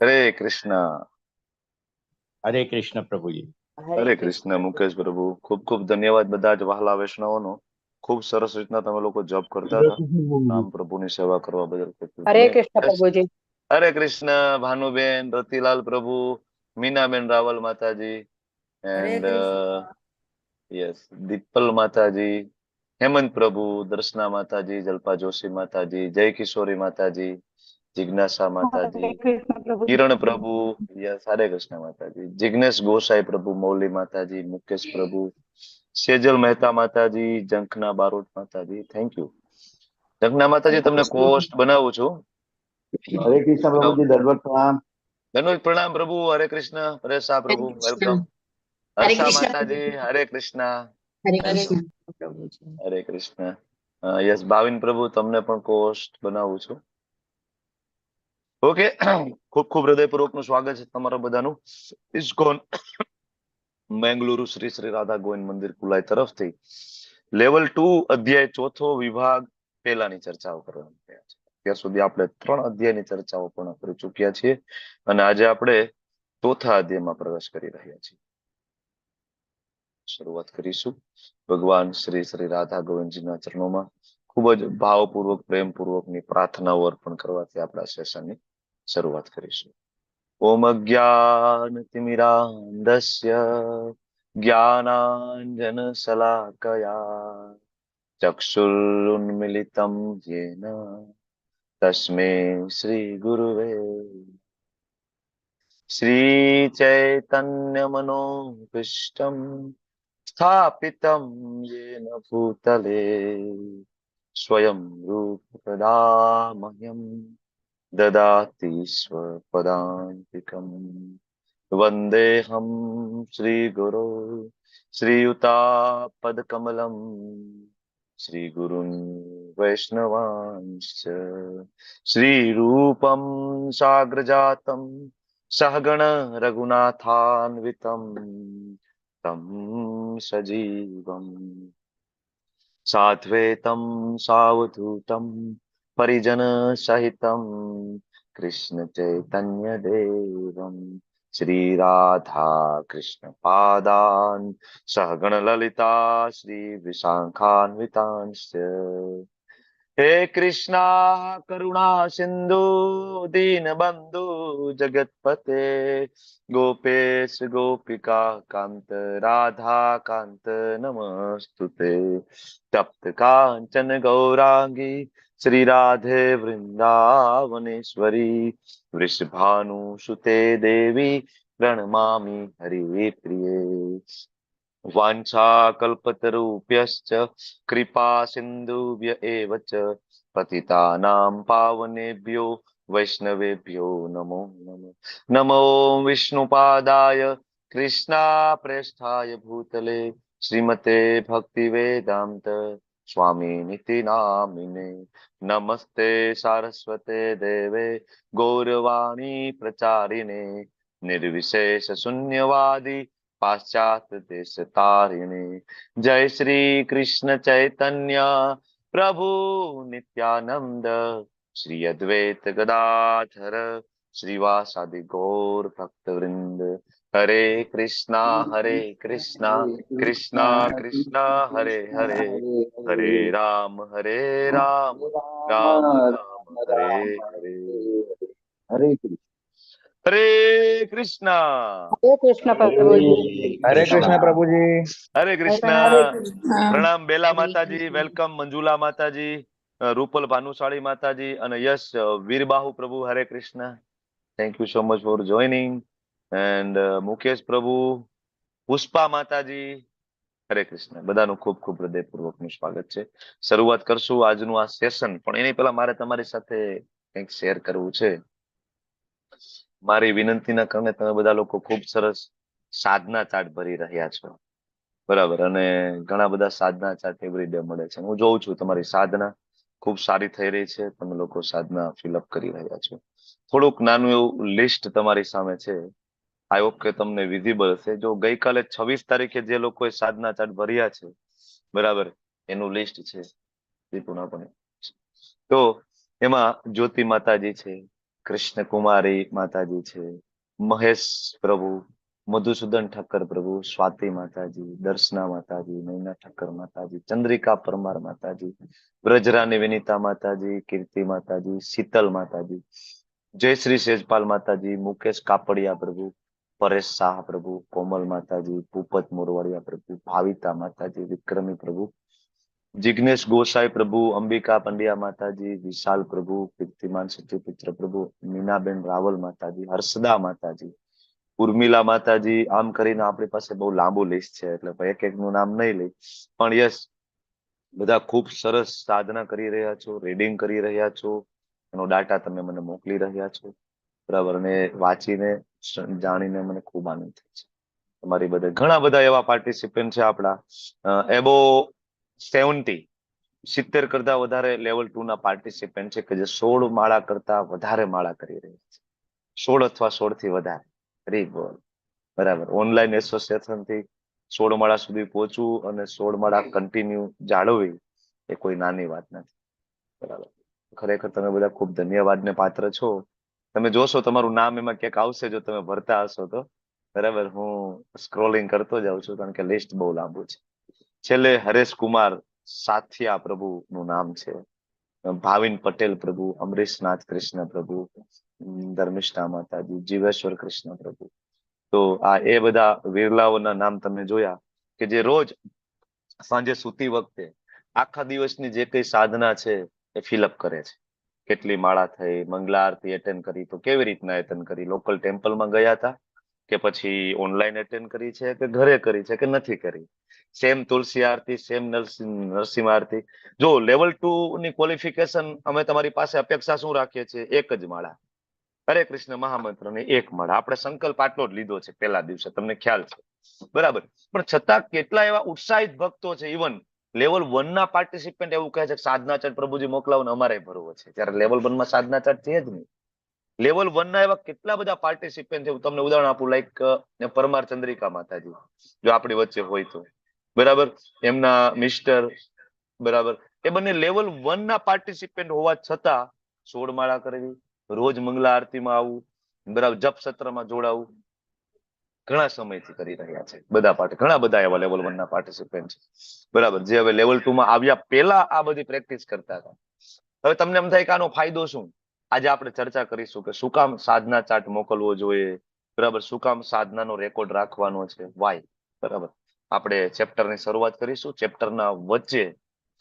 હરે કૃષ્ણ. હરે કૃષ્ણ પ્રભુજી. હરે કૃષ્ણ મુકેશ પ્રભુ. ખૂબ ખૂબ ધન્યવાદ બધા જ વહાલા વૈષ્ણવોનો. ખૂબ સરસ રીતના તમે લોકો જોબ કરતા હતા. રામ પ્રભુની સેવા કરવા બદલ હરે કૃષ્ણ પ્રભુજી. હરે કૃષ્ણ ભાનુબેન, રતિલાલ પ્રભુ, મીનાબેન રાવલ માતાજી, એન્ડ યસ દીપલ માતાજી, હેમંત પ્રભુ, દર્શના માતાજી, જલ્પા જોશી માતાજી, જય કિશોરી માતાજી, જિજ્ઞાસા માતાજી, કિરણ પ્રભુ, યસ હરે કૃષ્ણ માતાજી, જિગ્નેશ ગોસાઈ પ્રભુ, મૌલી માતાજી, મુકેશ પ્રભુ, સેજલ મહેતા માતાજી, જંખના બારોટ માતાજી, થેન્ક યુ. જંખના માતાજી તમને કોસ્ટ બનાવું છું. હરે કૃષ્ણ પ્રભુજી, દંડવત પ્રણામ. ધનુજ પ્રણામ પ્રભુ. હરે કૃષ્ણ. પરેશ શાહ પ્રભુ, વેલકમ. હર્ષા માતાજી, હરે કૃષ્ણ. હરે કૃષ્ણ. યસ ભાવિન પ્રભુ, તમને પણ કોસ્ટ બનાવું છું. ઓકે, ખૂબ ખૂબ હૃદયપૂર્વકનું સ્વાગત છે તમારા બધાનું ઇસ્કોન બેંગલુરુ શ્રી શ્રી રાધા ગોવિંદ મંદિર કુલાઈ તરફથી લેવલ 2 અધ્યાય ચોથો વિભાગ પહેલાની ચર્ચાઓ કરવાની છે. અત્યાર સુધી આપણે 3 અધ્યાયની ચર્ચાઓ પૂર્ણ કરી ચૂક્યા છીએ અને આજે આપણે ચોથા અધ્યાયમાં પ્રવેશ કરી રહ્યા છીએ. શરૂઆત કરીશું ભગવાન શ્રી શ્રી રાધા ગોવિંદજીના ચરણોમાં ખૂબ જ ભાવપૂર્વક પ્રેમપૂર્વકની પ્રાર્થનાઓ અર્પણ કરવાથી આપણા સેશનની શરૂઆત કરીશું. ઓમ અજ્ઞાનતિમિરાન્ધસ્ય જ્ઞાનાંજન શલાકયા ચક્ષુરુન્મિલિતમ યેન તસ્મૈ શ્રી ગુરુવે શ્રી ચૈતન્ય મનોભીષ્ટમ સ્થાપિતમ યેન ભૂતલે સ્વયં રૂપ તદા મહ્યમ દદાતિ સ્વપદાન્તિકમ વંદેહમ શ્રી ગુરો શ્રીયુતાપદકમલમ શ્રી ગુરુન વૈષ્ણવાંશ્ચ શ્રી રૂપમ સાગ્રજાતમ સહગણ રઘુનાથાન્વિતમ તમ સજીવમ સાદ્વૈતમ સાવધૂતમ પરિજન સહિતમ કૃષ્ણ ચૈતન્ય દેવમ શ્રી રાધા કૃષ્ણ પાદાન સહગણ લલિતા શ્રી વિશાખાન્વિતાંશ્ચ હે કૃષ્ણા કરુણા સિંધુ દીનબંધુ જગતપતે ગોપેશ ગોપિકા કાંત રાધા કાંત નમસ્તુતે તપ્ત કાંચન ગૌરાંગી શ્રી રાધે વૃંદાવનેશ્વરી વૃષભાનુસુતે દેવી પ્रणमामि હરિ પ્રિયે વાંછા કલ્પતરૂપ્યશ્ચ કૃપા સિંધુભ્ય એવ ચ પતિતાનાં પાવનેભ્યો વૈષ્ણવેભ્યો નમો નમઃ. નમો વિષ્ણુપાદાય કૃષ્ણા પ્રેષ્ઠાય ભૂતલે શ્રીમતે ભક્તિ વેદાંત સ્વામી નિતિ નામિને નમસ્તે સારસ્વતે દેવે ગૌરવાણી પ્રચારિણે નિર્વિશેષ શૂન્યવાદી પાશ્ચાત્ય દેશ તારિણે જય શ્રી કૃષ્ણ ચૈતન્ય પ્રભુ નિત્યાનંદ શ્રી અદ્વૈત ગદાધર શ્રીવાસાદિ ગૌર ભક્ત વૃંદ હરે કૃષ્ણ કૃષ્ણ કૃષ્ણ હરે હરે હરે રામ રામ રામ હરે હરે. હરે કૃષ્ણ. હરે કૃષ્ણ. હરે કૃષ્ણ પ્રભુજી. હરે કૃષ્ણ પ્રભુજી. હરે કૃષ્ણ. પ્રણામ બેલા માતાજી, વેલકમ મંજુલા માતાજી, રૂપલ ભાનુશાળી માતાજી અને યસ વીરબાહુ પ્રભુ. હરે Krishna. Thank you so much for joining. And Mukesh પ્રભુ, પુષ્પા માતાજી, હરે કૃષ્ણ. બધાનું ખૂબ ખૂબ હૃદયપૂર્વકનું સ્વાગત છે. શરૂઆત કરશું આજનું આ સેશન, પણ એની પહેલા મારે તમારી સાથે કંઈક શેર કરવું છે. મારી વિનંતીના કારણે તમે બધા લોકો ખૂબ સરસ સાધના ચાર્ટ ભરી રહ્યા છો, બરાબર, અને ઘણા બધા સાધના ચાર્ટ એવરીડે મળે છે. હું જોઉં છું તમારી સાધના ખૂબ સારી થઈ રહી છે. તમે લોકો સાધના ફિલઅપ કરી રહ્યા છો. થોડુંક નાનું એવું લિસ્ટ તમારી સામે છે. આઈ હોપ કે તમને વિઝિબલ છે. જો ગઈકાલે 26 તારીખે જે લોકોએ સાધના ચાર્ટ ભર્યા છે, બરાબર, એનું લિસ્ટ છે. તો એમાં જ્યોતિ માતાજી છે, કૃષ્ણ કુમારી માતાજી છે, મહેશ પ્રભુ, મધુસૂદન ઠક્કર પ્રભુ, સ્વાતિ માતાજી, દર્શના માતાજી, નૈના ઠક્કર માતાજી, ચંદ્રિકા પરમાર માતાજી, બ્રજરાની વિનીતા માતાજી, કીર્તિ માતાજી, શીતલ માતાજી, જયશ્રી સેજપાલ માતાજી, મુકેશ કાપડિયા પ્રભુ, પરેશ શાહ પ્રભુ, કોમલ માતાજી, ભૂપત મોરવાડિયા પ્રભુ, ભાવિતા માતાજી, વિક્રમી પ્રભુ, જિગ્નેશ ગોસાઈ પ્રભુ, અંબિકા પંડ્યા માતાજી, વિશાલ પ્રભુ, કીર્તિમાન સત્યપુત્ર પ્રભુ, મીનાબેન રાવલ માતાજી, હર્ષદા માતાજી, ઉર્મિલા માતાજી. આમ કરીને આપણી પાસે બહુ લાંબુ લિસ્ટ છે, એટલે એક એક નું નામ નહીં લઈ, પણ યસ, બધા ખૂબ સરસ સાધના કરી રહ્યા છો, રીડિંગ કરી રહ્યા છો, એનો ડાટા તમે મને મોકલી રહ્યા છો, બરાબર. અને વાંચીને જાણીને મને ખૂબ આનંદ થાય છે. તમારી બધે ઘણા બધા એવા પાર્ટિસિપન્ટ છે આપણા, એબો 70 કરતા વધારે લેવલ 2 ના પાર્ટિસિપન્ટ છે કે જે 16 માળા કરતા વધારે માળા કરી રહ્યા છે, 16 અથવા 16 થી વધારે. વેરી ગુડ, બરાબર. ઓનલાઈન એસોસિએશન થી 16 માળા સુધી પહોંચવું અને 16 માળા કન્ટિન્યુ જાળવવી એ કોઈ નાની વાત નથી, બરાબર. ખરેખર તમે બધા ખૂબ ધન્યવાદને પાત્ર છો. તમે જોશો તમારું નામ એમાં ક્યાંક આવશે જો તમે ભરતા હશો તો, બરાબર. હું સ્ક્રોલિંગ કરતો જાઉં છું કારણ કે લિસ્ટ બહુ લાંબુ છે. છેલ્લે હરેશ કુમાર સાથિયા પ્રભુ નું નામ છે, ભાવિન પટેલ પ્રભુ, અમરીશનાથ કૃષ્ણ પ્રભુ, ધર્મિષ્ઠા માતાજી, જીવેશ્વર કૃષ્ણ પ્રભુ. તો આ એ બધા વિરલાઓના નામ તમે જોયા કે જે રોજ સાંજે સૂતી વખતે આખા દિવસની જે કઈ સાધના છે એ ફિલઅપ કરે છે. કેટલી માળા થઈ, મંગલા આરતી એટેન્ડ કરી તો કેવી રીતના એટેન્ડ કરી, લોકલ ટેમ્પલમાં ગયા હતા કે પછી ઓનલાઈન એટેન્ડ કરી છે કે ઘરે કરી છે કે નથી કરી, સેમ તુલસી આરતી, સેમ નરસિંહ આરતી. જો લેવલ 2 ની ક્વોલિફિકેશન અમે તમારી પાસે અપેક્ષા શું રાખીએ છીએ, એક જ માળા, હરે કૃષ્ણ મહામંત્ર ની એક માળા. આપણે સંકલ્પ આટલો જ લીધો છે પહેલા દિવસે, તમને ખ્યાલ છે, બરાબર. પણ છતાં કેટલા એવા ઉત્સાહિત ભક્તો છે, ઇવન લેવલ 1 ના પાર્ટિસિપન્ટ એવું કહે છે કે સાધના ચાર્ટ પ્રભુજી મોકલાવો ને અમારે ભરવો છે, ત્યારે લેવલ 1 માં સાધના ચાર્ટ છે જ નહીં. લેવલ 1 ના એવા કેટલા બધા પાર્ટિસિપન્ટ છે. હું તમને ઉદાહરણ આપું, લાઈક પરમાર ચંદ્રિકા માતાજી જો આપણી વચ્ચે હોય તો, બરાબર, એમના મિસ્ટર, બરાબર, એ બંને લેવલ 1 ના પાર્ટિસિપન્ટ હોવા છતાં 16 માળા કરવી, રોજ મંગલા આરતીમાં આવવું, બરાબર, જપ સત્રમાં જોડાવું, ઘણા સમયથી કરી રહ્યા છે બધા ઘણા બધા એવા લેવલ 1 ના પાર્ટિસિપન્ટ છે, બરાબર, જે હવે લેવલ 2 માં આવ્યા પહેલા આ બધી પ્રેક્ટિસ કરતા હતા. હવે તમને એમ થાય કે આનો ફાયદો શું, આજે આપણે ચર્ચા કરીશું કે શું કામ સાધના ચાર્ટ મોકલવો જોઈએ, બરાબર, શું કામ સાધનાનો રેકોર્ડ રાખવાનો છે, વાય, બરાબર. આપણે ચેપ્ટરની શરૂઆત કરીશું. ચેપ્ટરના વચ્ચે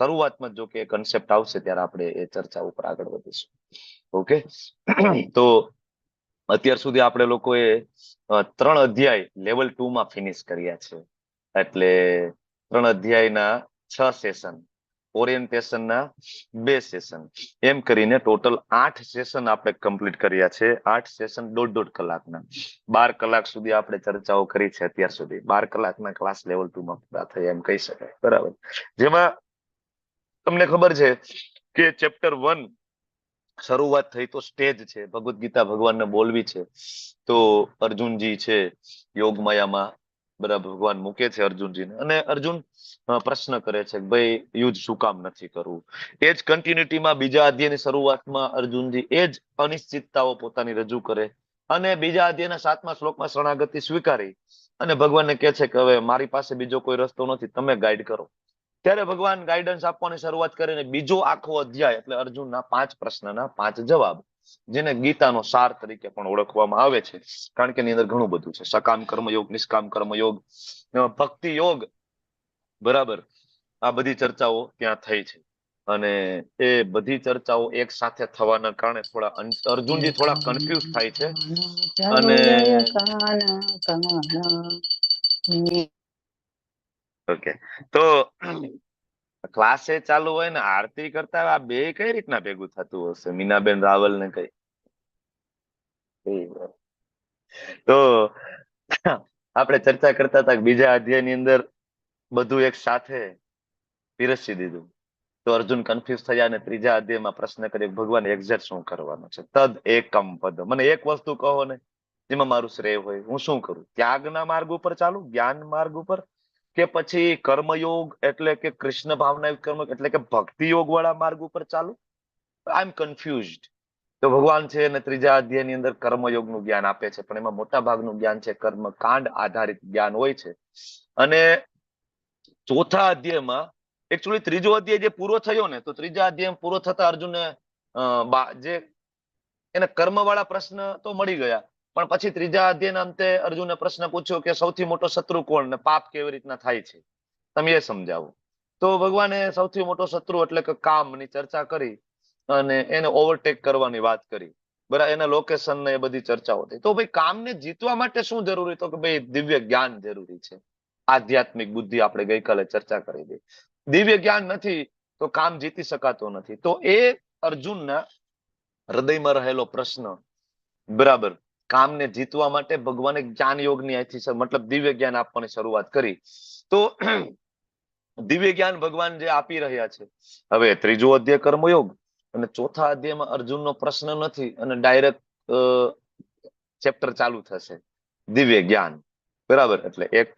શરૂઆતમાં જો કે કન્સેપ્ટ આવશે ત્યારે આપણે એ ચર્ચા ઉપર આગળ વધીશું. ઓકે, તો અત્યાર સુધી આપણે લોકોએ 3 અધ્યાય લેવલ 2 માં ફિનિશ કર્યા છે, એટલે 3 અધ્યાયના 6 સેશન, ઓરિએન્ટેશનના 2 સેશન, એમ કરીને ટોટલ 8 સેશન આપણે કમ્પ્લીટ કર્યા છે. 8 સેશન 1.5 કલાકના, 12 કલાક સુધી આપણે ચર્ચાઓ કરી છે અત્યાર સુધી. 12 કલાકના ક્લાસ લેવલ 2 માં પૂરા થયા એમ કહી શકાય, બરાબર. જેમાં તમને ખબર છે કે ચેપ્ટર 1 શરૂઆત થઈ તો સ્ટેજ છે, ભગવદ્ ગીતા ભગવાનને બોલવી છે, તો અર્જુનજી છે યોગમાયામાં, બરાબર, ભગવાન મૂકે છે અર્જુનજીને, અને અર્જુન પ્રશ્ન કરે છે કે ભાઈ યુદ્ધ શું કામ નથી કરવું. એ જ કન્ટિન્યુટીમાં બીજા અધ્યાયની શરૂઆતમાં અર્જુનજી એ જ અનિશ્ચિતતાઓ પોતાની રજૂ કરે, અને બીજા અધ્યાયના 7મા શ્લોકમાં શરણાગતિ સ્વીકારી અને ભગવાનને કહે છે કે હવે મારી પાસે બીજો કોઈ રસ્તો નથી, તમે ગાઈડ કરો. ત્યારે ભગવાન ગાઈડન્સ આપવાની શરૂઆત કરીને બીજો આખો અધ્યાય એટલે અર્જુનના 5 પ્રશ્નના 5 જવાબ, જેને ગીતાનો સાર તરીકે પણ ઓળખવામાં આવે છે, કારણ કે એની અંદર ઘણું બધું છે. સકામ કર્મયોગ, નિષ્કામ કર્મયોગ, ભક્તિ યોગ, બરાબર, આ બધી ચર્ચાઓ ત્યાં થઈ છે. અને એ બધી ચર્ચાઓ એક સાથે થવાના કારણે થોડા અર્જુનજી થોડા કન્ફ્યુઝ થાય છે. અને ઓકે, તો ક્લાસે ચાલુ હોય ને આરતી કરતા આ બે કઈ રીતના ભેગું થતું હશે, મીનાબેન રાવલ ને કઈ? તો આપણે ચર્ચા કરતા હતા કે બીજા અધ્યાયની અંદર બધું એક સાથે પીરસી દીધું, તો અર્જુન કન્ફ્યુઝ થયા અને ત્રીજા અધ્યાયમાં પ્રશ્ન કર્યો ભગવાન એક્ઝેક્ટ શું કરવાનું છે, તદ એકમ પદ, મને એક વસ્તુ કહો ને જેમાં મારું શ્રેય હોય, હું શું કરું, ત્યાગના માર્ગ ઉપર ચાલુ, જ્ઞાન માર્ગ ઉપર, કે પછી કર્મયોગ એટલે કે કૃષ્ણ ભાવના કર્મ એટલે કે ભક્તિ યોગ વાળા માર્ગ ઉપર ચાલુ? આઈ એમ કન્ફ્યુઝડ. તો ભગવાન છે અને ત્રીજા અધ્યાયની અંદર કર્મયોગનું જ્ઞાન આપે છે, પણ એમાં મોટા ભાગનું જ્ઞાન છે કર્મકાંડ આધારિત જ્ઞાન હોય છે. અને ચોથા અધ્યાયમાં એકચ્યુઅલી ત્રીજો અધ્યાય જે પૂરો થયો ને, તો ત્રીજા અધ્યાય પૂરો થતા અર્જુનને જે એને કર્મવાળા પ્રશ્ન તો મળી ગયા, પણ પછી ત્રીજા અધ્યાયના અંતે અર્જુને પ્રશ્ન પૂછ્યો કે સૌથી મોટો શત્રુ કોણ ને પાપ કેવી રીતના થાય છે, તમે એ સમજાવો. તો ભગવાને સૌથી મોટો શત્રુ એટલે કે કામની ચર્ચા કરી અને એને ઓવરટેક કરવાની વાત કરી. બરાબર, એના લોકેશન ને એ બધી ચર્ચાઓ થઈ. તો ભાઈ કામને જીતવા માટે શું જરૂરી? તો કે ભાઈ દિવ્ય જ્ઞાન જરૂરી છે, આધ્યાત્મિક બુદ્ધિ. આપણે ગઈકાલે ચર્ચા કરી હતી. દિવ્ય જ્ઞાન નથી તો કામ જીતી શકાતો નથી. તો એ અર્જુનના હૃદયમાં રહેલો પ્રશ્ન, બરાબર, કામને જીતવા માટે ભગવાને જ્ઞાન યોગની અહીંથી મતલબ દિવ્ય જ્ઞાન આપવાની શરૂઆત કરી. તો દિવ્ય જ્ઞાન ભગવાન જે આપી રહ્યા છે. હવે ત્રીજો અધ્યાય કર્મયોગ અને ચોથા અધ્યાયમાં અર્જુનનો પ્રશ્ન નથી અને ડાયરેક્ટ ચેપ્ટર ચાલુ થશે દિવ્ય જ્ઞાન. બરાબર, એટલે એક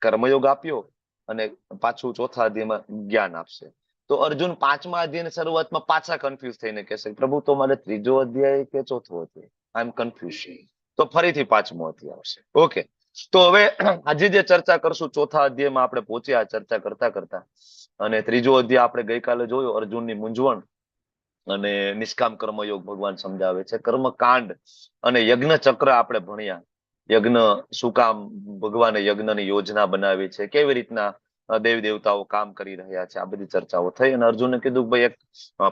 કર્મયોગ આપ્યો અને પાછું ચોથા અધ્યાયમાં જ્ઞાન આપશે. તો અર્જુન પાંચમા અધ્યાયની શરૂઆતમાં પાછા કન્ફ્યુઝ થઈને કહેશે, પ્રભુ તો મારે ત્રીજો અધ્યાય કે ચોથો અધ્યાય, આઈ એમ કન્ફ્યુઝ. તો ફરીથી પાંચમો અધ્યાય આવશે. ઓકે, તો હવે આજે જે ચર્ચા કરશું ચોથા અધ્યાયમાં આપણે પહોંચ્યા ચર્ચા કરતા કરતા. અને ત્રીજો અધ્યાય આપણે ગઈકાલે જોયો, અર્જુનની મૂંઝવણ અને નિષ્કામ કર્મયોગ ભગવાન સમજાવે છે. કર્મકાંડ અને યજ્ઞ ચક્ર આપણે ભણ્યા. યજ્ઞ શું કામ ભગવાને યજ્ઞની યોજના બનાવી છે, કેવી રીતના દેવી દેવતાઓ કામ કરી રહ્યા છે, આ બધી ચર્ચાઓ થઈ. અને અર્જુને કીધું ભાઈ એક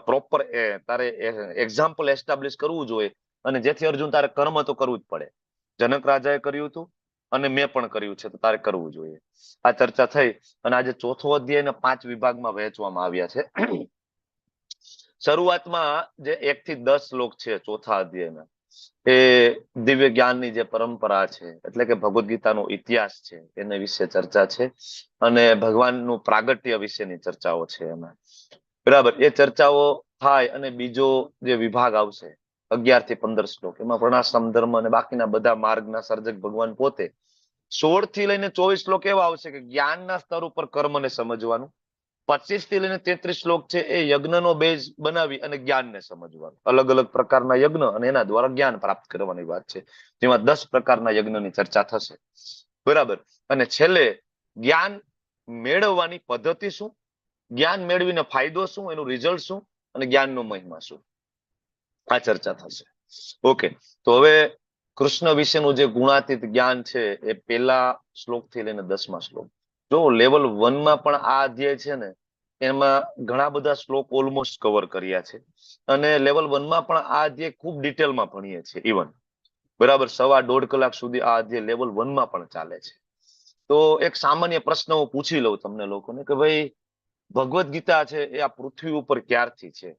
પ્રોપર તારે એક્ઝામ્પલ એસ્ટાબ્લિશ કરવું જોઈએ, અને જેથી અર્જુન તારે કર્મ તો કરવું જ પડે. જનક રાજાએ કર્યું હતું અને મેં પણ કર્યું છે, તો તારે કરવું જોઈએ. આ ચર્ચા થઈ. અને આજે ચોથો અધ્યાય 5 વિભાગમાં વહેંચવામાં આવ્યા છે. શરૂઆતમાં જે 1 થી 10 શ્લોક છે ચોથા અધ્યાયના, એ દિવ્ય જ્ઞાનની જે પરંપરા છે, એટલે કે ભગવદ્ ગીતાનો ઇતિહાસ છે, એને વિશે ચર્ચા છે. અને ભગવાનનું પ્રાગટ્ય વિશેની ચર્ચાઓ છે એમાં. બરાબર, એ ચર્ચાઓ થાય. અને બીજો જે વિભાગ આવશે 11 થી 15 શ્લોક, એમાં વર્ણાશ્રમ ધર્મ અને બાકીના બધા માર્ગના સર્જક ભગવાન પોતે. 16 થી લઈને 24 શ્લોક એવા આવશે કે જ્ઞાનના સ્તર ઉપર કર્મને સમજવાનું. 25 થી લઈને 33 શ્લોક છે એ યજ્ઞનો બેઝ બનાવી અને જ્ઞાનને સમજવાનું. અલગ અલગ પ્રકારના યજ્ઞ અને એના દ્વારા જ્ઞાન પ્રાપ્ત કરવાની વાત છે, જેમાં 10 પ્રકારના યજ્ઞની ચર્ચા થશે. બરાબર, અને છેલ્લે જ્ઞાન મેળવવાની પદ્ધતિ શું, જ્ઞાન મેળવીને ફાયદો શું, એનું રિઝલ્ટ શું, અને જ્ઞાનનો મહિમા શું, આ ચર્ચા થશે. ઓકે, તો હવે કૃષ્ણ વિશેનું જે ગુણાતીત જ્ઞાન છે એ પહેલા શ્લોક થી લઈને 10મા શ્લોક. જો લેવલ 1 માં પણ આ અધ્યાય છે ને, એમાં ઘણા બધા શ્લોક ઓલમોસ્ટ કવર કર્યા છે. અને લેવલ 1 માં પણ આ અધ્યાય ખૂબ ડિટેલમાં ભણીએ છીએ ઇવન. બરાબર, 1.5 કલાક સુધી આ અધ્યાય લેવલ 1 માં પણ ચાલે છે. તો એક સામાન્ય પ્રશ્ન હું પૂછી લઉં તમને લોકોને કે ભાઈ ભગવદ્ ગીતા છે એ આ પૃથ્વી ઉપર ક્યારથી છે?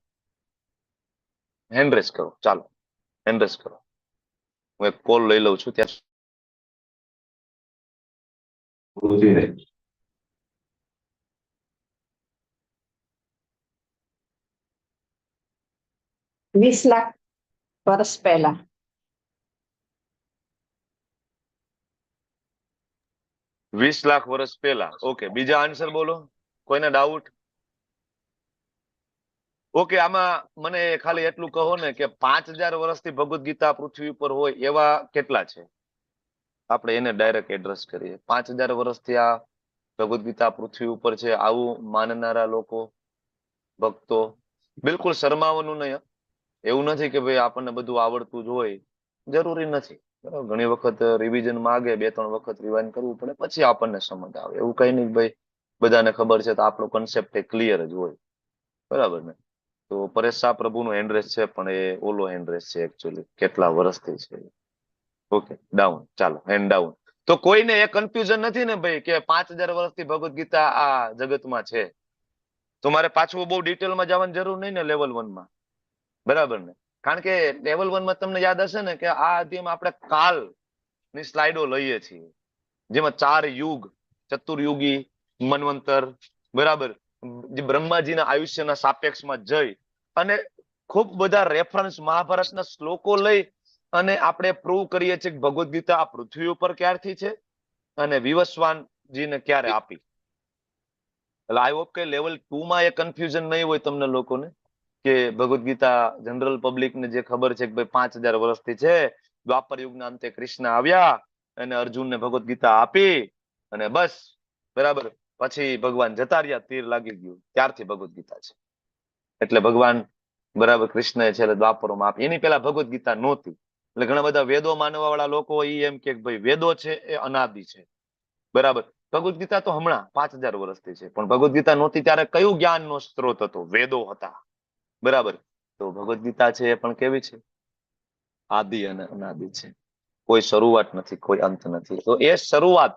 હેન્ડ રેસ કરો, ચાલો હેન્ડ રેસ કરો. હું એક કોલ લઈ લઉં છું ત્યાં. 20 લાખ વર્ષ પહેલા. 20 લાખ વર્ષ પહેલા. ઓકે, બીજા આન્સર બોલો, કોઈને ડાઉટ? ઓકે, આમાં મને ખાલી એટલું કહો ને કે 5000 વર્ષથી ભગવદ્ ગીતા પૃથ્વી ઉપર હોય એવા કેટલા છે? આપણે એને ડાયરેક્ટ એડ્રેસ કરીએ. 5000 વર્ષથી આ ભગવદ્ ગીતા પૃથ્વી ઉપર છે, આવું માનનારા લોકો, ભક્તો. બિલકુલ શરમાવાનું નહીં. એવું નથી કે ભાઈ આપણને બધું આવડતું જ હોય, જરૂરી નથી. ઘણી વખત રિવિઝન માંગે, 2-3 વખત રિવાઇઝ કરવું પડે, પછી આપણને સમજ આવે. એવું કઈ નહીં ભાઈ બધાને ખબર છે તો આપણો કન્સેપ્ટ એ ક્લિયર જ હોય. બરાબર ને? તો પરેશ શાહ પ્રભુનો હેન્ડરેસ છે, પણ એ ઓલો હેન્ડરેસ છે એકચ્યુઅલી, કેટલા વર્ષથી છે. ઓકે, ડાઉન, ચાલો હેન્ડ ડાઉન. તો કોઈને એ કન્ફ્યુઝન નથી ને ભાઈ કે 5000 વર્ષથી ભગવદ્ ગીતા આ જગતમાં છે? તો મારે પાછું બહુ ડિટેલમાં જવાની જરૂર નહીં ને લેવલ 1 માં. બરાબર ને? કારણ કે લેવલ 1 માં તમને યાદ હશે ને કે આ અધ્યાયમાં આપણે કાલની સ્લાઇડો લઈએ છીએ, જેમાં 4 યુગ, ચતુર્યુગી, મન્વંતર, બરાબર, જે બ્રહ્માજીના આયુષ્યના સાપેક્ષમાં જઈ અને ખૂબ બધા રેફરન્સ મહાભારતના શ્લોકો લઈ અને આપણે પ્રૂવ કરીએ છીએ કે ભગવદ્ ગીતા આ પૃથ્વી ઉપર ક્યારથી છે અને વિવસ્વાનજીને ક્યારે આપી. એટલે આઈ હોપ કે લેવલ 2 માં એ કન્ફ્યુઝન નહીં હોય તમને લોકોને. કે ભગવદ ગીતા જનરલ પબ્લિક ને જે ખબર છે કે ભાઈ 5000 વર્ષથી છે, દ્વાપર યુગના અંતે કૃષ્ણ આવ્યા અને અર્જુનને ભગવદ ગીતા આપી અને બસ બરાબર પછી ભગવાન જતા રહ્યા, તીર લાગી ગયું, ત્યારથી ભગવદ ગીતા છે. એટલે ભગવાન બરાબર કૃષ્ણએ છેલ્લે દ્વાપરોમાં આપી. એની પહેલા ભગવદ ગીતા નહોતી. એટલે ઘણા બધા વેદો માનવા વાળા લોકો એમ કે ભાઈ વેદો છે એ અનાદિ છે, બરાબર. ભગવદ ગીતા તો હમણાં 5000 વર્ષથી છે, પણ ભગવદ ગીતા નહોતી ત્યારે કયું જ્ઞાનનો સ્ત્રોત હતો? વેદો હતા, બરાબર. તો ભગવદ ગીતા છે એ પણ કેવી છે? આદિ અને અનાદિ છે, કોઈ શરૂઆત નથી, કોઈ અંત નથી. તો એ શરૂઆત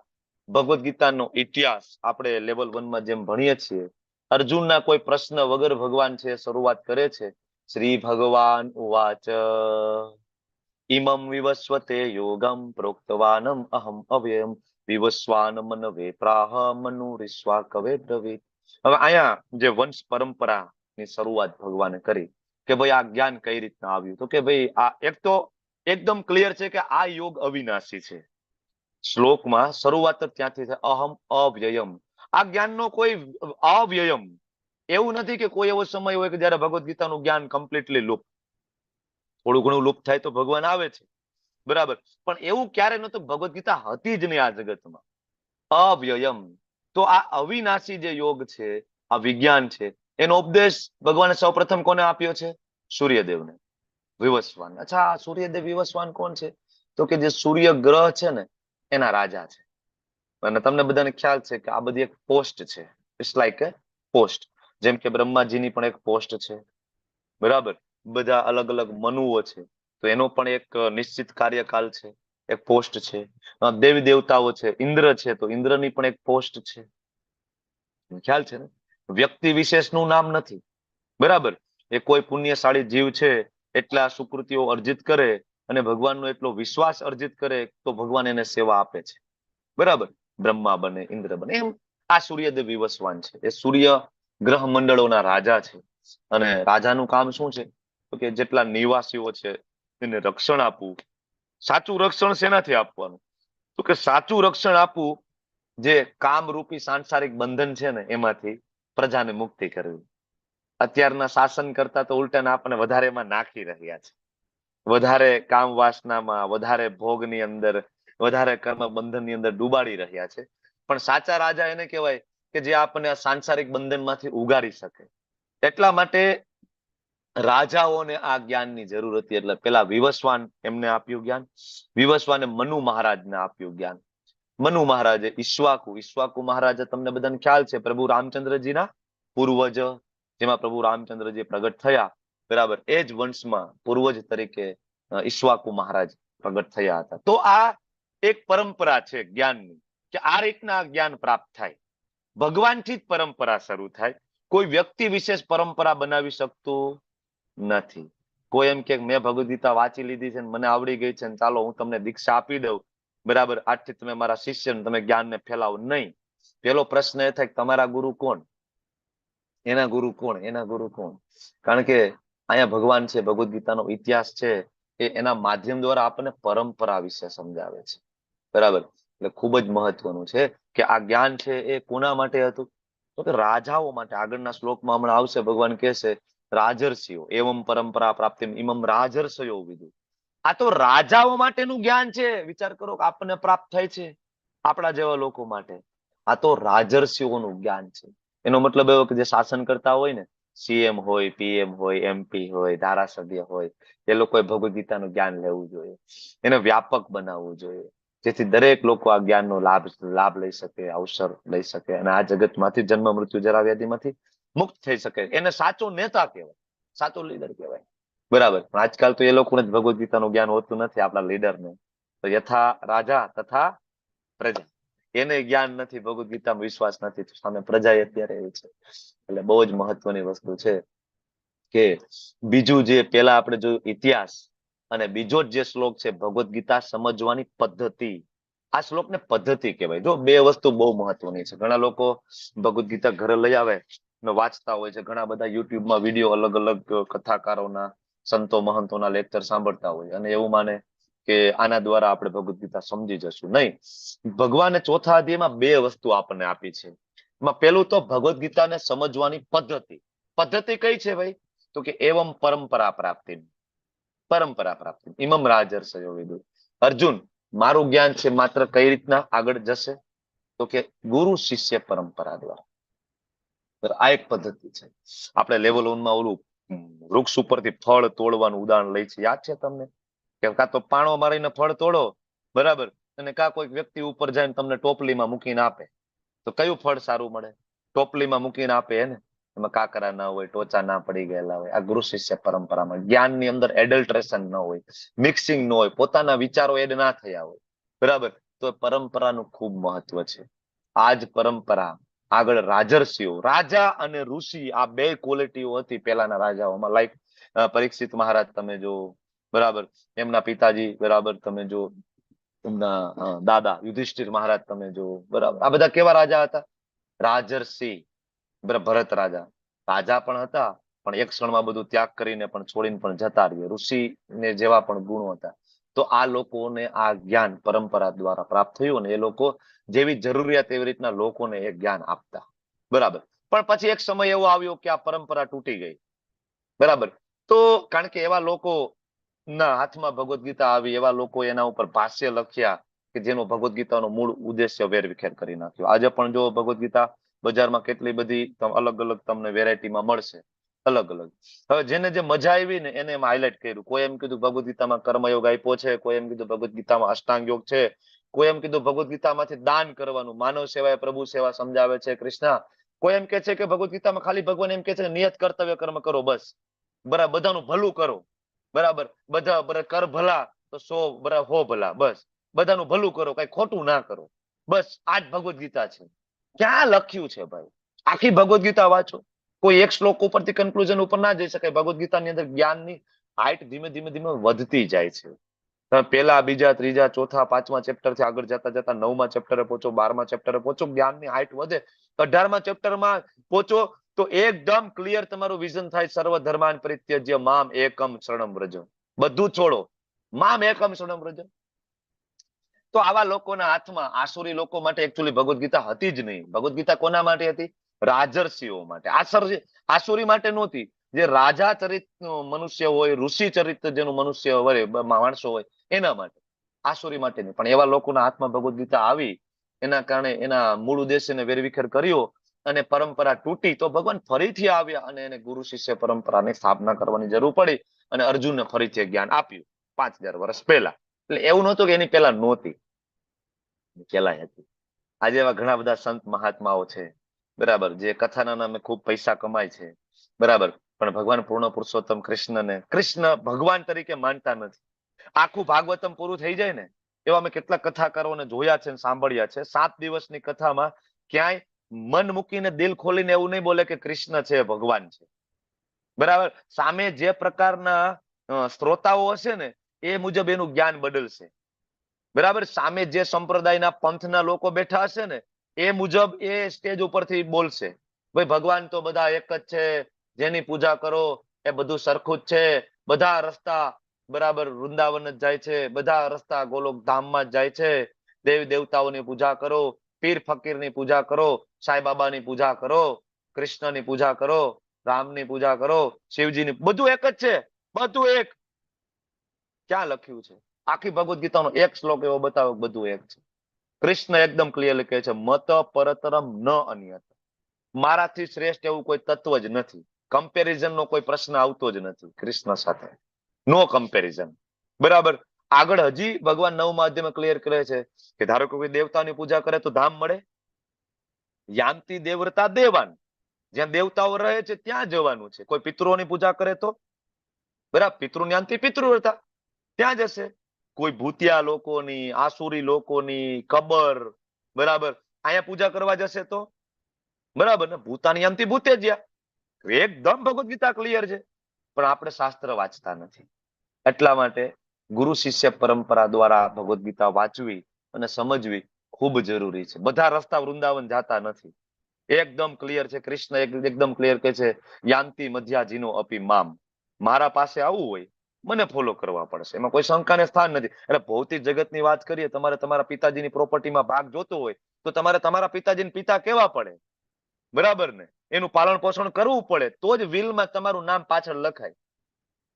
ભગવદ ગીતાનો ઇતિહાસ આપણે લેવલ 1 માં જેમ ભણીએ છીએ, અર્જુનના કોઈ પ્રશ્ન વગર ભગવાન છે શરૂઆત કરે છે. શ્રી ભગવાન ઉવાચ ઇમમ વિવસ્વતે યોગમ પ્રોક્તવાનમ અહમ અવ્યયમ વિવસ્વાન મનવે પ્રાહ મનુરિસ્વા કવે બ્રવીત. હવે અહીંયા જે વંશ પરંપરાની શરૂઆત ભગવાને કરી કે ભાઈ આ જ્ઞાન કઈ રીતના આવ્યું, તો કે ભાઈ આ એક તો એકદમ ક્લિયર છે કે આ યોગ અવિનાશી છે. શ્લોકમાં શરૂઆત જ ત્યાંથી છે, અહમ અવ્યયમ. આ જ્ઞાનનો કોઈ અવ્યયમ એવું નથી કે કોઈ એવો સમય હોય કે જયારે ભગવદ ગીતાનું જ્ઞાન કમ્પ્લીટલી લુપ્ત, થોડું ઘણું લુપ્ત થાય તો ભગવાન આવે છે, બરાબર. પણ એવું ક્યારે નતું, ભગવદ ગીતા હતી જ નહીં આ જગતમાં. અવ્યયમ. તો આ અવિનાશી જે યોગ છે, આ વિજ્ઞાન છે, એનો ઉપદેશ ભગવાને સૌપ્રથમ કોને આપ્યો છે? સૂર્યદેવને, વિવસ્વાન. અચ્છા, આ સૂર્યદેવ વિવસ્વાન કોણ છે? તો કે જે સૂર્ય ગ્રહ છે ને એના રાજા છે. અને તમને બધાને ખ્યાલ છે કે આ બધી એક પોસ્ટ છે, ઇટ્સ લાઈક એ પોસ્ટ. જેમ કે બ્રહ્માજીની પણ એક પોસ્ટ છે, બરાબર. બધા અલગ અલગ મનુઓ છે, તો એનો પણ એક નિશ્ચિત કાર્યકાલ છે, એક પોસ્ટ છે. દેવી દેવતાઓ છે, ઇન્દ્ર છે, તો ઇન્દ્રની પણ એક પોસ્ટ છે. ખ્યાલ છે ને? વ્યક્તિ વિશેષનું નામ નથી, બરાબર. એ કોઈ પુણ્યશાળી જીવ છે, એટલા સુકૃતિઓ અર્જિત કરે અને ભગવાનનો એટલો વિશ્વાસ અર્જિત કરે તો ભગવાન એને સેવા આપે છે, બરાબર. બ્રહ્મા બને, ઇન્દ્ર બને. એમ આ સૂર્યદેવ વિવસ્વાન છે, એ સૂર્ય ગ્રહ મંડળોના રાજા છે. અને રાજાનું કામ શું છે? તો કે જેટલા નિવાસીઓ છે એને રક્ષણ આપવું. સાચું રક્ષણ શેનાથી આપવાનું? તો કે સાચું રક્ષણ આપવું જે કામરૂપી સાંસારિક બંધન છે ને એમાંથી પ્રજાને મુક્તિ કરવી. અત્યારના શાસન કરતા તો ઉલટાના આપણને વધારે એમાં નાખી રહ્યા છે, વધારે કામ વાસનામાં, વધારે ભોગની અંદર, વધારે કર્મ બંધનની અંદર ડૂબાડી રહ્યા છે. પણ સાચા રાજા એને કહેવાય કે જે આપણને આ સાંસારિક બંધનમાંથી ઉગારી શકે. એટલા માટે રાજાઓને આ જ્ઞાનની જરૂર હતી. એટલે પેલા વિવસ્વાન એમને આપ્યું જ્ઞાન. વિવસ્વાને મનુ મહારાજને આપ્યું જ્ઞાન. મનુ મહારાજે ઈક્ષ્વાકુ મહારાજ તમને બધાને ખ્યાલ છે, પ્રભુ રામચંદ્રજીના પૂર્વજ, જેમાં પ્રભુ રામચંદ્રજી પ્રગટ થયા, બરાબર. એ જ વંશમાં પૂર્વજ તરીકે ઈક્ષ્વાકુ મહારાજ પ્રગટ થયા હતા. તો આ એક પરંપરા છે જ્ઞાનની, કે આ રીતના જ્ઞાન પ્રાપ્ત થાય. ભગવાનથી જ પરંપરા શરૂ થાય, કોઈ વ્યક્તિ વિશેષ પરંપરા બનાવી શકતું નથી. કોઈ એમ કે મેં ભગવદ ગીતા વાંચી લીધી છે, મને આવડી ગઈ છે, ચાલો હું તમને દીક્ષા આપી દઉં, બરાબર, આજથી તમે મારા શિષ્ય, તમે જ્ઞાનને ફેલાવો. નહીં. પેલો પ્રશ્ન એ થાય કે તમારા ગુરુ કોણ? એના ગુરુ કોણ? એના ગુરુ કોણ? કારણ કે અહીંયા ભગવાન છે, ભગવદ ગીતાનો ઇતિહાસ છે, એ એના માધ્યમ દ્વારા આપણને પરંપરા વિશે સમજાવે છે, બરાબર. એટલે ખૂબ જ મહત્વનું છે કે આ જ્ઞાન છે એ કોના માટે હતું? તો કે રાજાઓ માટે. આગળના શ્લોકમાં હમણાં આવશે, ભગવાન કહેશે રાજર્ષિઓ એવમ પરંપરા પ્રાપ્તિ ઇમમ રાજર્ષયો વિદુ. આ તો રાજાઓ માટેનું જ્ઞાન છે. વિચાર કરો કે આપણને પ્રાપ્ત થાય છે આપણા જેવા લોકો માટે. આ તો રાજર્ષિઓનું જ્ઞાન છે. એનો મતલબ એવો કે જે શાસન કરતા હોય ને, સીએમ હોય, પીએમ હોય, એમપી હોય, ધારાસભ્ય હોય, એ લોકોએ ભગવદ ગીતાનું જ્ઞાન લેવું જોઈએ, એને વ્યાપક બનાવવું જોઈએ, જેથી દરેક લોકો આ જ્ઞાનનો લાભ લઈ શકે, અવસર લઈ શકે અને આ જગતમાંથી, જન્મ મૃત્યુ જરા વ્યાધિમાંથી મુક્ત થઈ શકે. એને સાચો નેતા કહેવાય, સાચો લીડર કહેવાય, બરાબર. પણ આજકાલ તો એ લોકોને જ ભગવદ ગીતાનું જ્ઞાન હોતું નથી, આપણા લીડરને. તો યથા રાજા તથા પ્રજા, એને જ્ઞાન નથી, ભગવદ ગીતામાં વિશ્વાસ નથી, તો સામે પ્રજા અત્યારે એવી છે. એટલે બહુ જ મહત્વની વસ્તુ છે કે બીજું જે પેલા આપણે જોયું ઇતિહાસ, અને બીજો જ જે શ્લોક છે ભગવદ ગીતા સમજવાની પદ્ધતિ. આ શ્લોકને પદ્ધતિ કહેવાય. જો બે વસ્તુ બહુ મહત્વની છે. ઘણા લોકો ભગવદ ગીતા ઘરે લઈ આવે ને વાંચતા હોય છે. ઘણા બધા યુટ્યુબમાં વિડીયો અલગ અલગ કથાકારોના, સંતો મહંતોના લેક્ચર સાંભળતા હોય અને એવું માને કે આના દ્વારા આપણે ભગવદ ગીતા સમજી જશું. નહીં. ભગવાને ચોથા અધ્યાયમાં બે વસ્તુ આપણને આપી છે. એમાં પેલું તો ભગવદ ગીતાને સમજવાની પદ્ધતિ. પદ્ધતિ કઈ છે ભાઈ? તો કે એવમ પરંપરા પ્રાપ્તિ, પરંપરા પ્રાપ્તિ ઇમમ રાજર્ષયો વિદુ. અર્જુન, મારું જ્ઞાન છે માત્ર કઈ રીતના આગળ જશે, તો કે ગુરુ શિષ્ય પરંપરા દ્વારા. આ એક પદ્ધતિ છે. આપણે લેવલ 1 માં ઓલું વૃક્ષ ઉપરથી ફળ તોડવાનું ઉદાહરણ લઈ છે, યાદ છે તમને? કે કાં તો પાણો મારીને ફળ તોડો, બરાબર, અને કાં કોઈક વ્યક્તિ ઉપર જઈને તમને ટોપલીમાં મૂકીને આપે, તો કયું ફળ સારું મળે? ટોપલીમાં મૂકીને આપે એને, એમાં કાકરા ના હોય, ટોચા ના પડી ગયેલા હોય. આ ગુરુ શિષ્ય પરંપરામાં જ્ઞાનની અંદર એડલ્ટ્રેશન ન હોય, મિક્સિંગ ન હોય, પોતાના વિચારો એડ ના થયા હોય, બરાબર, તો પરંપરાનું ખૂબ મહત્વ છે. આ જ પરંપરા આગળ રાજર્ષિઓ, રાજા અને ઋષિ, આ બે ક્વોલિટીઓ હતી પેલાના રાજાઓમાં. લાઈક પરીક્ષિત મહારાજ તમે જો, બરાબર, એમના પિતાજી, બરાબર, તમે જો એમના દાદા યુધિષ્ઠિર મહારાજ તમે જો, બરાબર, આ બધા કેવા રાજા હતા? રાજર્ષિ. ભરત રાજા રાજા પણ હતા, પણ એક ક્ષણમાં બધું ત્યાગ કરીને પણ છોડીને પણ જતા રહીએ. ઋષિ ને જેવા પણ ગુણો હતા. તો આ લોકોને આ જ્ઞાન પરંપરા દ્વારા પ્રાપ્ત થયું, અને એ લોકો જેવી જરૂરિયાત એવી રીતના લોકોને એ જ્ઞાન આપતા, બરાબર. પણ પછી એક સમય એવો આવ્યો કે આ પરંપરા તૂટી ગઈ, બરાબર. તો કારણ કે એવા લોકો ના હાથમાં ભગવદ્ ગીતા આવી, એવા લોકો એના ઉપર ભાષ્ય લખ્યા કે જેનો ભગવદ્ ગીતાનો મૂળ ઉદ્દેશ્ય વેરવિખેર કરી નાખ્યો. આજે પણ જો ભગવદ્ ગીતા બજારમાં કેટલી બધી અલગ અલગ તમને વેરાયટીમાં મળશે, અલગ અલગ. હવે જેને જે મજા આવી ને એને એમાં હાઇલાઇટ કર્યું. કોઈ એમ કીધું ભગવદ્ ગીતામાં કર્મયોગ આપ્યો છે, કોઈ એમ કીધું ભગવદ્ ગીતામાં અષ્ટાંગ યોગ છે, કોઈ એમ કીધું ભગવદ્ ગીતામાંથી દાન કરવાનું, માનવ સેવા એ પ્રભુ સેવા સમજાવે છે કૃષ્ણ. કોઈ એમ કે છે કે ભગવદ્ ગીતામાં ખાલી ભગવાન એમ કે છે નિયત કર્તવ્ય કર્મ કરો, બસ, બરાબર, બધાનું ભલું કરો, બરાબર, બધા કર ભલા તો 100 બરાબર 100 ભલા, બસ, બધાનું ભલું કરો, કઈ ખોટું ના કરો, બસ આ જ ભગવદ્ ગીતા છે. ક્યાં લખ્યું છે ભાઈ? આખી ભગવદ્ ગીતા વાંચો, કોઈ એક શ્લોક ઉપરથી કન્ક્લુઝન ઉપર ના જઈ શકાય. ભગવદ્ ગીતાની અંદર જ્ઞાનની હાઈટ ધીમે ધીમે ધીમે વધતી જાય છે. તમે પેલા, બીજા, ત્રીજા, ચોથા, પાંચમા ચેપ્ટર થી આગળ જતા જતા 9મા ચેપ્ટરે પહોંચો, 12મા ચેપ્ટરે પહોંચો, જ્ઞાનની હાઈટ વધે. 18મા ચેપ્ટરમાં પહોંચો તો એકદમ ક્લિયર તમારું વિઝન થાય, સર્વ ધર્માન પરિત્યજ્ય મામ એકમ શરણમ વ્રજ, બધું છોડો, મામ એકમ શરણમ વ્રજ. તો આવા લોકોના હાથમાં, આસુરી લોકો માટે એકચ્યુઅલી ભગવદ્ ગીતા હતી જ નહીં. ભગવદ્ ગીતા કોના માટે હતી? રાજર્ષિઓ માટે. આસુરી માટે નહોતી. જે રાજા ચરિત મનુષ્ય હોય, ઋષિ ચરિત્ર જેનું મનુષ્ય હોય, માણસો હોય, એના માટે. આસુરી માટે નહીં. પણ એવા લોકોના હાથમાં ભગવદ્ ગીતા આવી, એના કારણે એના મૂળ ઉદ્દેશ્યને વેરવિખેર કર્યો અને પરંપરા તૂટી, તો ભગવાન ફરીથી આવ્યા અને એને ગુરુ શિષ્ય પરંપરાની સ્થાપના કરવાની જરૂર પડી અને અર્જુનને ફરીથી જ્ઞાન આપ્યું 5000 વર્ષ પહેલા. એટલે એવું નહોતું કે એની પહેલા નહોતી, પેલા હતી. આજે એવા ઘણા બધા સંત મહાત્માઓ છે, બરાબર, જે કથાના નામે ખૂબ પૈસા કમાય છે, બરાબર, પણ ભગવાન પૂર્ણ પુરુષોત્તમ કૃષ્ણ ભગવાન તરીકે માનતા નથી. આખું ભાગવતમ પૂરું થઈ જાય ને, એવા મેં કેટલાક કથાકારોને જોયા છે, સાંભળ્યા છે. 7 દિવસની કથામાં ક્યાંય મન મૂકીને, દિલ ખોલીને એવું નહીં બોલે કે કૃષ્ણ છે, ભગવાન છે, બરાબર. સામે જે પ્રકારના શ્રોતાઓ હશે ને એ મુજબ એનું જ્ઞાન બદલશે, બરાબર. સામે જે સંપ્રદાયના પંથના લોકો બેઠા હશે ને એ મુજબ એ સ્ટેજ ઉપરથી બોલશે, ભાઈ ભગવાન તો બધા એક જ છે, જેની પૂજા કરો એ બધું સરખું જ છે, બધા રસ્તા બરાબર વૃંદાવન જ જાય છે, બધા રસ્તા ગોલોક ધામમાં જ જાય છે, દેવી દેવતાઓની પૂજા કરો, પીર ફકીરની પૂજા કરો, સાંઈ બાબાની પૂજા કરો, કૃષ્ણની પૂજા કરો, રામની પૂજા કરો, શિવજીની, બધું એક જ છે, બધું એક. ક્યાં લખ્યું છે? આખી ભગવદ્ ગીતાનો એક શ્લોક એવો બતાવો બધું એક છે. કૃષ્ણ એકદમ ક્લિયરલી કહે છે, મત પરતરમ ન અન્યત, મારાથી શ્રેષ્ઠ એવું કોઈ તત્વ જ નથી. કમ્પેરિઝન નો કોઈ પ્રશ્ન આવતો જ નથી કૃષ્ણ સાથે, નો કમ્પેરિઝન, બરાબર. આગળ હજી ભગવાન 9મા અધ્યાયમાં ક્લિયર કરે છે કે ધારો કે કોઈ દેવતાની પૂજા કરે તો ધામ મળે. યાંતિ દેવવ્રતા દેવાન, જ્યાં દેવતાઓ રહે છે ત્યાં જવાનું છે. કોઈ પિતૃઓની પૂજા કરે તો, બરાબર, પિતૃન્યાંતિ પિતૃવ્રતા, ત્યાં જશે. કોઈ ભૂતિયા લોકોની, આસુરી લોકોની, કબર, બરાબર, અહીંયા પૂજા કરવા જશે તો, બરાબર ને, ભૂતાની અંતિ ભૂતે જ્યાં. એકદમ ભગવદ્ ગીતા ક્લિયર છે, પણ આપણે શાસ્ત્ર વાંચતા નથી. એટલા માટે ગુરુ શિષ્ય પરંપરા દ્વારા ભગવદ્ ગીતા વાંચવી અને સમજવી ખૂબ જરૂરી છે. બધા રસ્તા વૃંદાવન જાતા નથી. એકદમ ક્લિયર છે. કૃષ્ણ એકદમ ક્લિયર કે છે, યાંતિ મધ્યાજીનો અપી મામ, મારા પાસે આવવું હોય મને ફોલો કરવા પડશે, એમાં કોઈ શંકાને સ્થાન નથી. એટલે ભૌતિક જગતની વાત કરીએ, તમારે તમારા પિતાજીની પ્રોપર્ટીમાં ભાગ જોતો હોય તો તમારે તમારા પિતાજીને પિતા કેવા પડે, બરાબર ને? એનું પાલન પોષણ કરવું પડે તો જ વિલમાં તમારું નામ પાછળ લખાય.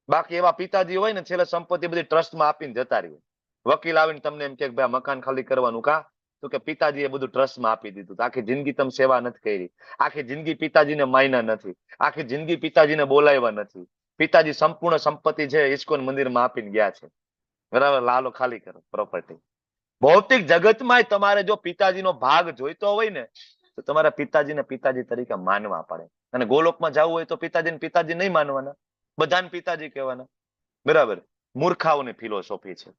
બાકી એવા પિતાજી હોય ને છેલ્લે સંપત્તિ બધી ટ્રસ્ટમાં આપીને જતા રહે. વકીલ આવીને તમને એમ કે ભાઈ મકાન ખાલી કરવાનું કા? તો કે પિતાજીએ બધું ટ્રસ્ટમાં આપી દીધું. આખી જિંદગી તમે સેવા નથી કરી, આખી જિંદગી પિતાજીને માયના નથી, આખી જિંદગી પિતાજીને બોલાવ્યા નથી. પિતાજી સંપૂર્ણ સંપત્તિ છે ઇસ્કોન મંદિરમાં આપીને ગયા છે. બરાબર, લાલો ખાલી કરો પ્રોપર્ટી. ભૌતિક જગતમાં તમારે જો પિતાજીનો ભાગ જોઈતો હોય ને તો તમારે પિતાજીને પિતાજી તરીકે માનવા પડે. અને ગોલોકમાં જવું હોય તો પિતાજીને પિતાજી નહીં માનવાના, બધાને પિતાજી કહેવાના. બરાબર, મૂર્ખાઓની ફિલોસોફી છે.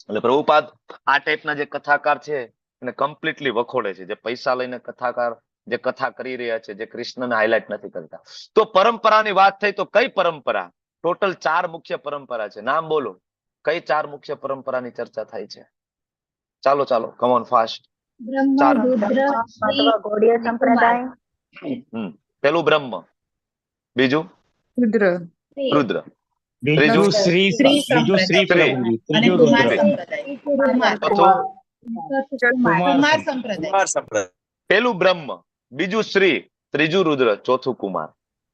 એટલે પ્રભુપાદ આ ટાઈપના જે કથાકાર છે એને કમ્પ્લીટલી વખોડે છે. જે પૈસા લઈને કથાકાર જે કથા કરી રહ્યા છે, જે કૃષ્ણને હાઇલાઇટ નથી કરતા. તો પરંપરાની વાત થઈ તો કઈ પરંપરા? ટોટલ 4 મુખ્ય પરંપરા છે. નામ બોલો, કઈ 4 મુખ્ય પરંપરાની ચર્ચા થાય છે? ચાલો ચાલો, કમ ઓન ફાસ્ટ. ચાર. ગૌડીય સંપ્રદાય, પેલું બ્રહ્મ, બીજું રુદ્ર, રુદ્ર, બીજું શ્રી બીજું શ્રી પ્રભુજી, ત્રીજું રુદ્ર, કુમાર સંપ્રદાય. પેલું બ્રહ્મ, બીજું શ્રી, ત્રીજું રુદ્ર, ચોથું કુમાર.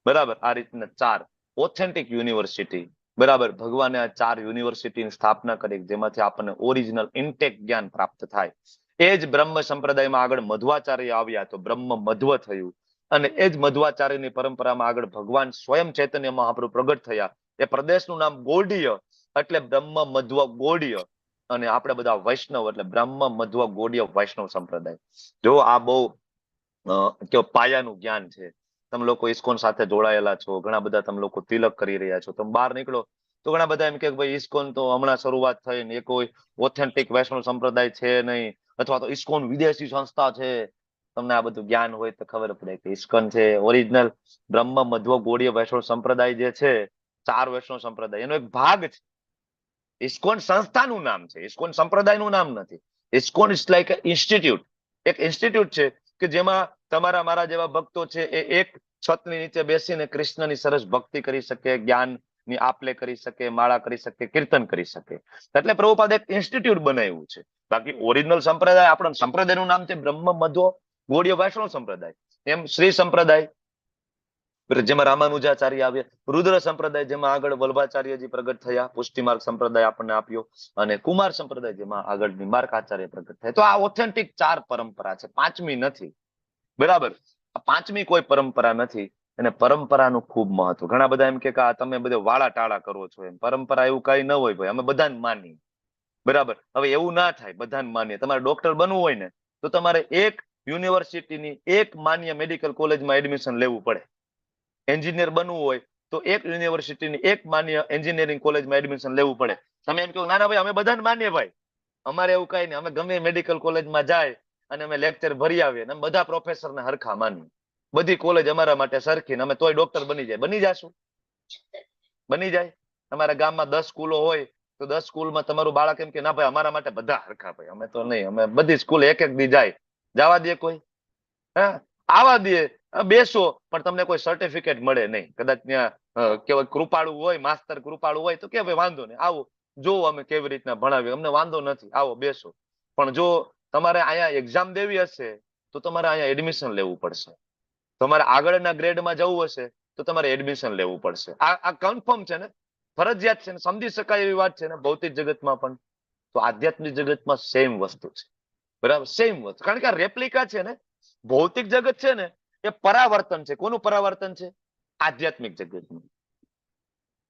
બરાબર, આ રીતના 4 ઓથેન્ટિક યુનિવર્સિટી. બરાબર, ભગવાને આ 4 યુનિવર્સિટીની સ્થાપના કરી જેમાંથી આપણને ઓરિજિનલ ઇન્ટેક જ્ઞાન પ્રાપ્ત થાય. એ જ બ્રહ્મ સંપ્રદાયમાં આગળ મધ્વાચાર્ય આવ્યા તો બ્રહ્મ મધ્વ થયું. અને એ જ મધ્વાચાર્યની પરંપરામાં આગળ ભગવાન સ્વયં ચૈતન્ય મહાપ્રભુ પ્રગટ થયા. એ પ્રદેશનું નામ ગૌડીય એટલે બ્રહ્મ મધ્વ ગૌડીય. અને આપણે બધા વૈષ્ણવ એટલે બ્રહ્મ મધ્વ ગૌડીય વૈષ્ણવ સંપ્રદાય. જો આ બહુ પાયાનું જ્ઞાન છે. તમે લોકો ઇસ્કોન સાથે જોડાયેલા છો, ઘણા બધા તમે લોકો તિલક કરી રહ્યા છો. તમે બહાર નીકળો તો ઘણા બધા એમ કે ભાઈ ઇસ્કોન તો હમણાં શરૂઆત થઈ ને એ કોઈ ઓથેન્ટિક વૈષ્ણવ સંપ્રદાય છે નહીં, અથવા તો ઇસ્કોન વિદેશી સંસ્થા છે. તમને આ બધું જ્ઞાન હોય તો ખબર પડે કે ઇસ્કોન છે ઓરિજિનલ બ્રહ્મ મધ્વ ગૌડીય વૈષ્ણવ સંપ્રદાય જે છે, 4 વૈષ્ણવ સંપ્રદાય એનો એક ભાગ છે. ઇસ્કોન સંસ્થાનું નામ છે, ઇસ્કોન સંપ્રદાયનું નામ નથી. ઇસ્કોન ઇઝ લાઈક ઇન્સ્ટિટ્યૂટ, એક ઇન્સ્ટિટ્યૂટ છે કે જેમાં તમારા મારા જેવા ભક્તો છે એ એક છતની નીચે બેસીને કૃષ્ણની સરસ ભક્તિ કરી શકે, જ્ઞાનની આપલે કરી શકે, માળા કરી શકે, કીર્તન કરી શકે. એટલે પ્રભુપાદ એક ઇન્સ્ટિટ્યૂટ બનાવ્યું છે. બાકી ઓરિજિનલ સંપ્રદાય આપણા સંપ્રદાયનું નામ છે બ્રહ્મ મધ્વ ગૌડીય વૈષ્ણવ સંપ્રદાય. એમ શ્રી સંપ્રદાય જેમાં રામાનુજાચાર્ય આવ્યા, રુદ્ર સંપ્રદાય જેમાં આગળ વલ્ભાચાર્યજી પ્રગટ થયા, પુષ્ટિ માર્ગ સંપ્રદાય આપણને આપ્યો, અને કુમાર સંપ્રદાય જેમાં આગળ નિમાર્કાચાર્ય પ્રગટ થયા. તો આ ઓથેન્ટિક 4 પરંપરા છે, 5મી નથી. બરાબર, આ 5મી કોઈ પરંપરા નથી. અને પરંપરાનું ખૂબ મહત્વ. ઘણા બધા એમ કે તમે બધે વાળા ટાળા કરો છો. એમ પરંપરા એવું કઈ ન હોય ભાઈ, અમે બધાને માનીએ. બરાબર, હવે એવું ના થાય બધાને માનીએ. તમારે ડોક્ટર બનવું હોય ને તો તમારે એક યુનિવર્સિટીની એક માન્ય મેડિકલ કોલેજમાં એડમિશન લેવું પડે. એન્જિનિયર બનવું હોય તો એક યુનિવર્સિટીની એક માન્ય એન્જિનિયરિંગ કોલેજમાં એડમિશન લેવું પડે. તમે એમ કહો ના ના ભાઈ અમે બધાને માનીએ ભાઈ, અમારે એવું કઈ નહીં, અમે ગમે મેડિકલ કોલેજમાં જાય અને અમે લેક્ચર ભરી આવીએ અને બધા પ્રોફેસરને હરખા માનીએ, બધી કોલેજ અમારા માટે સરખી ને અમે તોય ડોક્ટર બની જાય. બની જશું? બની જાય. તમારા ગામમાં 10 સ્કૂલો હોય તો 10 સ્કૂલમાં તમારું બાળક એમ કે ના ભાઈ અમારા માટે બધા હરખા, ભાઈ અમે તો નહીં, અમે બધી સ્કૂલ એક એક દી જાય. જવા દે કોઈ? હા, આવા દે, બેસો, પણ તમને કોઈ સર્ટિફિકેટ મળે નહીં. કદાચ ત્યાં કેવાય કૃપાળુ હોય, માસ્તર કૃપાળુ હોય તો કે ભાઈ વાંધો નહીં, આવો જોવો અમે કેવી રીતના ભણાવીએ, અમને વાંધો નથી, આવો બેસો. પણ જો તમારે અહીંયા એક્ઝામ દેવી હશે તો તમારે અહીંયા એડમિશન લેવું પડશે. તમારે આગળના ગ્રેડમાં જવું હશે તો તમારે એડમિશન લેવું પડશે. આ કન્ફર્મ છે ને, ફરજિયાત છે ને, સમજી શકાય એવી વાત છે ને. ભૌતિક જગતમાં પણ તો આધ્યાત્મિક જગતમાં સેમ વસ્તુ છે. બરાબર, સેમ વસ્તુ. કારણ કે આ રેપ્લિકા છે ને, ભૌતિક જગત છે ને એ પરાવર્તન છે. કોનું પરાવર્તન છે? આધ્યાત્મિક જગતનું.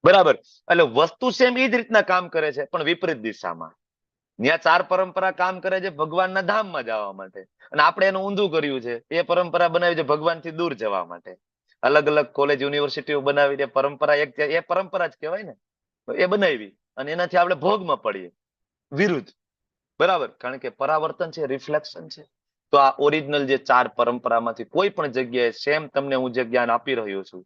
બરાબર, એટલે વસ્તુ સેમ એ જ રીતના કામ કરે છે પણ વિપરીત દિશામાં. ત્યાં 4 પરંપરા કામ કરે છે ભગવાનના ધામમાં જવા માટે, અને આપણે એનું ઊંધું કર્યું છે. એ પરંપરા બનાવી છે ભગવાનથી દૂર જવા માટે. અલગ અલગ કોલેજ યુનિવર્સિટીઓ બનાવી, એ પરંપરા એ પરંપરા જ કહેવાય ને, એ બનાવી અને એનાથી આપણે ભોગમાં પડીએ વિરુદ્ધ. બરાબર, કારણ કે પરાવર્તન છે, રિફ્લેક્શન છે. તો આ ઓરિજિનલ જે 4 પરંપરામાંથી કોઈ પણ જગ્યાએ સેમ તમને હું જે જ્ઞાન આપી રહ્યો છું,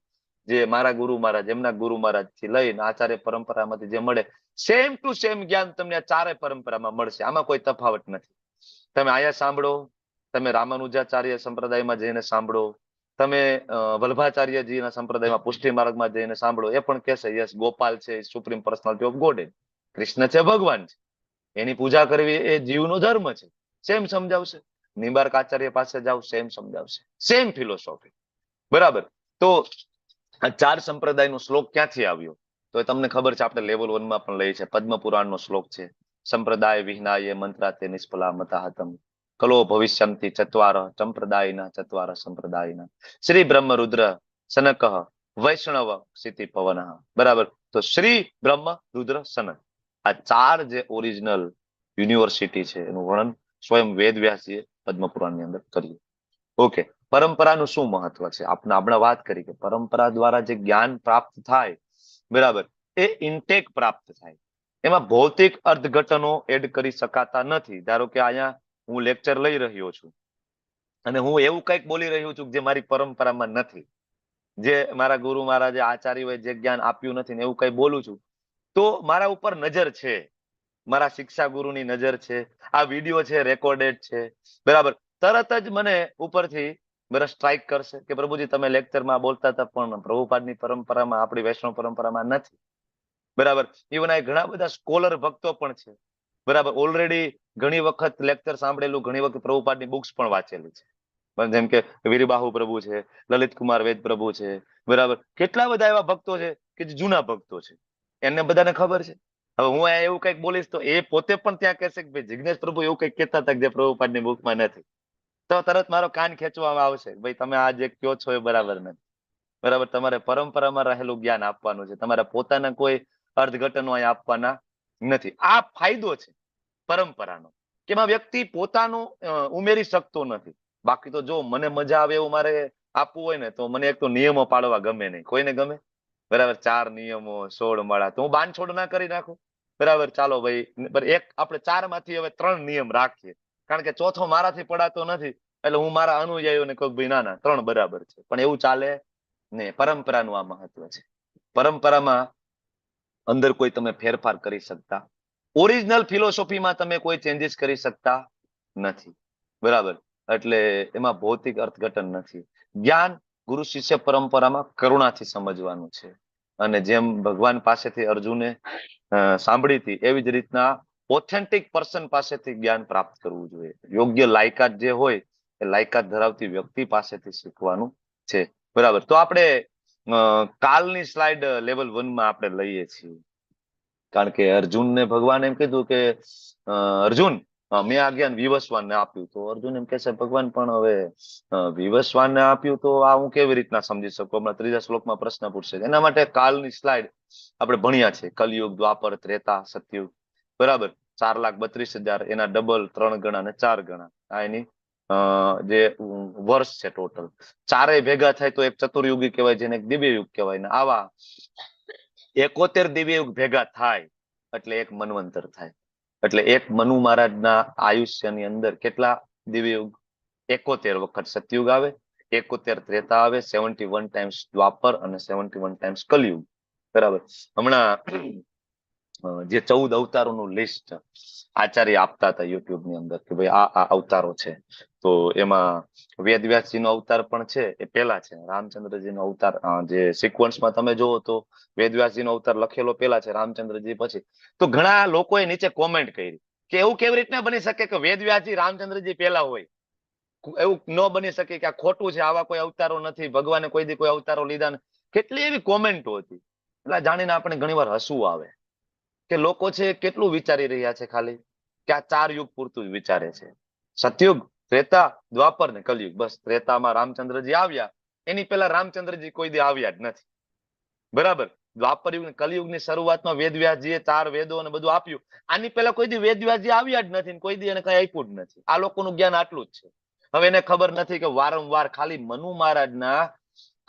જે મારા ગુરુ મહારાજ, એમના ગુરુ મહારાજ થી લઈને આચાર્ય પરંપરામાંથી જે મળે, સેમ ટુ સેમ જ્ઞાન તમને આ 4 પરંપરામાં મળશે. આમાં કોઈ તફાવત નથી. તમે આયા સાંભળો, તમે રામાનુજાચાર્ય સંપ્રદાયમાં જઈને સાંભળો, તમે વલ્ભાચાર્યજીના સંપ્રદાયમાં પુષ્ટિ માર્ગમાં જઈને સાંભળો, એ પણ કહેશે યસ ગોપાલ છે supreme personality of God, Krishna છે ભગવાન છે, એની પૂજા કરવી એ જીવનો ધર્મ છે. સેમ સમજાવશે. નિંબાર્ક આચાર્ય પાસે જાઓ, સેમ સમજાવશે, સેમ ફિલોસોફી. બરાબર. તો આ 4 સંપ્રદાયનો શ્લોક ક્યાંથી આવ્યો? તો એ તમને ખબર છે, આપણે લેવલ 1 માં પણ લઈએ છે. પદ્મ પુરાણનો શ્લોક છે. સંપ્રદાય વિહ્નાય મંત્રાતે નિષ્ફલા મતાહતમ કલો ભવિષ્યંતિ ચત્વાર સંપ્રદાયના ચત્વાર સંપ્રદાયના શ્રી બ્રહ્મ રુદ્ર સનક વૈષ્ણવ ક્ષિતિ પવન. બરાબર. તો શ્રી બ્રહ્મ રુદ્ર સનક, આ 4 જે ઓરિજિનલ યુનિવર્સિટી છે એનું વર્ણન સ્વયં વેદવ્યાસજીએ પદ્મ પુરાણની અંદર કર્યું. ઓકે. પરંપરાનું શું મહત્વ છે? આપણે વાત કરી કે પરંપરા દ્વારા જે જ્ઞાન પ્રાપ્ત થાય, બરાબર, એ ઇન્ટેક પ્રાપ્ત થાય. એમાં ભૌતિક અર્થઘટનો એડ કરી શકાતા નથી. ધારો કે અહીંયા હું લેક્ચર લઈ રહ્યો છું અને હું એવું કંઈક બોલી રહ્યો છું જે મારી પરંપરામાં નથી, જે મારા ગુરુ મહારાજે આચાર્યોએ જે જ્ઞાન આપ્યું નથી ને એવું કંઈ બોલું છું, તો મારા ઉપર નજર છે, મારા શિક્ષા ગુરુની નજર છે, આ વિડીયો છે, રેકોર્ડેડ છે, બરાબર. તરત જ મને ઉપરથી સ્ટ્રાઇક કરશે કે પ્રભુજી તમે લેક્ચરમાં બોલતા હતા પણ પ્રભુપાદની પરંપરામાં, આપણી વૈષ્ણવ પરંપરામાં નથી. બરાબર. ઇવન આ ઘણા બધા સ્કોલર ભક્તો પણ છે, બરાબર, ઓલરેડી ઘણી વખત લેક્ચર સાંભળેલું, ઘણી વખત પ્રભુપાદની બુક્સ પણ વાંચેલી છે. જેમ કે વીરબાહુ પ્રભુ છે, લલિત કુમાર વેદ પ્રભુ છે, બરાબર. કેટલા બધા એવા ભક્તો છે કે જે જૂના ભક્તો છે, એને બધાને ખબર છે. હવે હું એવું કંઈક બોલીશ તો એ પોતે પણ ત્યાં કહેશે કે ભાઈ જિગ્નેશ પ્રભુ એવું કંઈક કહેતા હતા જે પ્રભુપાદની બુકમાં નથી. તો તરત મારો કાન ખેંચવામાં આવશે, ભાઈ તમે આ જે કહો છો એ બરાબર નથી. બરાબર. તમારે પરંપરામાં રહેલું જ્ઞાન આપવાનું છે, તમારે પોતાના કોઈ અર્થઘટનો અહીં આપવાના નથી. આ ફાયદો છે પરંપરાનો, કે એમાં વ્યક્તિ પોતાનું ઉમેરી શકતો નથી. બાકી તો જો મને મજા આવે એવું મારે આપવું હોય ને તો મને એક તો નિયમો પાડવા ગમે નહીં. કોઈને ગમે? બરાબર. 4 નિયમો 16 માળા તો હું બાંધછોડ ના કરી નાખું. બરાબર. ચાલો ભાઈ, એક આપણે 4 માંથી હવે 3 નિયમ રાખીએ, કારણ કે ચોથો મારાથી પડાતો નથી, એટલે હું મારા અનુયાયીઓને કહું ભાઈ ના 3 બરાબર છે. પણ એવું ચાલે નહીં. પરંપરાનું આ મહત્વ છે. પરંપરામાં અંદર કોઈ તમે ફેરફાર કરી શકતા, ઓરિજિનલ ફિલોસોફીમાં તમે કોઈ ચેન્જીસ કરી શકતા નથી. બરાબર. એટલે એમાં ભૌતિક અર્થઘટન નથી. જ્ઞાન ગુરુ શિષ્ય પરંપરામાં કરુણાથી સમજવાનું છે. અને જેમ ભગવાન પાસેથી અર્જુને સાંભળી હતી, એવી જ રીતના ઓથેન્ટિક પર્સન પાસેથી જ્ઞાન પ્રાપ્ત કરવું જોઈએ. યોગ્ય લાયકાત જે હોય એ લાયકાત ધરાવતી વ્યક્તિ પાસેથી શીખવાનું છે. બરાબર. તો આપણે કાલની સ્લાઇડ લેવલ 1 માં આપણે લઈએ છીએ, કારણ કે અર્જુનને ભગવાન એમ કીધું કે અર્જુન મેં આ જ્ઞાન વિવસ્વાનને આપ્યું. તો અર્જુન એમ કહે છે ભગવાન પણ હવે વિવસ્વાનને આપ્યું તો આ હું કેવી રીતના સમજી શકું? હમણાં 3જા શ્લોકમાં પ્રશ્ન પૂછશે. એના માટે કાલની સ્લાઇડ આપણે ભણ્યા છે. કલયુગ, દ્વાપર, ત્રેતા, સતયુગ. બરાબર. 4,32,000 એના ડબલ, 3 ગણા અને 4 ગણા. આ એની જે વર્ષ છે ટોટલ. 4 ભેગા થાય તો એક ચતુર્યુગી કહેવાય, જેને એક દિવ્ય યુગ કહેવાય. ને આવા 71 દિવ્ય યુગ ભેગા થાય એટલે એક મનવંતર થાય. એટલે એક મનુ મહારાજના આયુષ્યની અંદર કેટલા દિવ્ય યુગ? 71 વખત સતયુગ આવે, 71 ત્રેતા આવે, 71 ટાઈમ્સ દ્વાપર અને 71 ટાઈમ્સ કલયુગ. બરાબર. હમણાં જે 14 અવતારોનું લિસ્ટ આચાર્ય આપતા હતા યુટ્યુબ ની અંદર કે ભાઈ આ અવતારો છે, તો એમાં વેદવ્યાસજીનો અવતાર પણ છે, એ પહેલા છે. રામચંદ્રજીનો અવતાર જે સિક્વન્સમાં તમે જોવો તો વેદવ્યાસજીનો અવતાર લખેલો પહેલા છે, રામચંદ્રજી પછી. તો ઘણા લોકોએ નીચે કોમેન્ટ કરી કે એવું કેવી રીતના બની શકે કે વેદવ્યાસજી રામચંદ્રજી પહેલા હોય? એવું ન બની શકે, કે આ ખોટું છે, આવા કોઈ અવતારો નથી, ભગવાને કોઈ દી કોઈ અવતારો લીધા નથી. કેટલી એવી કોમેન્ટો હતી. એટલે જાણીને આપણે ઘણીવાર હસવું આવે કે લોકો છે કેટલું વિચારી રહ્યા છે, ખાલી કે આ 4 યુગ પૂરતું જ વિચારે છે. સતયુગ, ત્રેતા, દ્વાપર ને કલયુગ. બસ ત્રેતામાં રામચંદ્રજી આવ્યા, એની પહેલા રામચંદ્રજી કોઈ દી આવ્યા જ નથી. બરાબર. દ્વાપર યુગ ને કલયુગની શરૂઆતમાં વેદવ્યાસજીએ 4 વેદો અને બધું આપ્યું. આની પહેલા કોઈ દી વેદવ્યાસજી આવ્યા જ નથી, કોઈ દી એને કઈ આપ્યું જ નથી. આ લોકોનું જ્ઞાન આટલું જ છે. હવે એને ખબર નથી કે વારંવાર ખાલી મનુ મહારાજના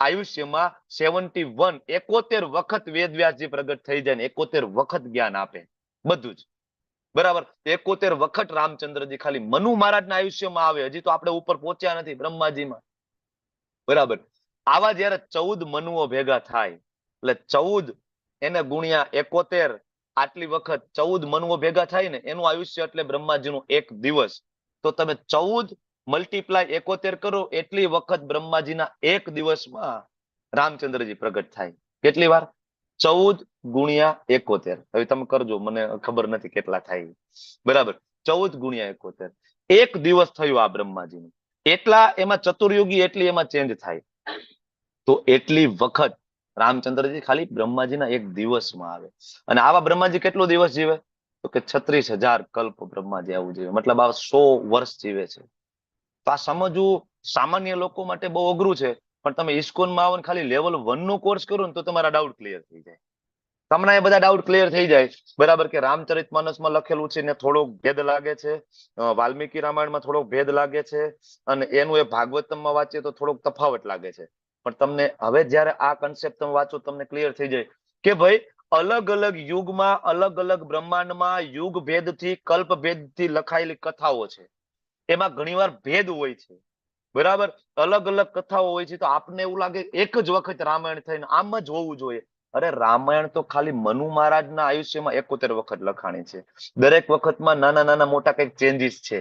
આયુષ્યમાં 71 વખત વેદવ્યાસજી પ્રગટ થઈ જાય ને 71 વખત જ્ઞાન આપે, બધું જ. બરાબર. 71 વખત રામચંદ્રજી ખાલી મનુ મહારાજના આયુષ્યમાં આવે. હજી તો આપણે ઉપર પહોંચ્યા નથી બ્રહ્માજીમાં. બરાબર. આવા જયારે 14 મનુઓ ભેગા થાય એટલે 14 એને ગુણ્યા 71, આટલી વખત 14 મનુઓ ભેગા થાય ને એનું આયુષ્ય એટલે બ્રહ્માજીનું એક દિવસ. તો તમે 14 મલ્ટીપ્લાય 71 કરો, એટલી વખત બ્રહ્માજીના એક દિવસમાં રામચંદ્રજી પ્રગટ થાય. કેટલી વાર? 14 ગુણ્યા 71. હવે તમે કરજો, મને ખબર નથી કેટલા થાય. બરાબર. 14 ગુણ્યા 71. એક દિવસ થયું આ બ્રહ્માજીનું. એટલા એમાં ચતુર્યુગી એટલી એમાં ચેન્જ થાય. તો એટલી વખત રામચંદ્રજી ખાલી બ્રહ્માજીના એક દિવસમાં આવે. અને આવા બ્રહ્માજી કેટલો દિવસ જીવે? તો કે 36,000 કલ્પ બ્રહ્માજી આવું જીવે. મતલબ આ 100 વર્ષ જીવે છે. તો આ સમજવું સામાન્ય લોકો માટે બહુ અઘરું છે. પણ તમે ઇસ્કોનમાં આવો ને ખાલી લેવલ 1 નું કોર્સ કરો ને તો તમારા ડાઉટ ક્લિયર થઈ જાય. તમને એ બધા ડાઉટ ક્લિયર થઈ જાય. બરાબર કે રામચરિતમાનસમાં લખેલું છે ને થોડોક ભેદ લાગે છે, વાલ્મીકી રામાયણમાં થોડોક ભેદ લાગે છે, અને એનું એ ભાગવતમમાં વાંચીએ તો થોડોક તફાવત લાગે છે. પણ તમને હવે જયારે આ કન્સેપ્ટ તમે વાંચો તમને ક્લિયર થઈ જાય કે ભાઈ અલગ અલગ યુગમાં અલગ અલગ બ્રહ્માંડમાં યુગ ભેદથી કલ્પ ભેદથી લખાયેલી કથાઓ છે. એમાં ઘણીવાર ભેદ હોય છે. બરાબર, અલગ અલગ કથાઓ હોય છે. તો આપને એવું લાગે એક જ વખત રામાયણ થઈને આમ જ હોવું જોઈએ. અરે રામાયણ તો ખાલી મનુ મહારાજના આયુષ્યમાં 71 વખત લખાણી છે. દરેક વખતમાં નાના નાના મોટા કંઈક ચેન્જીસ છે.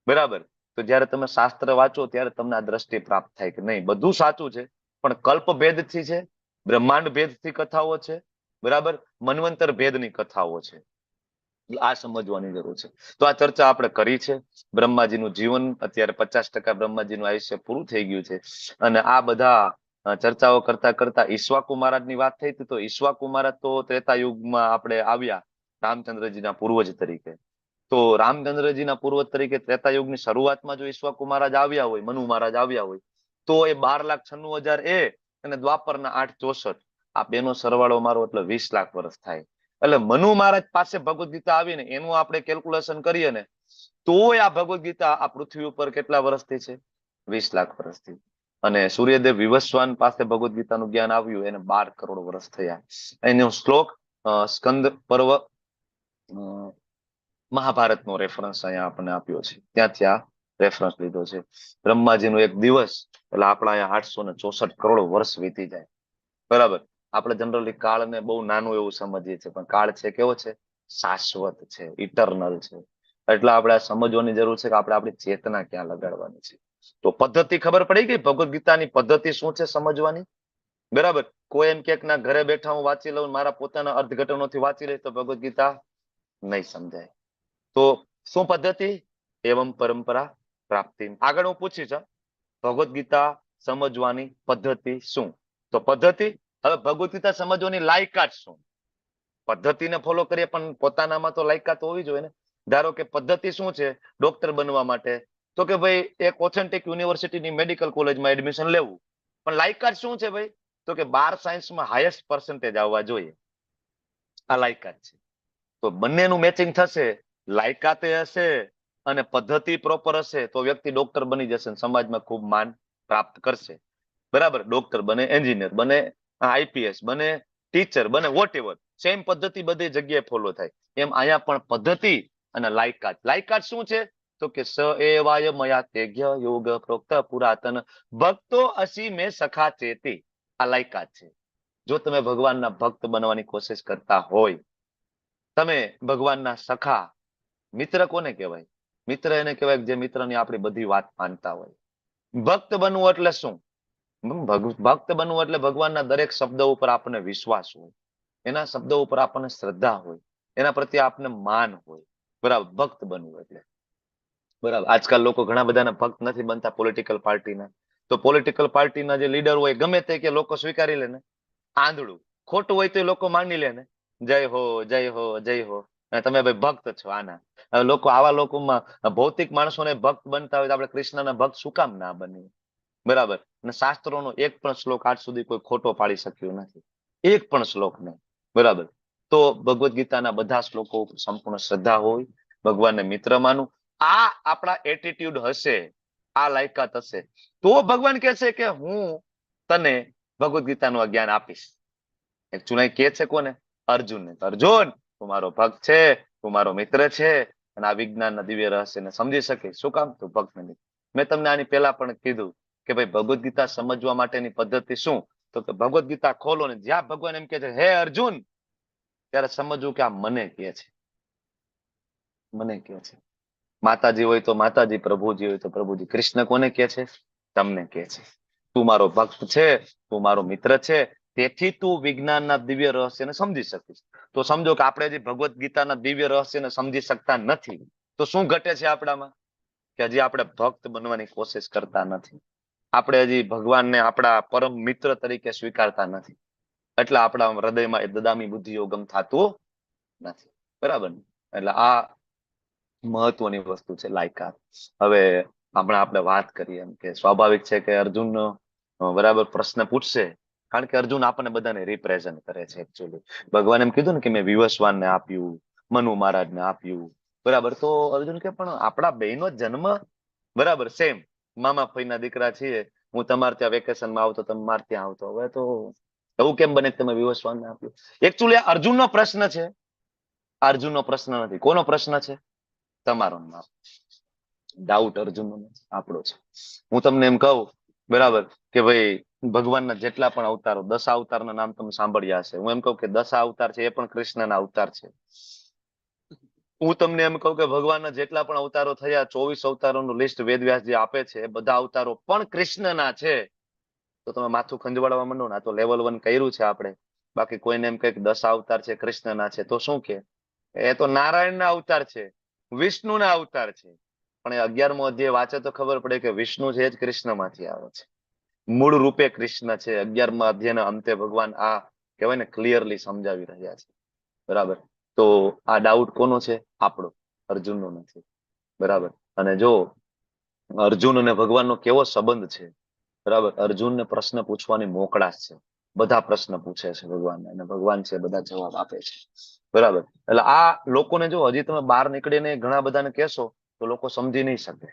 બરાબર, તો જયારે તમે શાસ્ત્ર વાંચો ત્યારે તમને આ દ્રષ્ટિ પ્રાપ્ત થાય કે નહીં બધું સાચું છે, પણ કલ્પ ભેદથી છે, બ્રહ્માંડ ભેદથી કથાઓ છે, બરાબર, મન્વંતર ભેદની કથાઓ છે. આ સમજવાની જરૂર છે. તો આ ચર્ચા આપણે કરી છે. બ્રહ્માજીનું જીવન અત્યારે 50% બ્રહ્માજીનું આયુષ્ય પૂરું થઈ ગયું છે. અને આ બધા ચર્ચાઓ કરતા કરતા ઈશ્વાકુ મહારાજની વાત થઈ હતી. તો ઈશ્વાકુ મહારાજ તો ત્રેતા યુગમાં આપણે આવ્યા રામચંદ્રજીના પૂર્વજ તરીકે. તો રામચંદ્રજીના પૂર્વજ તરીકે ત્રેતા યુગની શરૂઆતમાં જો ઈશ્વાકુ મહારાજ આવ્યા હોય, મનુ મહારાજ આવ્યા હોય, તો એ 12,96,000 એ અને દ્વાપરના 8,64 આ બેનો સરવાળો મારો એટલે 20 લાખ વર્ષ થાય. એટલે મનુ મહારાજ પાસે ભગવદ ગીતા આવીને એનું આપણે કેલ્ક્યુલેશન કરીએ ને તોય આ ભગવદ ગીતા આ પૃથ્વી ઉપર કેટલા વર્ષથી છે? 20 લાખ વર્ષથી. અને સૂર્યદેવ વિવસ્વાન પાસે ભગવદ ગીતાનું જ્ઞાન આવ્યું એને 12 કરોડ વર્ષ થયા. એનો શ્લોક સ્કંદ પર્વ મહાભારતનો રેફરન્સ અહીંયા આપણને આપ્યો છે. ત્યાંથી આ રેફરન્સ લીધો છે. બ્રહ્માજીનો એક દિવસ એટલે આપણા અહીંયા 864 કરોડ વર્ષ વીતી જાય. બરાબર, આપણે જનરલી કાળને બહુ નાનું એવું સમજીએ છીએ, પણ કાળ છે કેવો છે? શાશ્વત છે, ઇટરનલ છે. એટલે આપણે સમજવાની જરૂર છે કે આપણે આપણી ચેતના ક્યાં લગાડવાની છે. તો પદ્ધતિ ખબર પડી ગઈ ભગવદ ગીતાની પદ્ધતિ શું છે સમજવાની? બરાબર, કોઈ એમ કે ના ઘરે બેઠા હું વાંચી લઉં, મારા પોતાના અર્થઘટનોથી વાંચી લઈશ તો ભગવદ ગીતા નહીં સમજાય. તો શું પદ્ધતિ? એવમ પરંપરા પ્રાપ્તિ. આગળ હું પૂછીશ ભગવદ ગીતા સમજવાની પદ્ધતિ શું? તો પદ્ધતિ, હવે ભગવદ ગીતા સમજવાની લાયકાત શું? પદ્ધતિને ફોલો કરીએ પણ પોતાનામાં તો લાયકાત હોવી જોઈએ ને. ધારો કે પદ્ધતિ શું છે ડોક્ટર બનવા માટે? તો કે ભાઈ એક ઓથેન્ટિક યુનિવર્સિટીની મેડિકલ કોલેજમાં એડમિશન લેવું. પણ લાયકાત શું છે ભાઈ? તો કે 12 સાયન્સમાં હાઈએસ્ટ પર્સન્ટેજ આવવા જોઈએ. આ લાયકાત છે. તો બંનેનું મેચિંગ થશે, લાયકાતે હશે અને પદ્ધતિ પ્રોપર હશે તો વ્યક્તિ ડોક્ટર બની જશે, સમાજમાં ખૂબ માન પ્રાપ્ત કરશે. બરાબર, ડોક્ટર બને, એન્જિનિયર બને, આઈપીએસ બને, ટીચર બને, વોટ એવર, સેમ પદ્ધતિ બધી જગ્યાએ ફોલો થાય. એમ અહીંયા પણ પદ્ધતિ અને લાયકાત. લાયકાત શું છે? તો કે સ એવાય મયા તેજ્ય યોગ પ્રોક્ત પુરાતન ભક્તો અસી મે સખા ચેતી. આ લાયકાત છે. જો તમે ભગવાનના ભક્ત બનવાની કોશિશ કરતા હોય, તમે ભગવાનના સખા, મિત્ર કોને કહેવાય? મિત્ર એને કહેવાય જે મિત્રની આપણી બધી વાત માનતા હોય. ભક્ત બનવું એટલે શું? ભક્ત બનવું એટલે ભગવાનના દરેક શબ્દ ઉપર આપણને વિશ્વાસ હોય, એના શબ્દો ઉપર આપણને શ્રદ્ધા હોય, એના પ્રત્યે આપણને માન હોય. બરાબર, ભક્ત બનવું એટલે. બરાબર, આજકાલ લોકો ઘણા બધાના ભક્ત નથી બનતા પોલિટિકલ પાર્ટીના. તો પોલિટિકલ પાર્ટીના જે લીડર હોય ગમે તે કે લોકો સ્વીકારી લે ને, આંધળું ખોટું હોય તો એ લોકો માની લે ને, જય હો જય હો જય હો, તમે ભાઈ ભક્ત છો આના. લોકો આવા લોકોમાં ભૌતિક માણસોને ભક્ત બનતા હોય તો આપણે કૃષ્ણના ભક્ત શું કામ ના બનીએ? બરાબર, અને શાસ્ત્રોનો એક પણ શ્લોક આજ સુધી કોઈ ખોટો પાડી શક્યો નથી, એક પણ શ્લોક નહીં. બરાબર, તો ભગવદ ગીતાના બધા શ્લોકો ઉપર સંપૂર્ણ શ્રદ્ધા હોય, ભગવાનને મિત્ર માનું, આ આપણા એટીટ્યુડ હશે, આ લાયકાત હશે, તો ભગવાન કહે છે કે હું તને ભગવદ ગીતાનું જ્ઞાન આપીશ. એકચ્યુઅલી કે છે કોને? અર્જુનને. અર્જુન, તું મારો ભક્ત છે, તું મારો મિત્ર છે, અને આ વિજ્ઞાનના દિવ્ય રહસ્યને સમજી શકે. શું કામ? તું ભક્ત નથી. મેં તમને આની પહેલા પણ કીધું કે ભાઈ ભગવદ ગીતા સમજવા માટેની પદ્ધતિ શું? તો કે ભગવદ ગીતા ખોલો ને જ્યાં ભગવાન એમ કે છે હે અર્જુન, ત્યારે સમજવું કે આ મને કહે છે, મને કહે છે. માતાજી હોય તો માતાજી, પ્રભુજી હોય તો પ્રભુજી. કૃષ્ણ કોને કહે છે? તમને કહે છે. તું મારો ભક્ત છે, તું મારો મિત્ર છે, તેથી તું વિજ્ઞાનના દિવ્ય રહસ્યને સમજી શકીશ. તો સમજો કે આપણે જે ભગવદ ગીતાના દિવ્ય રહસ્યને સમજી શકતા નથી, તો શું ઘટે છે આપણામાં? કે હજી આપણે ભક્ત બનવાની કોશિશ કરતા નથી. આપણે હજી ભગવાનને આપણા પરમ મિત્ર તરીકે સ્વીકારતા નથી. એટલે આપણા હૃદયમાં એ દદામી બુદ્ધિયોગમ થતું નથી. બરાબર ને? એટલે આ મહત્વની વસ્તુ છે લાયકાત. હવે હમણાં આપણે વાત કરીએ એમ કે સ્વાભાવિક છે કે અર્જુન બરાબર પ્રશ્ન પૂછશે, કારણ કે અર્જુન આપણને બધાને રિપ્રેઝન્ટ કરે છે એકચ્યુઅલી. ભગવાન એમ કીધું ને કે મેં વિવસ્વાનને આપ્યું, મનુ મહારાજને આપ્યું, બરાબર. તો અર્જુન કે પણ આપણા બેનો જન્મ બરાબર સેમ, મામા ફઈના દીકરા છીએ, હું તમારે ત્યાં વેકેશનમાં આવતો, તમે મારે ત્યાં આવતો, હવે તો એવું કેમ બને કે તમે વિવસ્વાનને આપ્યું? એકચ્યુઅલી અર્જુનનો પ્રશ્ન છે, અર્જુનનો પ્રશ્ન નથી. કોનો પ્રશ્ન છે? તમારો. ડાઉટ અર્જુનનો નથી, આપણો છે. હું તમને એમ કહું બરાબર કે ભાઈ ભગવાનના જેટલા પણ અવતારો, 10 અવતારના નામ તમે સાંભળ્યા હશે. હું એમ કહું કે 10 અવતાર છે એ પણ કૃષ્ણના અવતાર છે. હું તમને એમ કહું કે ભગવાનના જેટલા પણ અવતારો થયા, 24 અવતારોનું લિસ્ટ વેદવ્યાસજી આપે છે, એ બધા અવતારો પણ કૃષ્ણના છે. તો તમે માથું ખંજવાળવા માંડો ને, આ તો લેવલ 1 કર્યું છે આપણે. બાકી કોઈને એમ કહે કે 10 અવતાર છે કૃષ્ણના છે, તો શું કે એ તો નારાયણના અવતાર છે, વિષ્ણુના અવતાર છે. પણ એ 11મો અધ્યાય વાંચે તો ખબર પડે કે વિષ્ણુ છે જ કૃષ્ણમાંથી આવે છે, મૂળ રૂપે કૃષ્ણ છે. 11મા અધ્યાયના અંતે ભગવાન આ કહેવાય ને ક્લિયરલી સમજાવી રહ્યા છે. બરાબર. તો આ ડાઉટ કોનો છે? આપણો, અર્જુનનો નથી. બરાબર. અને જો અર્જુન અને ભગવાનનો કેવો સંબંધ છે, બરાબર. અર્જુનને પ્રશ્ન પૂછવાની મોકળાશ છે, બધા પ્રશ્ન પૂછે છે ભગવાનને, અને ભગવાન છે બધા જવાબ આપે છે. બરાબર. એટલે આ લોકોને જો હજી તમે બહાર નીકળીને ઘણા બધાને કહેશો તો લોકો સમજી નહીં શકે.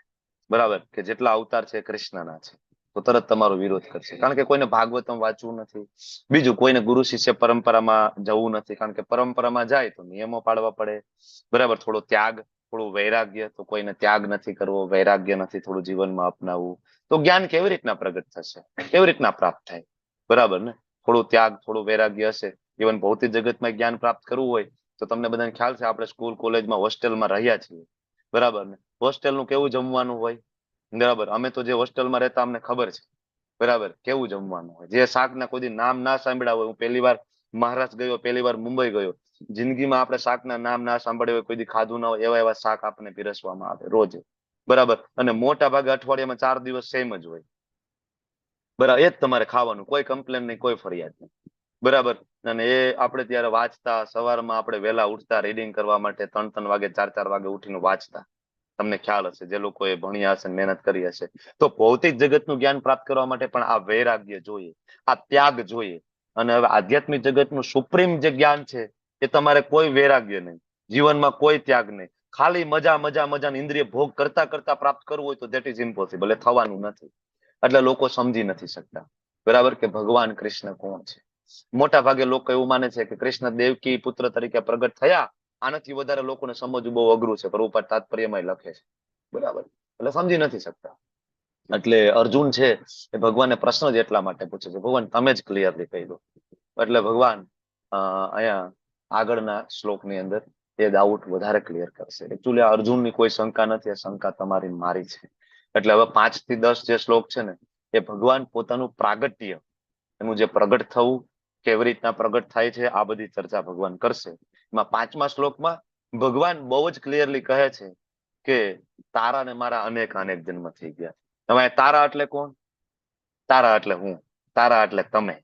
બરાબર. કે જેટલા અવતાર છે કૃષ્ણના છે, તો તરત તમારો વિરોધ કરશે. કારણ કે કોઈને ભાગવતમ વાંચવું નથી, બીજું કોઈને ગુરુ શિષ્ય પરંપરામાં જવું નથી. કારણ કે પરંપરામાં જાય તો નિયમો પાડવા પડે, બરાબર. થોડો ત્યાગ, થોડું વૈરાગ્ય. તો કોઈને ત્યાગ નથી કરવો, વૈરાગ્ય નથી થોડું જીવનમાં અપનાવવું, તો જ્ઞાન કેવી રીતના પ્રગટ થશે, કેવી રીતના પ્રાપ્ત થાય? બરાબર ને? થોડું ત્યાગ, થોડું વૈરાગ્ય હશે. ઇવન ભૌતિક જગતમાં જ્ઞાન પ્રાપ્ત કરવું હોય તો તમને બધાને ખ્યાલ છે, આપણે સ્કૂલ કોલેજમાં હોસ્ટેલમાં રહ્યા છીએ, બરાબર ને? હોસ્ટેલનું કેવું જમવાનું હોય? બરાબર. અમે તો જે હોસ્ટેલમાં રહેતા અમને ખબર છે, બરાબર, કેવું જમવાનું હોય. જે શાકના કોઈ નામ ના સાંભળ્યા હોય, હું પહેલી વાર મહારાષ્ટ્ર ગયો, પહેલી વાર મુંબઈ ગયો, જિંદગીમાં આપણે શાકના નામ ના સાંભળ્યા હોય, કોઈ દી ખાધું ના હોય, એવા એવા શાક આપણને પીરસવામાં આવે રોજ, બરાબર. અને મોટા ભાગે અઠવાડિયામાં 4 દિવસ સેમ જ હોય, બરાબર. એ જ તમારે ખાવાનું, કોઈ કમ્પ્લેન નહીં, કોઈ ફરિયાદ નહીં, બરાબર. અને એ આપણે ત્યારે વાંચતા, સવારમાં આપણે વહેલા ઉઠતા રીડિંગ કરવા માટે, 3-3 વાગે 4-4 વાગે ઉઠીને વાંચતા. તમને ખ્યાલ હશે, જે લોકોએ ભણ્યા હશે, મહેનત કરી હશે. તો ભૌતિક જગતનું જ્ઞાન પ્રાપ્ત કરવા માટે પણ આ વૈરાગ્ય જોઈએ, આ ત્યાગ જોઈએ. અને હવે આધ્યાત્મિક જગતનું સુપ્રીમ જે જ્ઞાન છે, એ તમારે કોઈ વૈરાગ્ય નહીં, જીવનમાં કોઈ ત્યાગ નહીં, ખાલી મજા ઇન્દ્રિય ભોગ કરતા કરતા પ્રાપ્ત કરવું હોય તો ધેટ ઇઝ ઇમ્પોસિબલ, એ થવાનું નથી. એટલે લોકો સમજી નથી શકતા, બરાબર, કે ભગવાન કૃષ્ણ કોણ છે. મોટા ભાગે લોકો એવું માને છે કે કૃષ્ણ દેવકી પુત્ર તરીકે પ્રગટ થયા. આનાથી વધારે લોકોને સમજવું બહુ અઘરું છે, પ્રભુપાદ તાત્પર્યમાં લખે છે, બરાબર. એટલે સમજી નથી શકતા. એટલે અર્જુન છે એ ભગવાનને પ્રશ્ન જ એટલા માટે પૂછે છે, ભગવાન તમે જ ક્લિયરલી કહી દો. એટલે ભગવાન અહીંયા આગળના શ્લોકની અંદર એ ડાઉટ વધારે ક્લિયર કરશે. એકચ્યુઅલી અર્જુનની કોઈ શંકા નથી, આ શંકા તમારી મારી છે. એટલે હવે 5 થી 10 જે શ્લોક છે ને, એ ભગવાન પોતાનું પ્રાગટ્ય, એનું જે પ્રગટ થવું, કેવી રીતના પ્રગટ થાય છે, આ બધી ચર્ચા ભગવાન કરશે. એમાં 5મા શ્લોકમાં ભગવાન બહુ જ ક્લિયરલી કહે છે કે તારા ને મારા અનેક જન્મ થઈ ગયા. તમે તારા એટલે કોણ? તારા એટલે હું, તારા એટલે તમે,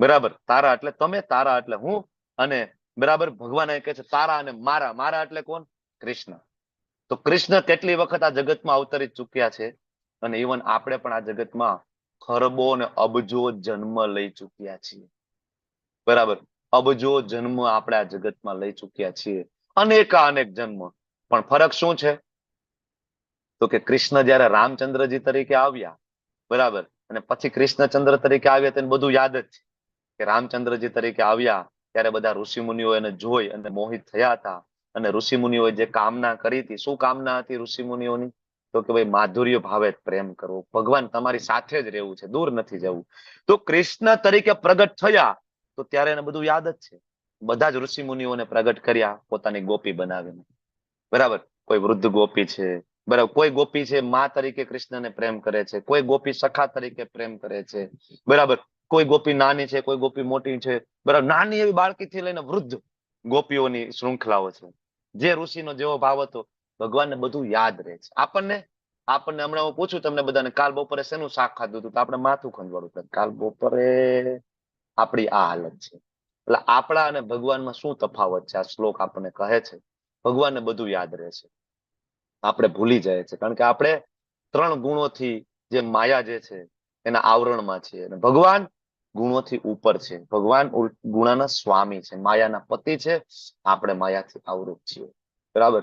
બરાબર. તારા એટલે તમે, તારા એટલે હું. અને બરાબર ભગવાન કહે છે તારા અને મારા. મારા એટલે કોણ? કૃષ્ણ. તો કૃષ્ણ કેટલી વખત આ જગતમાં અવતરી ચુક્યા છે, અને ઇવન આપણે પણ આ જગતમાં ખરબો અને અબજો જન્મ લઈ ચુક્યા છીએ, બરાબર. અબજો જન્મ આપણે આ જગતમાં લઈ ચુક્યા છીએ, અનેક જન્મ. પણ ફરક શું છે? તો કે કૃષ્ણ જયારે રામચંદ્રજી તરીકે આવ્યા, બરાબર, અને પછી કૃષ્ણચંદ્ર તરીકે આવ્યા, તેને બધું યાદ જ છે કે રામચંદ્રજી તરીકે આવ્યા ત્યારે બધા ઋષિમુનિઓ એને જોઈ અને મોહિત થયા હતા. અને ઋષિમુનિઓએ જે કામના કરી હતી, શું કામના હતી ઋષિમુનિઓની? તો કે ભાઈ માધુર્ય ભાવે પ્રેમ કરવો, ભગવાન તમારી સાથે જ રહેવું છે, દૂર નથી જવું. તો કૃષ્ણ તરીકે પ્રગટ થયા તો ત્યારે એને બધું યાદ જ છે. બધા જ ઋષિમુનિઓને પ્રગટ કર્યા પોતાની ગોપી બનાવીને, બરાબર. કોઈ વૃદ્ધ ગોપી છે, બરાબર. કોઈ ગોપી છે મા તરીકે કૃષ્ણને પ્રેમ કરે છે, કોઈ ગોપી સખા તરીકે પ્રેમ કરે છે, બરાબર. કોઈ ગોપી નાની છે, કોઈ ગોપી મોટી છે, બરાબર. નાની એવી બાળકીથી લઈને વૃદ્ધ ગોપીઓની શૃંખલાઓ છે. જે ઋષિનો જેવો ભાવ હતો, ભગવાનને બધું યાદ રહે છે. આપણને આપણને હમણાં હું પૂછું તમને બધાને કાલ બપોરે શેનું શાક ખાધું હતું, તો આપણે માથું ખંજવાળું થાય. કાલ બપોરે આપણી આ હાલત છે. એટલે આપણા અને ભગવાનમાં શું તફાવત છે? આ શ્લોક આપણને કહે છે ભગવાનને બધું યાદ રહે છે, આપણે ભૂલી જાય છે. કારણ કે આપણે 3 ગુણોથી જે માયા જે છે એના આવરણમાં છીએ, અને ભગવાન ગુણોથી ઉપર છે. ભગવાન ગુણાના સ્વામી છે, માયાના પતિ છે. આપણે માયાથી આવૃત છીએ. બરાબર.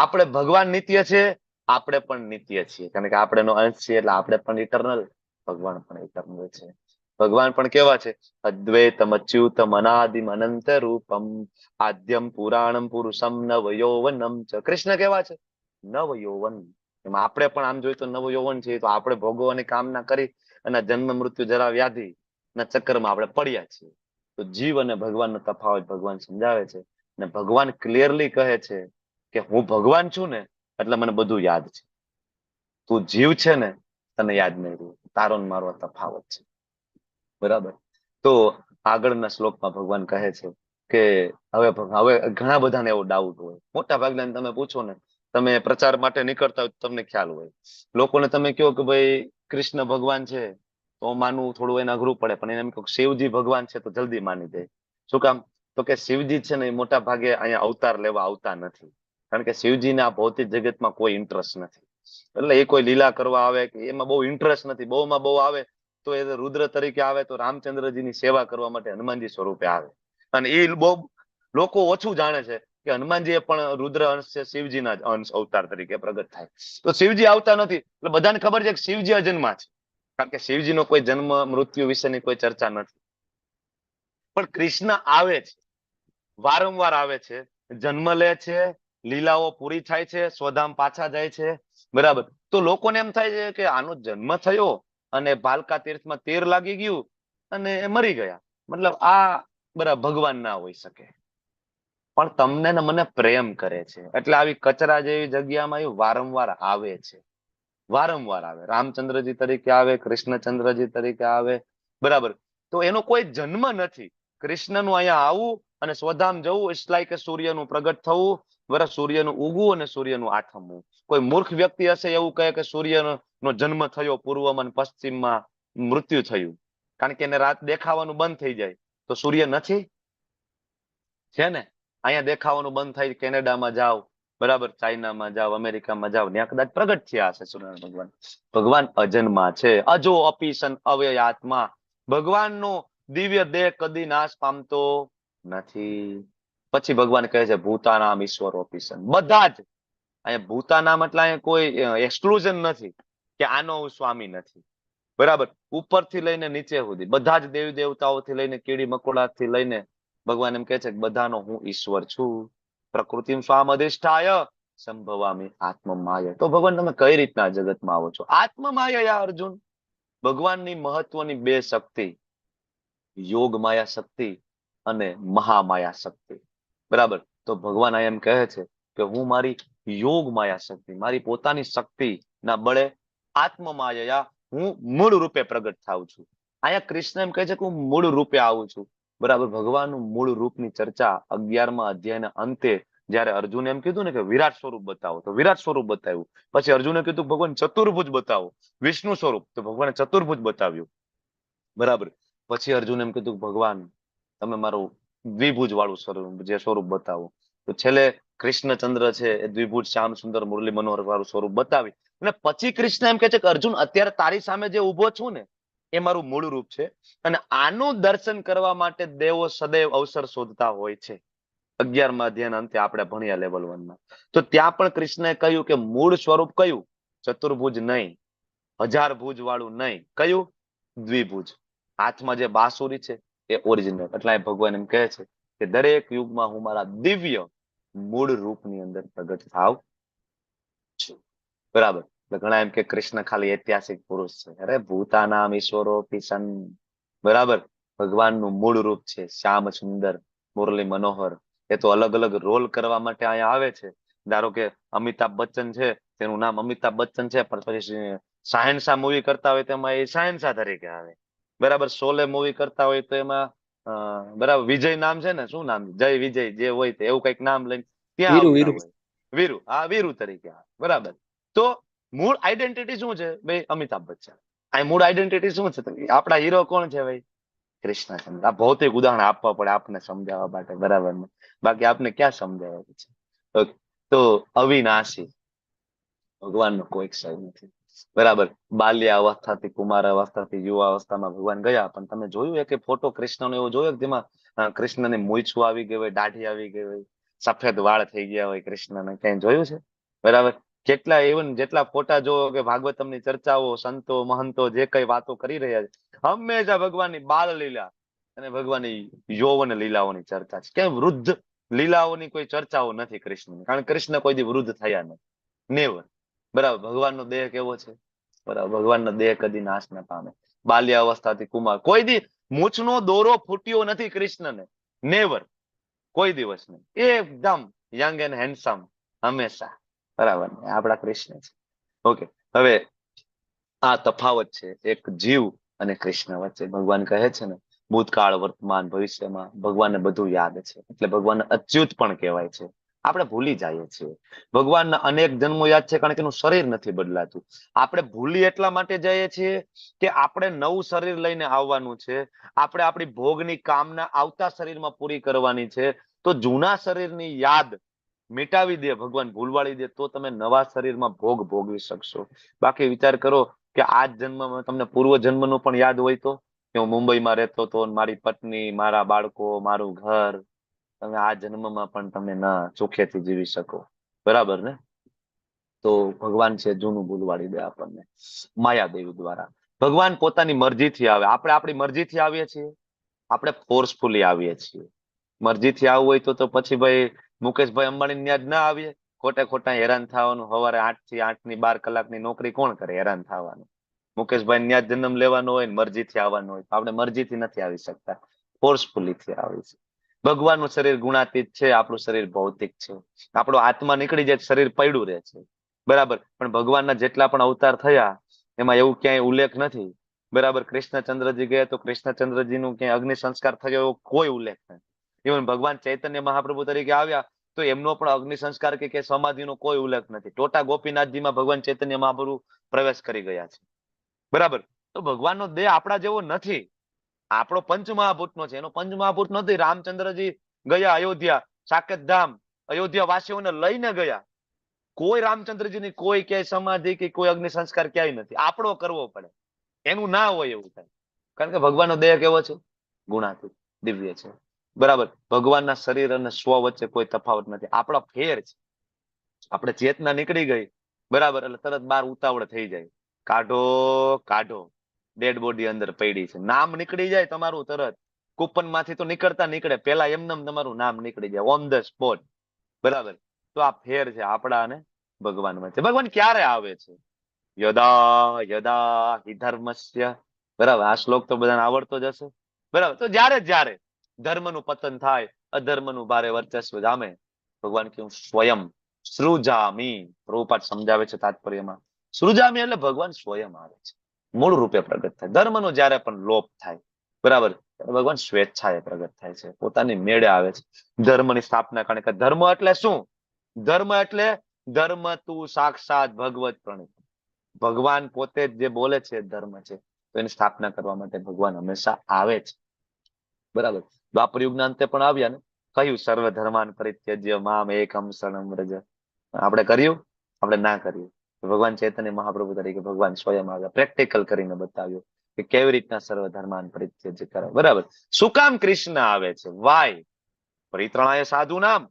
આપણે ભગવાન નિત્ય છે, આપણે પણ નિત્ય છીએ, કારણ કે આપણે એનો અંશ છીએ, એટલે આપણે પણ ઇટર્નલ, ભગવાન પણ ઇટર્નલ છે. ભગવાન પણ કેવા છે? અદ્વૈતમ અચ્યુતમ અનાદિમ અનંત રૂપમ આદ્યમ પુરાણમ પુરુષમ નવ યૌવનમ ચ. કૃષ્ણ કેવા છે? નવ યૌવન. એમાં આપણે પણ આમ જોઈએ તો નવ યૌવન છે, તો આપણે ભોગવવાની કામના કરી અને જન્મ મૃત્યુ જરા વ્યાધિ ના ચક્કરમાં આપણે પડ્યા છીએ. તો જીવ અને ભગવાનનો તફાવત ભગવાન સમજાવે છે, અને ભગવાન ક્લિયરલી કહે છે કે હું ભગવાન છું ને એટલે મને બધું યાદ છે. તું જીવ છે ને, તને યાદ નહીં રહ્યું. તારો ને મારો તફાવત છે. બરાબર. તો આગળના શ્લોકમાં ભગવાન કહે છે કે હવે ઘણા બધાને એવો ડાઉટ હોય, મોટા ભાગના તમે પૂછો ને, તમે પ્રચાર માટે નીકળતા હોય તમને ખ્યાલ હોય, લોકોને તમે કહો કે ભાઈ કૃષ્ણ ભગવાન છે તો માનવું થોડું એને અઘરું પડે, પણ એને એમ કહો શિવજી ભગવાન છે તો જલ્દી માની દે. શું કામ? તો કે શિવજી છે ને એ મોટા ભાગે અહીંયા અવતાર લેવા આવતા નથી, કારણ કે શિવજીને આ ભૌતિક જગતમાં કોઈ ઇન્ટરેસ્ટ નથી. એટલે એ કોઈ લીલા કરવા આવે કે એમાં બહુ ઇન્ટરેસ્ટ નથી. બહુમાં બહુ આવે તો એ રુદ્ર તરીકે આવે તો રામચંદ્રજીની સેવા કરવા માટે હનુમાનજી સ્વરૂપે આવે. અને એ બહુ લોકો ઓછું જાણે છે કે હનુમાનજી પણ રુદ્ર અંશ છે, શિવજીના અંશ અવતાર તરીકે પ્રગટ થાય. તો શિવજી આવતા નથી એટલે બધાને ખબર છે કે શિવજી અજન્મા છે, કારણ કે શિવજીનો કોઈ જન્મ મૃત્યુ વિશેની કોઈ ચર્ચા નથી. પણ કૃષ્ણ આવે છે, વારંવાર આવે છે, જન્મ લે છે, લીલાઓ પૂરી થાય છે, સ્વધામ પાછા જાય છે. બરાબર. તો લોકોને એમ થાય છે કે આનો જન્મ થયો અને ભાલકા તીર્થમાં તીર લાગી ગયું અને મરી ગયા, મતલબ આ બરાબર ભગવાન ના હોઈ શકે. પણ તમને ને મને પ્રેમ કરે છે, એટલે આવી કચરા જેવી જગ્યામાં એ વારંવાર આવે છે. વારંવાર આવે. રામચંદ્રજી તરીકે આવે, કૃષ્ણચંદ્રજી તરીકે આવે. બરાબર. તો એનો કોઈ જન્મ નથી. કૃષ્ણનું અહીંયા આવું અને સ્વધામ જવું ઇટ્સ લાઈક સૂર્યનું પ્રગટ થવું, બરાબર, સૂર્યનું ઉગવું અને સૂર્યનું આથમવું. કોઈ મૂર્ખ વ્યક્તિ હશે એવું કહે કે સૂર્યનો જન્મ થયો પૂર્વમાં પશ્ચિમમાં મૃત્યુ થયું, કારણ કે એને રાત દેખાવાનું બંધ થઈ જાય. તો સૂર્ય નથી? છે ને. અહીંયા દેખાવાનું બંધ થાય, કેનેડામાં જાઓ, બરાબર, ચાઇનામાં જાઓ, અમેરિકામાં જાઓ, ત્યાં કદાચ પ્રગટ થયા હશે સૂર્યનારાયણ ભગવાન. ભગવાન અજન્મા છે, અજો અપી સન અવ્યયાત્મા. ભગવાનનો દિવ્ય દેહ કદી નાશ પામતો નથી. પછી ભગવાન કહે છે ભૂતાનામ ઈશ્વરોપી સન. બધા જ અહીંયા ભૂતાનામ એટલે અહીંયા કોઈ એક્સક્લુઝન નથી કે આનો હું સ્વામી નથી. બરાબર. ઉપરથી લઈને નીચે સુધી બધા જ દેવી દેવતાઓથી લઈને કીડી મકોડાથી લઈને ભગવાન એમ કહે છે કે બધાનો હું ઈશ્વર છું. પ્રકૃતિમ સ્વામ અધિષ્ઠાય સંભવામી આત્મમાય. તો ભગવાન તમે કઈ રીતના જગતમાં આવો છો? આત્મમાયા અર્જુન. ભગવાનની મહત્વની 2 શક્તિ, યોગ માયા શક્તિ અને મહામાયા શક્તિ. બરાબર. તો ભગવાન એમ કહે છે કે હું મારી યોગ માયા શક્તિ, મારી પોતાની શક્તિ ના બળે આત્મમાયા હું મૂળ રૂપે પ્રગટ થાઉં છું. અહીંયા કૃષ્ણ એમ કહે છે કે હું મૂળ રૂપે આવું છું. બરાબર. ભગવાનનું મૂળ રૂપની ચર્ચા 11મા અધ્યાયના અંતે જયારે અર્જુને એમ કીધું ને કે વિરાટ સ્વરૂપ બતાવો, તો વિરાટ સ્વરૂપ બતાવ્યું. પછી અર્જુને કીધું ભગવાન ચતુર્ભુજ બતાવો, વિષ્ણુ સ્વરૂપ, તો ભગવાને ચતુર્ભુજ બતાવ્યું. બરાબર. પછી અર્જુન એમ કીધું ભગવાન તમે મારું દ્વિભુજ વાળું સ્વરૂપ બતાવો. તો છેલ્લે કૃષ્ણચંદ્ર છે એ દ્વિભુજ શ્યામ સુંદર મુરલી મનોહર વાળું સ્વરૂપ બતાવી. અને પછી કૃષ્ણ એમ કહે છે કે અર્જુન અત્યારે તારી સામે જે ઉભો છું ને એ મારું મૂળ રૂપ છે, અને આનું દર્શન કરવા માટે દેવો સદૈવ અવસર શોધતા હોય છે. 11મા અધ્યાયના અંતે આપણે ભણ્યા લેવલ 1માં. તો ત્યાં પણ કૃષ્ણએ કહ્યું કે મૂળ સ્વરૂપ કયું? ચતુર્ભુજ નહીં, 1000 ભુજ વાળું નહીં. કયું? દ્વિભુજ. હાથમાં જે બાંસુરી છે એ ઓરિજિનલ. એટલે ભગવાન એમ કહે છે કે દરેક યુગમાં હું મારા દિવ્ય મૂળ રૂપની અંદર પ્રગટ થાવ છું. બરાબર. ઘણા એમ કે કૃષ્ણ ખાલી ઐતિહાસિક પુરુષ છે. અરે ભૂતાનામ ઈશ્વરોપી સન. બરાબર. ભગવાનનું મૂળ રૂપ છે શ્યામ સુંદર મુરલી મનોહર. એ તો અલગ અલગ રોલ કરવા માટે અહીંયા આવે છે. ધારો કે અમિતાભ બચ્ચન છે, તેનું નામ અમિતાભ બચ્ચન છે, પણ પછી શહેનશાહ મૂવી કરતા હોય તેમાં એ શહેનશાહ તરીકે આવે. બરાબર. શોલે મૂવી કરતા હોય તો એમાં બરાબર વિજય નામ છે ને, શું નામ, જય વિજય જે હોય તે એવું કઈક નામ લઈને ત્યાં આવતા હોય. વીરુ. હા, વીરુ તરીકે આવે. બરાબર. તો મૂળ આઈડેન્ટિટી શું છે ભાઈ? અમિતાભ બચ્ચન. આ મૂળ આઈડેન્ટિટી શું છે? તો આપણા હીરો કોણ છે ભાઈ? કૃષ્ણચંદ્ર. આ ભૌતિક ઉદાહરણ આપવા પડે આપને સમજાવવા માટે, બરાબર ને? બાકી આપને ક્યાં સમજાવે છે? Okay. તો અવિનાશી ભગવાનનો કોઈ ક્ષય નથી, બરાબર. બાલ્ય અવસ્થાથી કુમાર અવસ્થાથી યુવા અવસ્થામાં ભગવાન ગયા, પણ તમે જોયું કે ફોટો કૃષ્ણનો એવો જોયો જેમાં કૃષ્ણને મૂછું આવી ગઈ હોય, દાઢી આવી ગઈ હોય, સફેદ વાળ થઈ ગયા હોય કૃષ્ણને? ક્યાંય જોયું છે? બરાબર. કેટલા ઇવન જેટલા ફોટા જોવો કે ભાગવતમની ચર્ચાઓ, સંતો મહંતો જે કઈ વાતો કરી રહ્યા છે, હંમેશા ભગવાનની બાળ લીલા અને ભગવાનની યૌવન લીલાઓની ચર્ચા છે. કેમ વૃદ્ધ લીલાઓની કોઈ ચર્ચાઓ નથી કૃષ્ણ, કારણ કે કૃષ્ણ કોઈ દી વૃદ્ધ થયા નથી, નેવર. બરાબર. ભગવાનનો દેહ કેવો છે? બરાબર. ભગવાનનો દેહ કદી નાશ ન પામે. બાલ્ય અવસ્થાથી કુમાર, કોઈ દી મૂછનો દોરો ફૂટ્યો નથી કૃષ્ણને, નેવર, કોઈ દિવસ નહીં. એકદમ યંગ એન્ડ હેન્ડસમ હંમેશા, બરાબર. આપણા કૃષ્ણ છે. ઓકે. હવે આ તફાવત છે એક જીવ અને કૃષ્ણ વચ્ચે. ભગવાન કહે છે ને, ભૂતકાળ વર્તમાન ભવિષ્યમાં ભગવાનને બધું યાદ છે, એટલે ભગવાનને અચ્યુત પણ કહેવાય છે. આપણે ભૂલી જઈએ છીએ. ભગવાનના અનેક જન્મો યાદ છે, કારણ કે એનું શરીર નથી બદલાતું. આપણે ભૂલી એટલા માટે જઈએ છીએ કે આપણે નવું શરીર લઈને આવવાનું છે, આપણે આપણી ભોગની કામના આવતા શરીરમાં પૂરી કરવાની છે. તો જૂના શરીરની યાદ મિટાવી દે ભગવાન, ભૂલવાડી દે, તો તમે નવા શરીરમાં ભોગ ભોગવી શકશો. બાકી વિચાર કરો કે આ જન્મમાં તમને પૂર્વ જન્મનું પણ યાદ હોય તો, કે હું મુંબઈમાં રહેતો હતો, મારી પત્ની, મારા બાળકો, મારું ઘર, તમે આ જન્મમાં પણ તમે ના સુખેથી જીવી શકો, બરાબર ને? તો ભગવાન છે જૂનું ભૂલવાડી દે આપણને માયાદેવી દ્વારા. ભગવાન પોતાની મરજીથી આવે, આપણે આપણી મરજીથી આવીએ છીએ, આપણે ફોર્સફુલી આવીએ છીએ. મરજીથી આવવું હોય તો પછી ભાઈ મુકેશભાઈ અંબાણી ન્યા જ ના આવીએ? ખોટે ખોટા હેરાન થવાનું, સવારે 8 થી 8 ની 12 કલાકની નોકરી કોણ કરે? હેરાન થવાનું. મુકેશભાઈ ન્યા જન્મ લેવાનો હોય ને મરજીથી આવવાનું હોય, તો આપણે મરજીથી નથી આવી શકતા, ફોર્સફુલી થી આવી છે. ભગવાનનું શરીર ગુણાતીત છે, આપણું શરીર ભૌતિક છે. આપણો આત્મા નીકળી જાય, શરીર પડ્યું રહે છે, બરાબર. પણ ભગવાનના જેટલા પણ અવતાર થયા એમાં એવું ક્યાંય ઉલ્લેખ નથી, બરાબર. કૃષ્ણચંદ્રજી ગયા તો કૃષ્ણચંદ્રજીનું ક્યાંય અગ્નિ સંસ્કાર થયો એવો કોઈ ઉલ્લેખ નથી. ઇવન ભગવાન ચૈતન્ય મહાપ્રભુ તરીકે આવ્યા તો એમનો પણ અગ્નિ સંસ્કાર કે સમાધિનો કોઈ ઉલ્લેખ નથી. ટોટા ગોપીનાથજીમાં ભગવાન ચૈતન્ય મહાપ્રભુ પ્રવેશ કરી ગયા છે, બરાબર. તો ભગવાનનો દેહ આપણા જેવો નથી, આપણો પંચમહાભૂતનો છે, એનો પંચમહાભૂત નથી. રામચંદ્રજી ગયા અયોધ્યા, સાકેત ધામ, અયોધ્યા વાસીઓને લઈને ગયા. કોઈ રામચંદ્રજીની કોઈ ક્યાંય સમાધિ કે કોઈ અગ્નિ સંસ્કાર ક્યાંય નથી, આપણો કરવો પડે. એનું ના હોય એવું થાય, કારણ કે ભગવાનનો દેહ કેવો છે? ગુણાતીત, દિવ્ય છે, બરાબર. ભગવાનના શરીર અને સ્વ વચ્ચે કોઈ તફાવત નથી, આપણો ફેર છે. આપણે ચેતના નીકળી ગઈ, બરાબર, એટલે તરત બાર ઉતાવળ થઈ જાય, કાઢો કાઢો, ડેડ બોડી અંદર પડી છે. નામ નીકળી જાય તમારું તરત, કૂપન માંથી તો નીકળતા નીકળે, પેલા એમનેમ તમારું નામ નીકળી જાય ઓન ધ સ્પોટ, બરાબર. તો આ ફેર છે આપણા અને ભગવાન વચ્ચે. ભગવાન ક્યારે આવે છે? યદા યદા હિ ધર્મસ્ય, બરાબર. આ શ્લોક તો બધાને આવડતો જ હશે, બરાબર. તો જ્યારે ધર્મનું પતન થાય, અધર્મનું ભારે વર્ચસ્વ જામે, ભગવાન કેવું સ્વયં સૃજામી, પ્રભુપાદ સમજાવે છે તાત્પર્યમાં. સૃજામી એટલે ભગવાન સ્વયં આવે છે, મૂળ રૂપે પ્રગટ થાય. ધર્મનો જ્યારે પણ લોપ થાય, બરાબર, ભગવાન સ્વેચ્છાએ પ્રગટ થાય છે, પોતાની મેળે આવે છે ધર્મની સ્થાપના. કારણ કે ધર્મ એટલે શું? ધર્મ એટલે ધર્મ તું સાક્ષાત ભગવત પ્રણિત, ભગવાન પોતે જ જે બોલે છે ધર્મ છે, તો એની સ્થાપના કરવા માટે ભગવાન હંમેશા આવે છે, બરાબર. દ્વાપર યુગના અંતે પણ આવ્યા ને, કહ્યું સર્વ ધર્માન પરિત્યજ્ય મામ એકમ શરણમ વ્રજ. આપણે કર્યું? આપણે ના કર્યું. ભગવાન ચૈતન્ય મહાપ્રભુ તરીકે ભગવાન સ્વયં આવ્યા, પ્રેક્ટિકલ કરીને બતાવ્યું કે કેવી રીતના સર્વ ધર્માન પરિત્યજ્ય કરે, બરાબર. શું કામ કૃષ્ણ આવે છે? વાય પરિત્રણાય સાધુ નામ,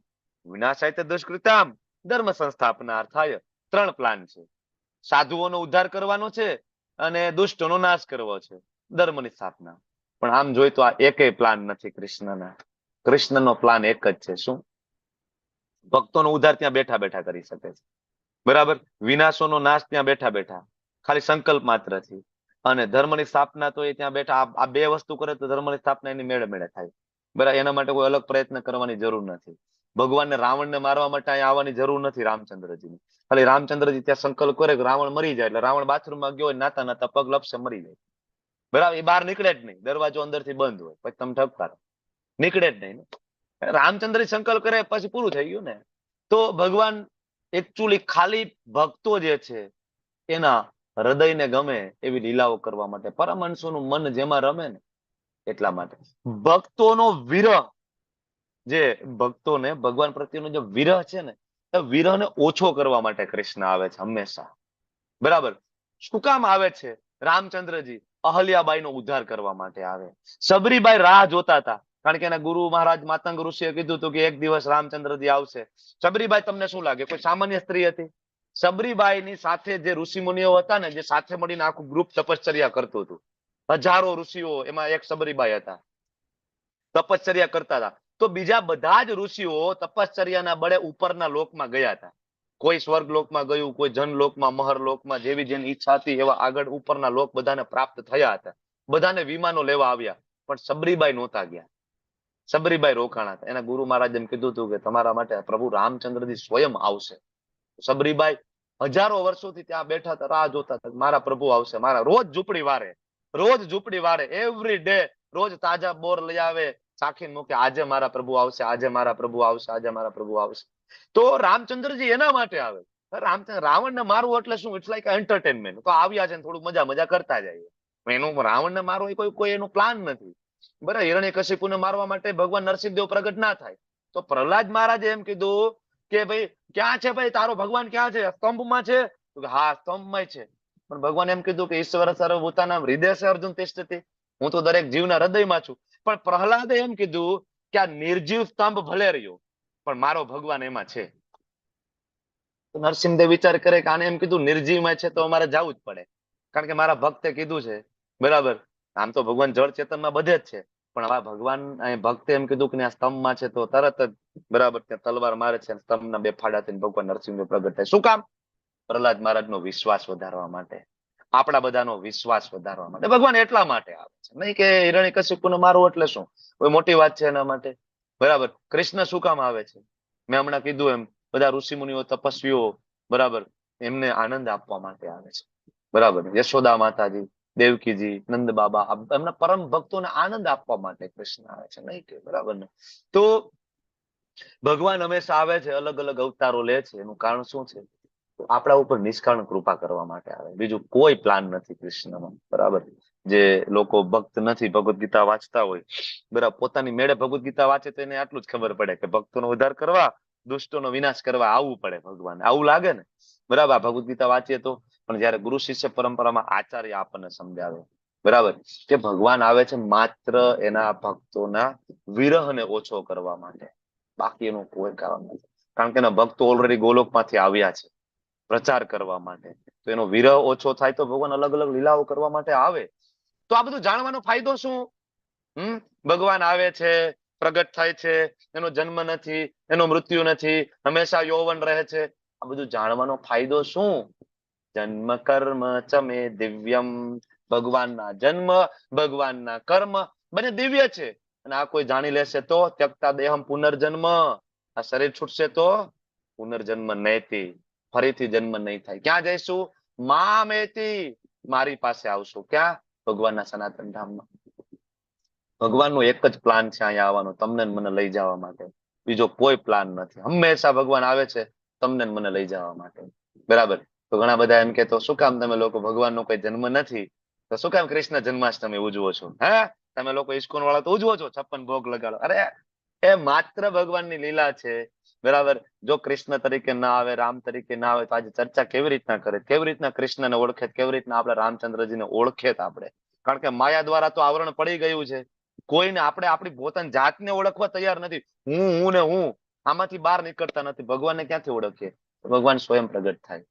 વિનાશાય તે દુષ્કૃતામ, ધર્મ સંસ્થાપનાર્થાય. 3 પ્લાન છે. સાધુઓનો ઉદ્ધાર કરવાનો છે અને દુષ્ટોનો નાશ કરવો છે, ધર્મની સ્થાપના. પણ આમ જોઈ તો આ એકેય પ્લાન નથી કૃષ્ણના. કૃષ્ણનો પ્લાન એક જ છે. શું? ભક્તોનો ઉદ્ધાર ત્યાં બેઠા બેઠા કરી શકે છે, બરાબર. વિનાશોનો નાશ ત્યાં બેઠા બેઠા, ખાલી સંકલ્પ માત્રથી. અને ધર્મની સ્થાપના તો એ ત્યાં બેઠા આ 2 વસ્તુ કરે તો ધર્મની સ્થાપના એની મેળે મેળે થાય, બરાબર. એના માટે કોઈ અલગ પ્રયત્ન કરવાની જરૂર નથી. ભગવાનને રાવણને મારવા માટે અહીંયા આવવાની જરૂર નથી રામચંદ્રજીની. ખાલી રામચંદ્રજી ત્યાં સંકલ્પ કરે કે રાવણ મરી જાય, એટલે રાવણ બાથરૂમમાં ગયો હોય, નાતા નાતા પગ લપસે, મરી જાય, બરાબર. એ બહાર નીકળે જ નહીં, દરવાજો અંદરથી બંધ હોય, પછી તમે ઠપકારો, નીકળે જ નહીં. રામચંદ્રજી સંકલ્પ કરે પછી પૂરું થઈ ગયું ને. તો ભગવાન એકચ્યુઅલી ખાલી ભક્તો જે છે એના હૃદયને ગમે એવી લીલાઓ કરવા માટે, પરમહંસોનું મન જેમાં રમે ને એટલા માટે. ભક્તોનો વિરહ, જે ભક્તોને ભગવાન પ્રત્યેનો જે વિરહ છે ને, એ વિરહને ઓછો કરવા માટે કૃષ્ણ આવે છે હંમેશા. બરાબર. શું કામ આવે છે? રામચંદ્રજી અહલ્યાબાઈનો ઉદ્ધાર કરવા માટે આવે. સબરીબાઈ રાહ જોતા હતા, કારણ કે એના ગુરુ મહારાજ માતંગ ઋષિએ કીધું હતું કે એક દિવસ રામચંદ્રજી આવશે. સબરીબાઈ તમને શું લાગે, કોઈ સામાન્ય સ્ત્રી હતી? સબરીબાઈની સાથે જે ઋષિ મુનિઓ હતા ને, જે સાથે મળીને આખું ગ્રુપ તપશ્ચર્યા કરતું હતું, હજારો ઋષિઓ, એમાં એક સબરીબાઈ હતા, તપશ્ચર્યા કરતા હતા. તો બીજા બધા જ ઋષિઓ તપશ્ચર્યાના બળે ઉપરના લોકમાં ગયા હતા. કોઈ સ્વર્ગ લોકમાં ગયું, કોઈ જનલોકમાં, મહરલોકમાં, જેવી જેની ઈચ્છા હતી એવા આગળ ઉપરના લોક બધાને પ્રાપ્ત થયા હતા. બધાને વિમાનો લેવા આવ્યા, પણ સબરીબાઈ નહોતા ગયા. સબરીબાઈ રોકાણા હતા. એના ગુરુ મહારાજ એમ કીધું હતું કે તમારા માટે પ્રભુ રામચંદ્રજી સ્વયં આવશે. સબરીબાઈ હજારો વર્ષોથી ત્યાં બેઠા હતા, રાહ જોતા હતા, મારા પ્રભુ આવશે. મારા રોજ ઝૂંપડી વારે, એવરી ડે રોજ તાજા બોર લઈ આવે, ચાખીને મૂકે, આજે મારા પ્રભુ આવશે, આજે મારા પ્રભુ આવશે, આજે મારા પ્રભુ આવશે. તો રામચંદ્રજી એના માટે આવે. રાવણને મારવું એટલે શું? It's like entertainment. તો આવ્યા છે, થોડું મજા કરતા જાય. એનું રાવણને મારવો કોઈ એનું પ્લાન નથી. બરાબર. હિરણ્યકશિપુને મારવા માટે ભગવાન નરસિંહદેવ પ્રગટ ના થાય. તો પ્રહલાદ મહારાજે એમ કીધું કે ભાઈ ક્યાં છે ભાઈ તારો ભગવાન, ક્યાં છે? સ્તંભમાં છે? હા, સ્તંભમાં છે. પણ ભગવાન એમ કીધું કે ઈશ્વર સર્વભૂતાનાં હૃદયે અર્જુન તિષ્ઠતિ, હું તો દરેક જીવના હૃદયમાં છું. પણ પ્રહલાદે એમ કીધું કે આ નિર્જીવ સ્તંભ ભલે રહ્યો, પણ મારો ભગવાન એમાં છે. નરસિંહદેવ વિચાર કરે કે આને એમ કીધું નિર્જીવમાં છે, તો અમારે જવું જ પડે, કારણ કે મારા ભક્તે કીધું છે. બરાબર. આમ તો ભગવાન જળ ચેતનમાં બધે જ છે, પણ આ ભગવાન ભક્તે એમ કીધું કે આ સ્તંભમાં છે, તો તરત જ બરાબર ત્યાં તલવાર મારે છે, સ્તંભના બે ફાડા થઈને ભગવાન નરસિંહદેવ પ્રગટ થાય. શું કામ? પ્રહલાદ મહારાજનો વિશ્વાસ વધારવા માટે, આપણા બધાનો વિશ્વાસ વધારવા માટે ભગવાન એટલા માટે આવે છે. નહીં કે હિરણ્યકશિપુને મારવું એટલે શું કોઈ મોટી વાત છે એના માટે. બરાબર. કૃષ્ણ શું કામ આવે છે? મેં હમણાં કીધું એમ, બધા ઋષિ મુનિઓ, તપસ્વીઓ, બરાબર, એમને આનંદ આપવા માટે આવે છે. બરાબર. યશોદા માતાજી, દેવકીજી, નંદ બાબા, એમના પરમ ભક્તોને આનંદ આપવા માટે કૃષ્ણ આવે છે. નહીં કે બરાબર ને? તો ભગવાન હંમેશા આવે છે, અલગ અલગ અવતારો લે છે. એનું કારણ શું છે? આપણા ઉપર નિષ્કાળ કૃપા કરવા માટે આવે. બીજું કોઈ પ્લાન નથી કૃષ્ણમાં. બરાબર. જે લોકો ભક્ત નથી, ભગવદ ગીતા વાંચતા હોય, બરાબર, પોતાની મેળે ભગવદ ગીતા વાંચે તો એને આટલું જ ખબર પડે કે ભક્તોનો ઉદ્ધાર કરવા, દુષ્ટોનો વિનાશ કરવા આવવું પડે ભગવાન. આવું લાગે ને? બરાબર. ભગવદ ગીતા વાંચીએ તો. પણ જયારે ગુરુ શિષ્ય પરંપરામાં આચાર્ય આપણને સમજાવે, બરાબર, કે ભગવાન આવે છે માત્ર એના ભક્તોના વિરહને ઓછો કરવા માટે, બાકી એનું કોઈ કારણ નથી. કારણ કે એના ભક્તો ઓલરેડી ગોલોકમાંથી આવ્યા છે પ્રચાર કરવા માટે. તો એનો વિરહ ઓછો થાય તો ભગવાન અલગ અલગ લીલાઓ કરવા માટે આવે. તો આ બધું જાણવાનો ફાયદો શું? ભગવાન આવે છે, પ્રગટ થાય છે, એનો જન્મ નથી, એનો મૃત્યુ નથી, હંમેશા યૌવન રહે છે. આ બધું જાણવાનો ફાયદો શું? જન્મ કર્મ ચમે દિવ્યમ. ભગવાનના જન્મ, ભગવાનના કર્મ બંને દિવ્ય છે. અને આ કોઈ જાણી લેશે તો ત્યક્તા દેહમ પુનર્જન્મ, આ શરીર છૂટશે તો પુનર્જન્મ નહિતી, ફરીથી જન્મ નહીં થાય. ક્યાં જઈશું? મામેતી, મારી પાસે આવશું. ક્યાં? ભગવાનના સનાતન ધામમાં. ભગવાનનો એક જ પ્લાન છે અહીંયા આવવાનો, તમને મને લઈ જવા માટે. બીજો કોઈ પ્લાન નથી. હંમેશા ભગવાન આવે છે તમને મને લઈ જવા માટે. બરાબર. તો ઘણા બધા એમ કે તો શું કામ તમે લોકો ભગવાનનો કોઈ જન્મ નથી, તો શું કામ કૃષ્ણ જન્માષ્ટમી ઉજવો છો? હે, તમે લોકો ઇસ્કોન વાળા તો ઉજવો છો, 56 ભોગ લગાડો. અરે એ માત્ર ભગવાનની લીલા છે. બરાબર. જો કૃષ્ણ તરીકે ના આવે, રામ તરીકે ના આવે, તો આજે ચર્ચા કેવી રીતના કરે? કેવી રીતના કૃષ્ણને ઓળખે? કેવી રીતના આપણે રામચંદ્રજીને ઓળખે? આપણે, કારણ કે માયા દ્વારા તો આવરણ પડી ગયું છે. કોઈને આપણે આપણી પોતાની જાતને ઓળખવા તૈયાર નથી. હું ને હું આમાંથી બહાર નીકળતા નથી. ભગવાનને ક્યાંથી ઓળખીએ? ભગવાન સ્વયં પ્રગટ થાય.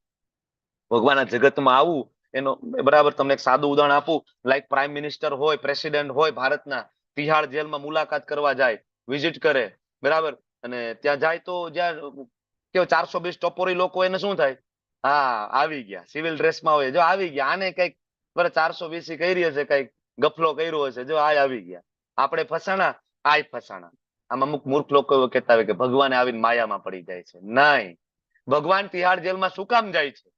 ભગવાન આ જગતમાં આવું એનો, બરાબર, તમને એક સાદું ઉદાહરણ આપું. લાઈક પ્રાઇમ મિનિસ્ટર હોય, પ્રેસિડેન્ટ હોય ભારતના, તિહાડ જેલમાં મુલાકાત કરવા જાય, વિઝિટ કરે, બરાબર, અને ત્યાં જાય તો જ્યાં કેવો 420 ટપોરી લોકો, એને શું થાય? હા, આવી ગયા, સિવિલ ડ્રેસમાં હોય, જો આવી ગયા, આને કઈક બરાબર 420 કરી હશે, કઈક ગફલો કર્યો હશે, જો આ આવી ગયા, આપણે ફસાણા, આ ફસાણા. આમ અમુક મૂર્ખ લોકો એવું કહેતા હોય કે ભગવાને આવીને માયામાં પડી જાય છે. નહીં, ભગવાન તિહાડ જેલમાં શું કામ જાય છે?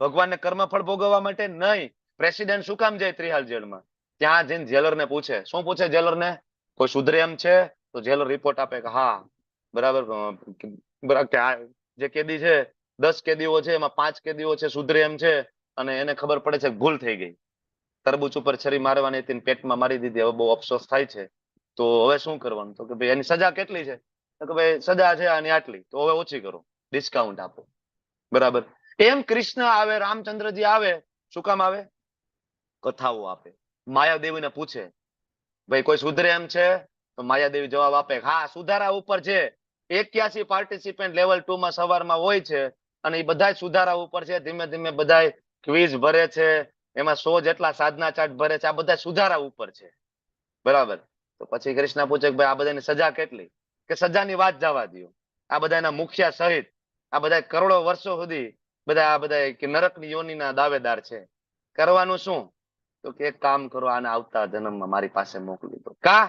ભગવાનને કર્મફળ ભોગવવા માટે નહીં. પ્રેસિડેન્ટ શું કામ જાય તિહાડ જેલમાં? ત્યાં જઈને જેલરને પૂછે. શું પૂછે જેલરને? કોઈ સુધરે એમ છે? તો જેલર રિપોર્ટ આપે કે હા, બરાબર, જે કેદી છે 10 કેદીઓ છે, એમાં 5 કેદીઓ છે સુધરે એમ છે, અને એને ખબર પડે છે કે ભૂલ થઈ ગઈ, તરબૂચ ઉપર છરી મારવાની હતી ને પેટમાં મારી દીધી, હવે બહુ અફસોસ થાય છે, તો હવે શું કરવાનું? તો કે ભાઈ એની સજા કેટલી છે? તો કે ભાઈ સજા છે આની આટલી, તો હવે ઓછી કરો, ડિસ્કાઉન્ટ આપો. બરાબર. એમ કૃષ્ણ આવે, રામચંદ્રજી આવે, શું કામ આવે? કથાઓ આપે. માયાદેવીને પૂછે ભાઈ કોઈ સુધરે એમ છે? તો માયાદેવી જવાબ આપે હા સુધારા ઉપર છે, 81 પાર્ટિસિપન્ટ લેવલ 2 માં સવારમાં હોય છે અને એ બધા સુધારા ઉપર છે. ધીમે ધીમે બધા ક્વિઝ ભરે છે, એમાં 100 જેટલા સાધના ચાર્ટ ભરે છે, આ બધા સુધારા ઉપર છે. બરાબર. તો પછી કૃષ્ણ પૂછે કે ભાઈ આ બધાની સજા કેટલી? કે સજાની વાત જવા દો, આ બધાના મુખિયા સહિત આ બધા કરોડો વર્ષો સુધી આ બધા કે નરકની યોનિના દાવેદાર છે, કરવાનું શું? તો કે એક કામ કરો, આને આવતા જન્મમાં મારી પાસે મોકલી દો. કા?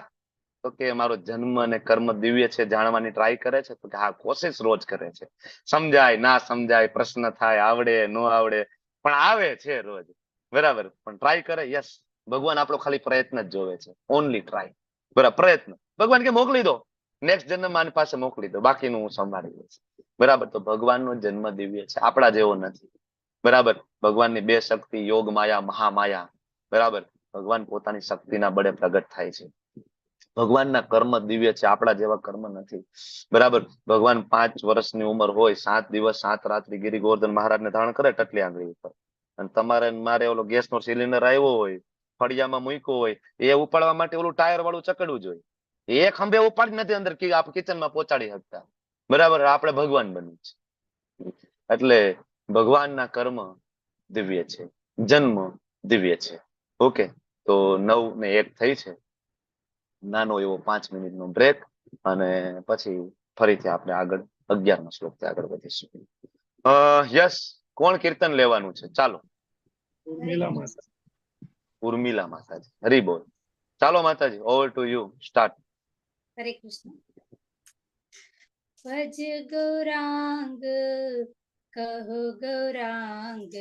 તો કે મારો જન્મ અને કર્મ દિવ્ય છે, જાણવાની ટ્રાય કરે છે. તો કે હા કોશિશ રોજ કરે છે, સમજાય ના સમજાય, પ્રશ્ન થાય, આવડે ન આવડે, પણ આવે છે રોજ. બરાબર. પણ ટ્રાય કરે. યસ, ભગવાન આપણો ખાલી પ્રયત્ન જ જોવે છે, ઓનલી ટ્રાય. બરાબર, પ્રયત્ન. ભગવાન કે મોકલી દો, નેક્સ્ટ જન્મ આની પાસે મોકલી દો, બાકીનું હું સંભાળી લઈશ. બરાબર. તો ભગવાનનો જન્મ દિવ્ય છે, આપણા જેવો નથી. બરાબર. ભગવાનની બે શક્તિ, યોગ માયા, મહામાયા. બરાબર. ભગવાન પોતાની શક્તિના બળે પ્રગટ થાય છે. ભગવાનના કર્મ દિવ્ય છે, આપણા જેવા કર્મ નથી. બરાબર. ભગવાન 5 વર્ષની ઉંમર હોય, 7 દિવસ 7 રાત્રિ ગિરી ગોવર્ધન મહારાજને ધારણ કરે ટટલી આંગળી ઉપર. અને તમારે મારે ઓલો ગેસનો સિલિન્ડર આવ્યો હોય, ફળિયામાં મૂક્યો હોય, એ ઉપાડવા માટે ઓલું ટાયર વાળું ચકડવું જોઈએ. એ ખંભે ઉપાડી નથી અંદર કિચનમાં પહોંચાડી શકતા. બરાબર. આપણે ભગવાન બની છે. એટલે ભગવાનના કર્મ દિવ્ય છે, જન્મ દિવ્ય છે. ઓકે. તો 9 ને 1 થઈ છે, નાનો એવો 5 મિનિટનો બ્રેક, અને પછી ફરીથી આપણે આગળ 11મા શ્લોકથી આગળ વધીશું. યસ, કોણ કીર્તન લેવાનું છે? ચાલો. ઉર્મિલા માતાજી. હરી બોલ. ચાલો માતાજી, ઓવર ટુ યુ, સ્ટાર્ટ. હરે કૃષ્ણ. ભજ ગૌરાંગ કહો ગૌરાંગ,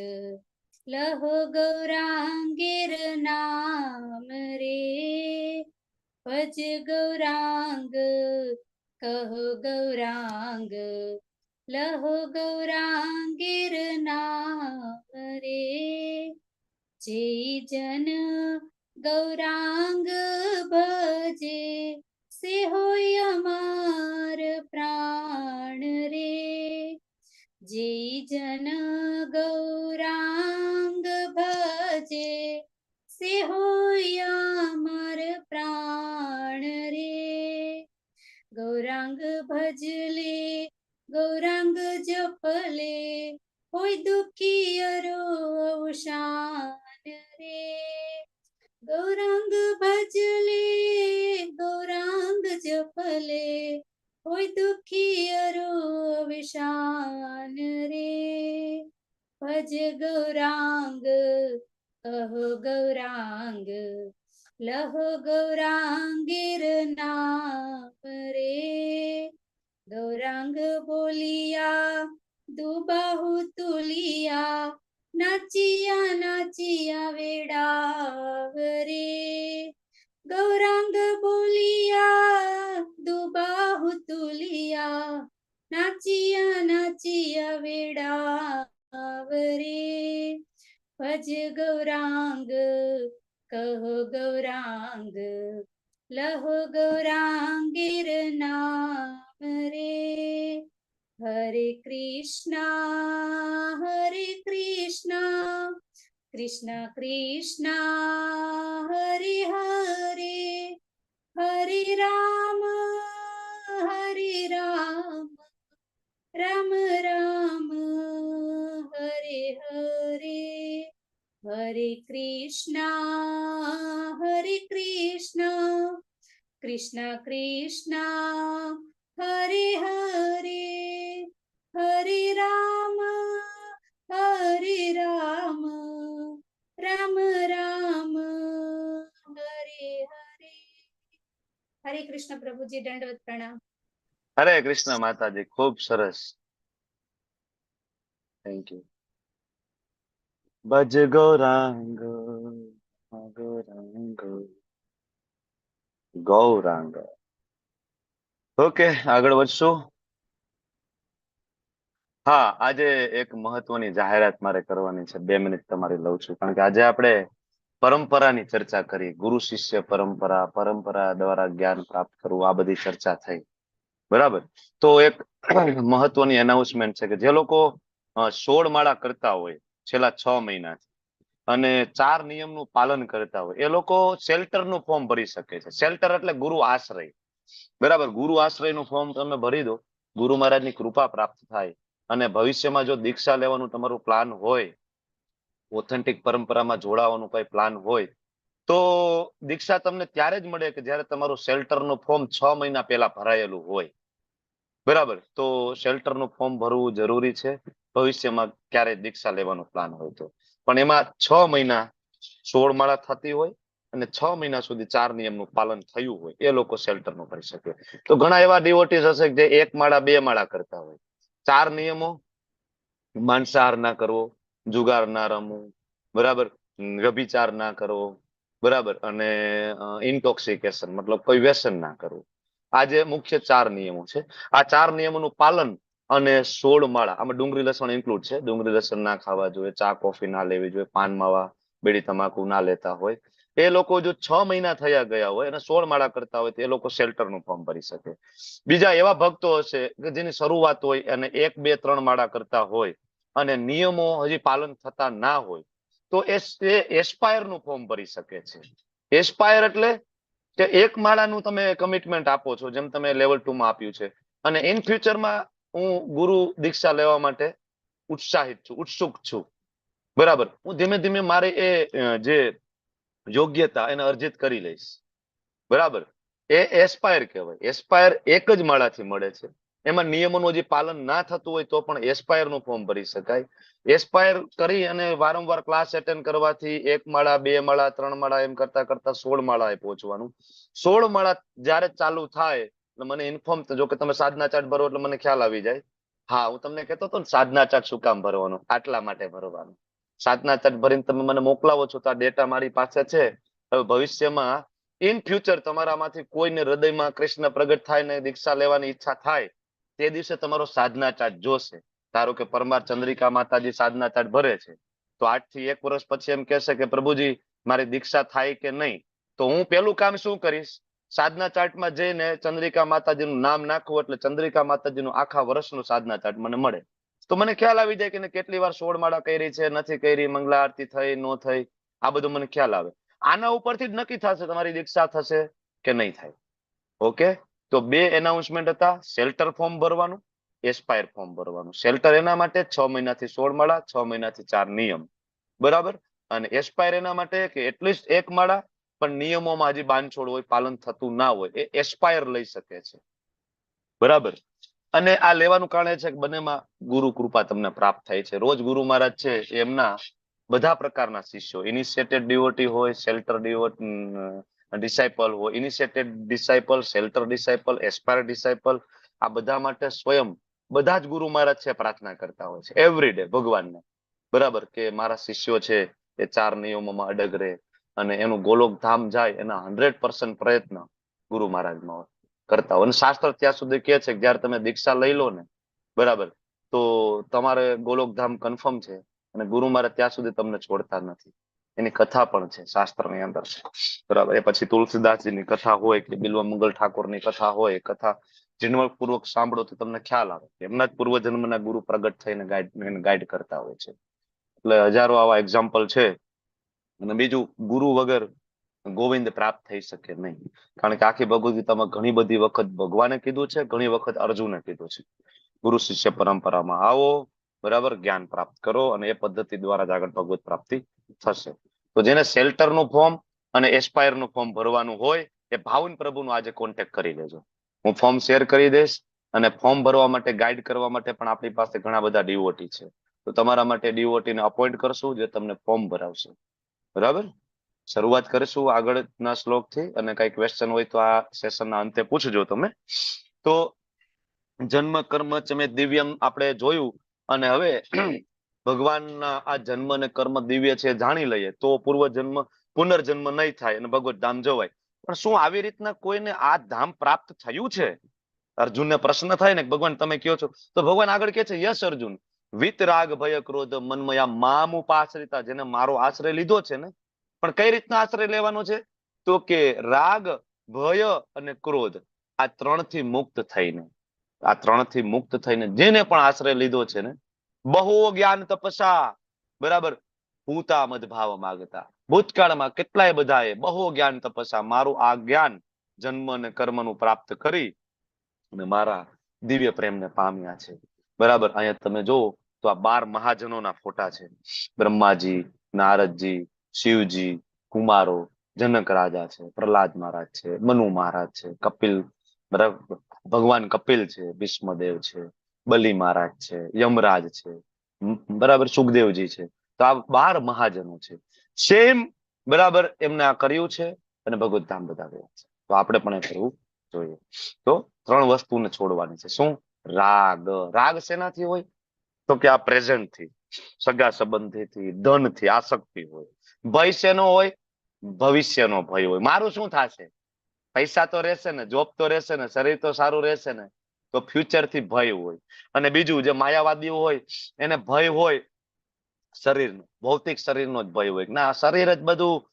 લહો ગૌરાંગીર નામ રે. ભજ ગૌરાંગ કહો ગૌરાંગ, લહો ગૌરાંગીર નામ રે. જે જન ગૌરાંગ ભજે, સે હોય અમાર પ્રાણ રે. જે જન ગૌરાંગ ભજે, સે હોય અમાર પ્રાણ રે. ગૌરાંગ ભજલે, ગૌરાંગ જપલે, હોય દુખિયરો અવસાન રે. ગૌરાંગ ભજલે, ગૌરાંગ જપલે, હોય દુખિયરો અવસાન રે. ભજ ગૌરાંગ કહો ગૌરાંગ, લહો ગૌરાંગીર નામ રે. ગૌરાંગ બોલિયા દુબાહુ તુલિયા, નાચિયા નાચિયા વેડાવ રે. ગૌરાંગ બોલિયા દુબાહુ તુલિયા, નાચિયા નાચિયા વેડાવ રે. ભજ ગૌરાંગ કહો ગૌરાંગ, લહો ગૌરાંગીર નામ રે. હરે કૃષ્ણ કૃષ્ણ કૃષ્ણ હરે હરે, હરે રામ રામ રામ હરે હરે. હરે કૃષ્ણ કૃષ્ણ કૃષ્ણ હરે હરે, હરે રામ રામ રામ હરે હરે. હરે કૃષ્ણ પ્રભુજી, દંડવત પ્રણામ. હરે કૃષ્ણ માતાજી, ખૂબ સરસ. Thank you. Bhuj Gaurang Gaurang Gaurang. Okay, આગળ વધશું. હા, આજે એક મહત્વની જાહેરાત મારે કરવાની છે. 2 મિનિટ તમારી લઉં છું, કારણ કે આજે આપણે પરંપરાની ચર્ચા કરી. ગુરુ શિષ્ય પરંપરા, પરંપરા દ્વારા જ્ઞાન પ્રાપ્ત કરવું, આ બધી ચર્ચા થઈ. બરાબર. તો એક મહત્વની એનાઉન્સમેન્ટ છે કે જે લોકો 16 માળા કરતા હોય છેલ્લા 6 મહિના અને 4 નિયમનું પાલન કરતા હોય, એ લોકો શેલ્ટરનું ફોર્મ ભરી શકે છે. શેલ્ટર એટલે ગુરુ આશ્રય. બરાબર. ગુરુ આશ્રયનું ફોર્મ તમે ભરી દો, ગુરુ મહારાજની કૃપા પ્રાપ્ત થાય અને ભવિષ્યમાં જો દીક્ષા લેવાનું તમારું પ્લાન હોય, ઓથેન્ટિક પરંપરામાં જોડાવાનું કઈ પ્લાન હોય, તો દીક્ષા તમને ત્યારે જ મળે કે જ્યારે તમારું શેલ્ટરનું ફોર્મ 6 મહિના પહેલા ભરાયેલું હોય. બરાબર. તો શેલ્ટરનું ફોર્મ ભરવું જરૂરી છે ભવિષ્યમાં ક્યારેય દીક્ષા લેવાનો પ્લાન હોય તો. પણ એમાં 6 મહિના 16 માળા થતી હોય અને 6 મહિના સુધી 4 નિયમનું પાલન થયું હોય, એ લોકો શેલ્ટરનું કરી શકે. તો ઘણા એવા ડિવોટીસ હશે જે 1 માળા 2 માળા કરતા હોય. 4 નિયમો: માંસાહાર ના કરવો, જુગાર ના રમવું, બરાબર, વ્યભિચાર ના કરવો, બરાબર, અને ઇન્ટોક્સિકેશન મતલબ કોઈ વ્યસન ના કરવું. આ જે મુખ્ય 4 નિયમો છે, આ 4 નિયમોનું પાલન અને 16 માળા, આમાં ડુંગળી લસણ ઇન્ક્લુડ છે. ડુંગળી લસણ ના ખાવા જોઈએ, ચા કોફી ના લેવી જોઈએ, પાન માવા બીડી તમાકુ ના લેતા હોય. એ લોકો જો 6 મહિના થયા ગયા હોય અને 16 માળા કરતા હોય તો એ લોકો શેલ્ટરનું ફોર્મ ભરી શકે. બીજા એવા ભક્તો હશે કે જેની શરૂઆત હોય અને 1, 2, 3 માળા કરતા હોય અને નિયમો હજી પાલન થતા ના હોય, તો એ એસ્પાયરનું ફોર્મ ભરી શકે છે. એસ્પાયર એટલે કે 1 માળાનું તમે કમિટમેન્ટ આપો છો, જેમ તમે લેવલ 2 માં આપ્યું છે, અને ઇન ફ્યુચરમાં હું ગુરુ દીક્ષા લેવા માટે ઉત્સાહિત છું, ઉત્સુક છું. બરાબર. હું ધીમે ધીમે મારે એ જે યોગ્યતા એને અર્જિત કરી લઈશ. બરાબર. એ એસ્પાયર કહેવાય. એસ્પાયર 1 જ માળાથી મળે છે. એમાં નિયમોનું જે પાલન ના થતું હોય તો પણ એસ્પાયરનું ફોર્મ ભરી શકાય. એસ્પાયર કરી અને વારંવાર ક્લાસ એટેન્ડ કરવાથી 1 માળા 2 માળા 3 માળા એમ કરતા કરતા 16 માળાએ પહોંચવાનું. 16 માળા જ્યારે ચાલુ થાય એટલે મને ઇન્ફોર્મ, જો કે તમે સાધના ચાર્ટ ભરો એટલે મને ખ્યાલ આવી જાય. હા, હું તમને કહેતો હતો ને સાધના ચાર્ટ શું કામ ભરવાનો, આટલા માટે ભરવાનું. સાધના ચાર્ટ ભરીને તમે મને મોકલાવો છો તો આ ડેટા મારી પાસે છે. હવે ભવિષ્યમાં ઇન ફ્યુચર તમારામાંથી કોઈને હૃદયમાં કૃષ્ણ પ્રગટ થાય ને દીક્ષા લેવાની ઈચ્છા થાય, તે દિવસે તમારો સાધના ચાર્ટ જોશે. ધારો કે પરમાર ચંદ્રિકા માતાજી સાધના ચાર્ટ ભરે છે, તો 8 થી 1 વર્ષ પછી એમ કહેશે કે પ્રભુજી મારી દીક્ષા થાય કે નહીં, તો હું પેલું કામ શું કરીશ, સાધના ચાર્ટમાં જઈને ચંદ્રિકા માતાજીનું નામ નાખવું એટલે ચંદ્રિકા માતાજીનું આખા વર્ષનું સાધના ચાર્ટ મને મળે. તો મને ખ્યાલ આવી જાય કે કેટલી વાર 16 માળા કરી છે, નથી કરી, મંગલા આરતી થઈ ન થઈ, આ બધું મને ખ્યાલ આવે. આના ઉપરથી જ નક્કી થશે તમારી દીક્ષા થશે કે નહીં થાય. ઓકે. તો 2 એનાઉન્સમેન્ટ હતા. શેલ્ટર ફોર્મ ભરવાનું, એસ્પાયર ફોર્મ ભરવાનું. શેલ્ટર એના માટે 6 મહિનાથી 16 માળા, 6 મહિનાથી 4 નિયમ. બરાબર. અને એસ્પાયર એના માટે કે એટલીસ્ટ 1 માળા પણ નિયમોમાં હજી બાંધછોડ હોય, પાલન થતું ના હોય, એ એસ્પાયર લઈ શકે છે. બરાબર. અને આ લેવાનું કારણ એ છે કે બંનેમાં ગુરુ કૃપા તમને પ્રાપ્ત થાય છે. રોજ ગુરુ મહારાજ છે એમના બધા પ્રકારના શિષ્યો, ઇનિશિયેટેડ ડિવોટી હોય, શેલ્ટર ડિસાઇપલ હોય, initiated disciple, shelter disciple, aspire disciple, આ બધા માટે સ્વયં બધા જ ગુરુ મહારાજ છે પ્રાર્થના કરતા હોય છે એવરી ડે ભગવાનને. બરાબર. કે મારા શિષ્યો છે એ 4 નિયમોમાં અડગ રહે અને એનું ગોલોક ધામ જાય એના 100% પ્રયત્ન ગુરુ મહારાજમાં કરતા હોય. અને શાસ્ત્ર ત્યાં સુધી કહે છે કે જયારે તમે દીક્ષા લઈ લો ને, બરાબર, તો તમારે ગોલોકધામ કન્ફર્મ છે અને ગુરુ મહારાજ ત્યાં સુધી તમને છોડતા નથી. એની કથા પણ છે શાસ્ત્રની અંદર. બરાબર. એ પછી તુલસીદાસજીની કથા હોય કે બિલ્વ મંગલ ઠાકોરની કથા હોય, કથા ઝીણવટપૂર્વક સાંભળો તો તમને ખ્યાલ આવે એમના જ પૂર્વજન્મના ગુરુ પ્રગટ થઈને ગાઈડ કરતા હોય છે. એટલે હજારો આવા એક્ઝામ્પલ છે. અને બીજું, ગુરુ વગર ગોવિંદ પ્રાપ્ત થઈ શકે નહીં. કારણ કે આખી ભગવદ ગીતામાં ઘણી બધી વખત ભગવાને કીધું છે, ઘણી વખત અર્જુને કીધું છે, ગુરુ શિષ્ય પરંપરામાં આવો, બરાબર, જ્ઞાન પ્રાપ્ત કરો અને એ પદ્ધતિ દ્વારા જ આગળ ભગવત પ્રાપ્તિ થશે. તો જેને શેલ્ટરનું ફોર્મ અને એસ્પાયરનું ફોર્મ ભરવાનું હોય એ ભાવન પ્રભુનો આજે કોન્ટેક્ટ કરી લેજો. હું ફોર્મ શેર કરી દઈશ અને ફોર્મ ભરવા માટે ગાઈડ કરવા માટે પણ આપણી પાસે ઘણા બધા ડીઓટી છે. તો તમારા માટે ડીઓટીને અપોઇન્ટ કરશું જે તમને ફોર્મ ભરાવશે. બરાબર. શરૂઆત કરીશું આગળના શ્લોકથી અને કઈ ક્વેશ્ચન હોય તો આ સેશનના અંતે પૂછજો તમે. તો જન્મ કર્મ ચમે દિવ્યમ આપણે જોયું અને હવે ભગવાનના આ જન્મ અને કર્મ દિવ્ય છે જાણી લઈએ તો પુનર્જન્મ નહીં થાય અને ભગવત ધામ જવાય. પણ શું આવી રીતના કોઈને આ ધામ પ્રાપ્ત થયું છે? અર્જુનને પ્રશ્ન થાય ને ભગવાન તમે કયો છો, તો ભગવાન આગળ કહે છે યસ અર્જુન, વિત રાગ ભય ક્રોધ મનમયા મામ ઉપાશ્રિતા, જેને મારો આશ્રય લીધો છે ને, પણ કઈ રીતના આશ્રય લેવાનો છે? તો કે રાગ, ભય અને ક્રોધ, આ ત્રણથી મુક્ત થઈને જેને પણ આશ્રય લીધો છે ને, બહુ જ્ઞાન તપસા, બરાબર, ભૂતા મદ ભાવ માગતા, ભૂતકાળમાં કેટલાય બધાએ બહુ જ્ઞાન તપસા, મારું આ જ્ઞાન જન્મ અને કર્મનું પ્રાપ્ત કરી અને મારા દિવ્ય પ્રેમને પામ્યા છે. બરાબર, અહીંયા તમે જુઓ તો આ 12 મહાજનોના ફોટા છે. બ્રહ્માજી, નારદજી, શિવજી, કુમારો, જનક રાજા છે, પ્રહલાદ મહારાજ છે, મનુ મહારાજ છે, કપિલ, બરાબર, ભગવાન કપિલ છે, ભીષ્મદેવ છે, બલિ મહારાજ છે, યમરાજ છે, બરાબર, સુખદેવજી છે. તો આ 12 મહાજનો છે. સેમ, બરાબર, એમને આ કર્યું છે અને ભગવત ધામ બધા ગયા છે. તો આપણે પણ એ કરવું જોઈએ. તો 3 વસ્તુને છોડવાની છે. શું? રાગ. રાગ શેનાથી હોય? તો કે આ પ્રેઝન્ટ થી, સગા સંબંધીથી, ધનથી આસક્તિ હોય. ભય શેનો હોય? ભવિષ્યનો ભય હોય. મારું શું થશે? પૈસા તો રહેશે ને, જોબ તો રહેશે ને, શરીર તો સારું રહેશે ને, તો ફ્યુચર થી ભય હોય. અને બીજું, જે માયાવાદીઓ હોય એને ભય હોય શરીરનો, ભૌતિક શરીરનો જ ભય હોય. ના, શરીર જ બધું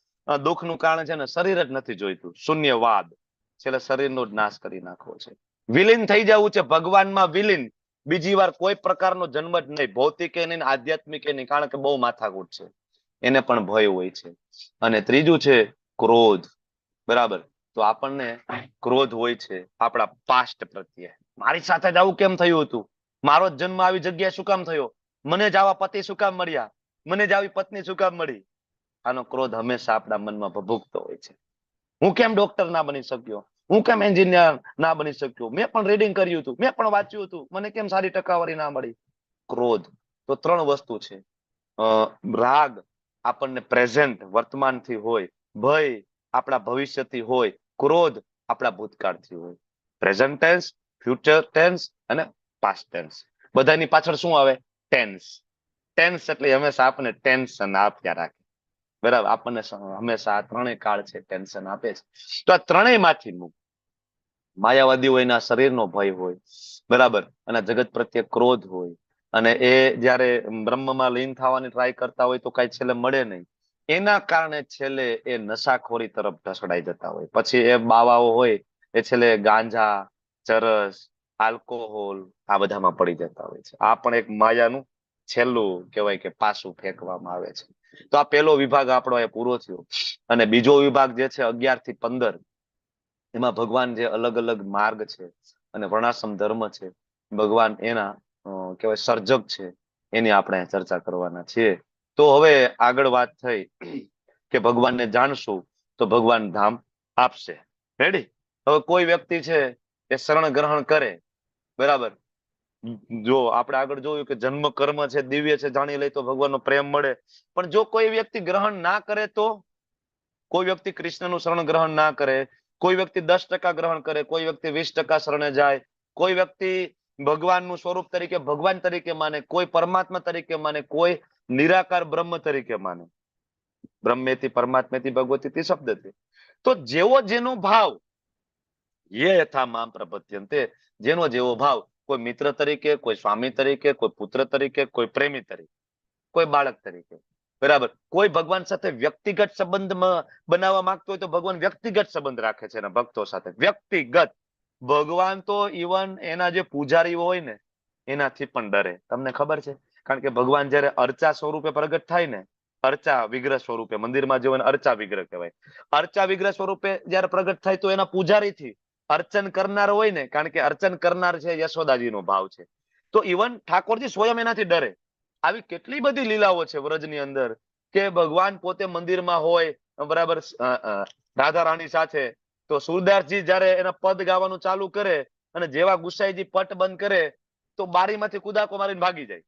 દુઃખનું કારણ છે ને, શરીર જ નથી જોઈતું. શૂન્યવાદ, છેલ્લે શરીરનો જ નાશ કરી નાખવો છે. વિલીન થઈ જવું છે ભગવાનમાં, વિલીન. બીજી વાર કોઈ પ્રકારનો જન્મ જ નહીં, ભૌતિક નહીં, આધ્યાત્મિક નહીં, કારણ કે બહુ માથાકૂટ છે. એને પણ ભય હોય છે. અને ત્રીજું છે ક્રોધ. બરાબર, તો આપણને ક્રોધ હોય છે આપણા પાસ્ટ પ્રત્યે. મારી સાથે જ આવું કેમ થયું હતું? મારો જ જન્મ આવી જગ્યાએ શું કામ થયો? મને જ આવા પતિ શું કામ મળ્યા? મને જ આવી પત્ની શું કામ મળી? આનો ક્રોધ હંમેશા આપણા મનમાં ભભૂકતો હોય છે. હું કેમ ડોક્ટર ના બની શક્યો? હું કેમ એન્જિનિયર ના બની શક્યો? મેં પણ રીડિંગ કર્યું હતું, મેં પણ વાંચ્યું હતું, મને કેમ સારી ટકાવારી ના મળી? ક્રોધ. તો 3 વસ્તુ છે. રાગ આપણને પ્રેઝન્ટ, વર્તમાનથી હોય. ભય આપણા ભવિષ્યથી હોય. ક્રોધ આપણા ભૂતકાળથી હોય. પ્રેઝન્ટ ટેન્સ, ફ્યુચર ટેન્સ અને પાસ્ટ ટેન્સ. બધાની પાછળ શું આવે? ટેન્સ. ટેન્સ એટલે હંમેશા આપણને ટેન્શન આપ્યા રાખે. બરાબર, આપણને હંમેશા આ 3 કાળ છે ટેન્શન આપે છે. તો આ 3 માંથી મુક્ત. માયાવાદી હોય એના શરીરનો ભય હોય, બરાબર, અને જગત પ્રત્યે ક્રોધ હોય, અને એ જયારે બ્રહ્મમાં લીન થવાની ટ્રાય કરતા હોય તો કઈ છેલ્લે મળે નહીં. એના કારણે છેલ્લે એ નશાખોરી તરફ ઢસડાઈ જતા હોય. પછી એ બાવાઓ હોય એ છેલ્લે ગાંજા, ચરસ, આલ્કોહોલ આ બધામાં પડી જતા હોય છે. આ પણ એક માયાનું છેલ્લું કહેવાય કે પાસું ફેંકવામાં આવે છે. તો આ પહેલો વિભાગ આપણો એ પૂરો થયો. અને બીજો વિભાગ જે છે 11 થી 15, એમાં ભગવાન જે અલગ અલગ માર્ગ છે અને વર્ણાશ્રમ ધર્મ છે, ભગવાન એના કહેવાય સર્જક છે, એની આપણે ચર્ચા કરવાના છીએ. તો હવે આગળ વાત થઈ કે ભગવાનને જાણશું તો ભગવાન ધામ આપશે. રેડી? હવે કોઈ વ્યક્તિ છે એ શરણ ગ્રહણ કરે, બરાબર, જો આપણે આગળ જોયું કે જન્મ કર્મ છે દિવ્ય છે, જાણી લે તો ભગવાનનો પ્રેમ મળે. પણ જો કોઈ વ્યક્તિ ગ્રહણ ના કરે તો? કોઈ વ્યક્તિ કૃષ્ણનું શરણ ગ્રહણ ના કરે, કોઈ વ્યક્તિ 10% ગ્રહણ કરે, કોઈ વ્યક્તિ 20% શરણે જાય, કોઈ વ્યક્તિ ભગવાનનું સ્વરૂપ તરીકે ભગવાન તરીકે માને, કોઈ પરમાત્મા તરીકે માને, કોઈ નિરાકાર બ્રહ્મ તરીકે માને. બ્રહ્મેથી પરમાત્મેથી ભગવતીથી શબ્દથી. તો જેવો જેનો ભાવ, યે યથા મામ પ્રપદ્યન્તે, જેનો જેવો ભાવ, કોઈ મિત્ર તરીકે, કોઈ સ્વામી તરીકે, કોઈ પુત્ર તરીકે, કોઈ પ્રેમી તરીકે, કોઈ બાળક તરીકે, બરાબર. કોઈ ભગવાન સાથે વ્યક્તિગત સંબંધ બનાવવા માંગતો હોય તો ભગવાન વ્યક્તિગત સંબંધ રાખે છે એના ભક્તો સાથે, વ્યક્તિગત. ભગવાન તો ઇવન એના જે પૂજારીઓ હોય ને એનાથી પણ ડરે. તમને ખબર છે? કારણ કે ભગવાન જયારે અર્ચા સ્વરૂપે પ્રગટ થાય ને, અર્ચા વિગ્રહ સ્વરૂપે મંદિરમાં જેવો અર્ચા વિગ્રહ કહેવાય, અર્ચા વિગ્રહ સ્વરૂપે જયારે પ્રગટ થાય તો એના પૂજારીથી અર્ચન કરનાર હોય ને, કારણ કે અર્ચન કરનાર છે યશોદાજીનો ભાવ છે, તો ઇવન ઠાકોરજી સ્વયં એનાથી ડરે. આવી કેટલી બધી લીલાઓ છે વ્રજની અંદર કે ભગવાન પોતે મંદિરમાં હોય, બરાબર, રાધા રાણી સાથે, તો સુરદાસજી જયારે એના પદ ગાવાનું ચાલુ કરે અને જેવા ગુસાઈજી પટ બંધ કરે તો બારીમાંથી કુદાકો મારીને ભાગી જાય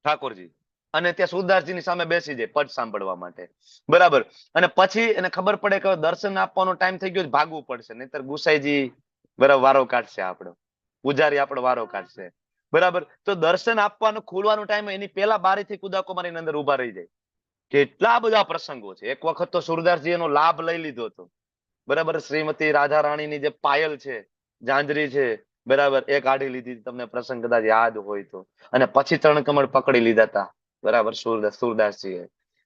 ઠાકોરજી, અને ત્યાં સુરદાસજીની સામે બેસી જાય પદ સાંભળવા માટે, બરાબર. અને પછી એને ખબર પડે કે દર્શન આપવાનો ટાઈમ થઈ ગયો, ભાગવું પડશે, નહીતર ગુસાઈજી બરાબર વારો કાઢશે, આપણો પૂજારી આપણો વારો કાઢશે, બરાબર. તો દર્શન આપવાનું ખોલવાનું ટાઈમ એની પેલા બારીથી કુદાકો મારીને અંદર ઉભા રહી જાય. કેટલા બધા પ્રસંગો છે. એક વખત તો સુરદાસજી એનો લાભ લઈ લીધો હતો, બરાબર. શ્રીમતી રાધા રાણીની જે પાયલ છે, ઝાંઝરી છે, બરાબર એ કાઢી લીધી હતી, તમને પ્રસંગ કદાચ યાદ હોય તો. અને પછી ચરણકમળ પકડી લીધા હતા, બરાબર, સુરદાસજીએ.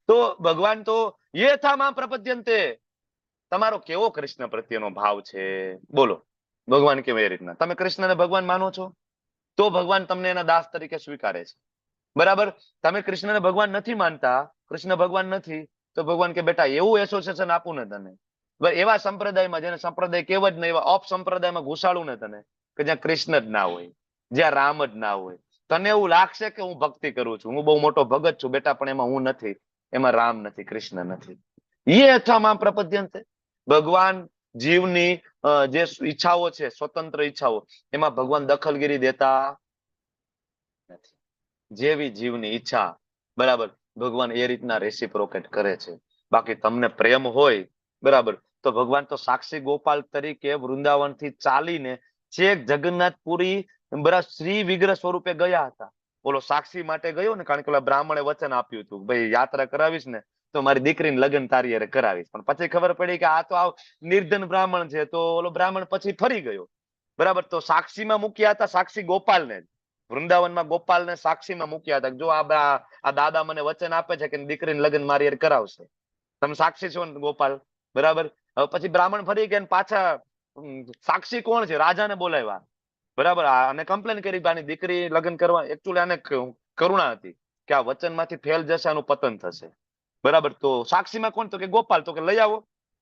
તો ભગવાન તો યથામાં પ્રપદ્યંતે, તમારો કેવો કૃષ્ણ પ્રત્યેનો ભાવ છે બોલો. ભગવાન કેમ એ રીતના, તમે કૃષ્ણને ભગવાન માનો છો તો ભગવાન તમને એના દાસ તરીકે સ્વીકારે છે, બરાબર. તમે કૃષ્ણને ભગવાન નથી માનતા, કૃષ્ણ ભગવાન નથી, તો ભગવાન કે બેટા એવું એસોસિએશન આપું ને તને, એવા સંપ્રદાયમાં, જેને સંપ્રદાય કેવ જ નહીં, એવા અપ સંપ્રદાયમાં ઘુસાડું ને તને, કે જ્યાં કૃષ્ણ જ ના હોય, જ્યાં રામ જ ના હોય. તને એવું લાગશે કે હું ભક્તિ કરું છું, હું બહુ મોટો ભગત છું, બેટા પણ એમાં હું નથી, એમાં રામ નથી, કૃષ્ણ નથી. એ અથામાં પ્રપદ્યંતે, ભગવાન જીવની જે ઈચ્છાઓ છે, સ્વતંત્ર ઈચ્છાઓ, એમાં ભગવાન દખલગીરી દેતા નથી. જેવી જીવની ઈચ્છા, બરાબર, ભગવાન એ રીતના રેસિપ્રોકેટ કરે છે. બાકી તમને પ્રેમ હોય, બરાબર, તો ભગવાન તો સાક્ષી ગોપાલ તરીકે વૃંદાવનથી ચાલીને છેક જગન્નાથપુરી, બરાબર, શ્રી વિગ્રહ સ્વરૂપે ગયા હતા. બોલો, સાક્ષી માટે ગયો ને, કારણ કે ઓલા બ્રાહ્મણે વચન આપ્યું હતું, ભાઈ યાત્રા કરાવીશ ને તો મારી દીકરીને લગ્ન તારી હારે કરાવીશ. પણ પછી ખબર પડી કે આ તો આવ નિર્ધન બ્રાહ્મણ છે, તો ઓલો બ્રાહ્મણ પછી ફરી ગયો, બરાબર. તો સાક્ષીમાં મૂક્યા હતા સાક્ષી ગોપાલને, વૃંદાવનમાં ગોપાલને સાક્ષીમાં મૂક્યા હતા. જો આ દાદા મને વચન આપે છે કે દીકરીને લગ્ન મારી હારે કરાવશે, તમે સાક્ષી છો ને ગોપાલ, બરાબર. હવે પછી બ્રાહ્મણ ફરી ગયા, પાછા સાક્ષી કોણ છે, રાજાને બોલાવ્યા, બરાબર. અને કમ્પ્લેન કરી કે આની દીકરી લગ્ન કરવા, એકચ્યુઅલી આને કરુણા હતી કે આ વચનમાંથી ફેલ જશે, આનું પતન થશે, બરાબર. તો સાક્ષીમાં કોણ, તો કે ગોપાલ, તો કે લઈ આવો.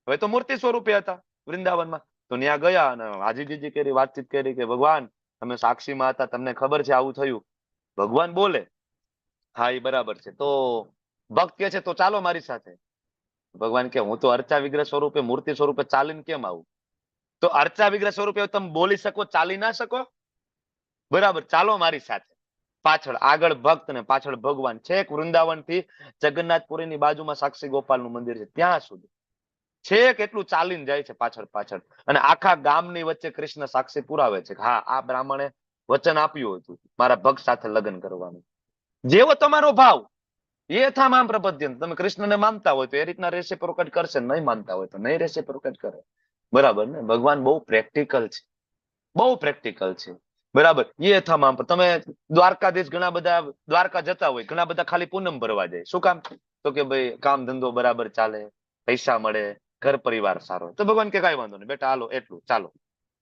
હવે તો મૂર્તિ સ્વરૂપે હતા વૃંદાવનમાં. તો ત્યાં ગયા અને હાજીજી કરી, વાતચીત કરી કે ભગવાન તમે સાક્ષીમાં હતા, તમને ખબર છે આવું થયું. ભગવાન બોલે હા એ બરાબર છે, તો ભક્ત કે છે તો ચાલો મારી સાથે. ભગવાન કે હું તો અર્ચા વિગ્રહ સ્વરૂપે, મૂર્તિ સ્વરૂપે ચાલીને કેમ આવું. તો અર્ચા વિગ્રહ સ્વરૂપે તમે બોલી શકો, ચાલી ના શકો, બરાબર, ચાલો મારી સાથે. પાછળ આગળ ભક્ત ને પાછળ ભગવાન, છેક વૃંદાવન થી જગન્નાથપુરીની બાજુમાં સાક્ષી ગોપાલનું મંદિર છે, ત્યાં સુધી છેક એટલું ચાલીને જાય છે પાછળ પાછળ. અને આખા ગામની વચ્ચે કૃષ્ણ સાક્ષી પુરાવે છે કે હા આ બ્રાહ્મણે વચન આપ્યું હતું મારા ભક્ત સાથે લગ્ન કરવાનું. જેવો તમારો ભાવ એ થામ પ્રપદ્યંત, તમે કૃષ્ણને માનતા હોય તો એ રીતના રેસિપ્રોકેટ કરશે, નહીં માનતા હોય તો નહીં રેસિપ્રોકેટ કરે, બરાબર ને. ભગવાન બહુ પ્રેક્ટિકલ છે, બહુ પ્રેક્ટિકલ છે, બરાબર. એ થામ, તમે દ્વારકાધીશ ઘણા બધા દ્વારકા જતા હોય, ઘણા બધા ખાલી પૂનમ ભરવા જાય, શું કામ, તો કે ભાઈ કામ ધંધો બરાબર ચાલે, પૈસા મળે, ઘર પરિવાર સારો. તો ભગવાન કે કઈ વાંધો નહીં બેટા, હાલો એટલું ચાલો,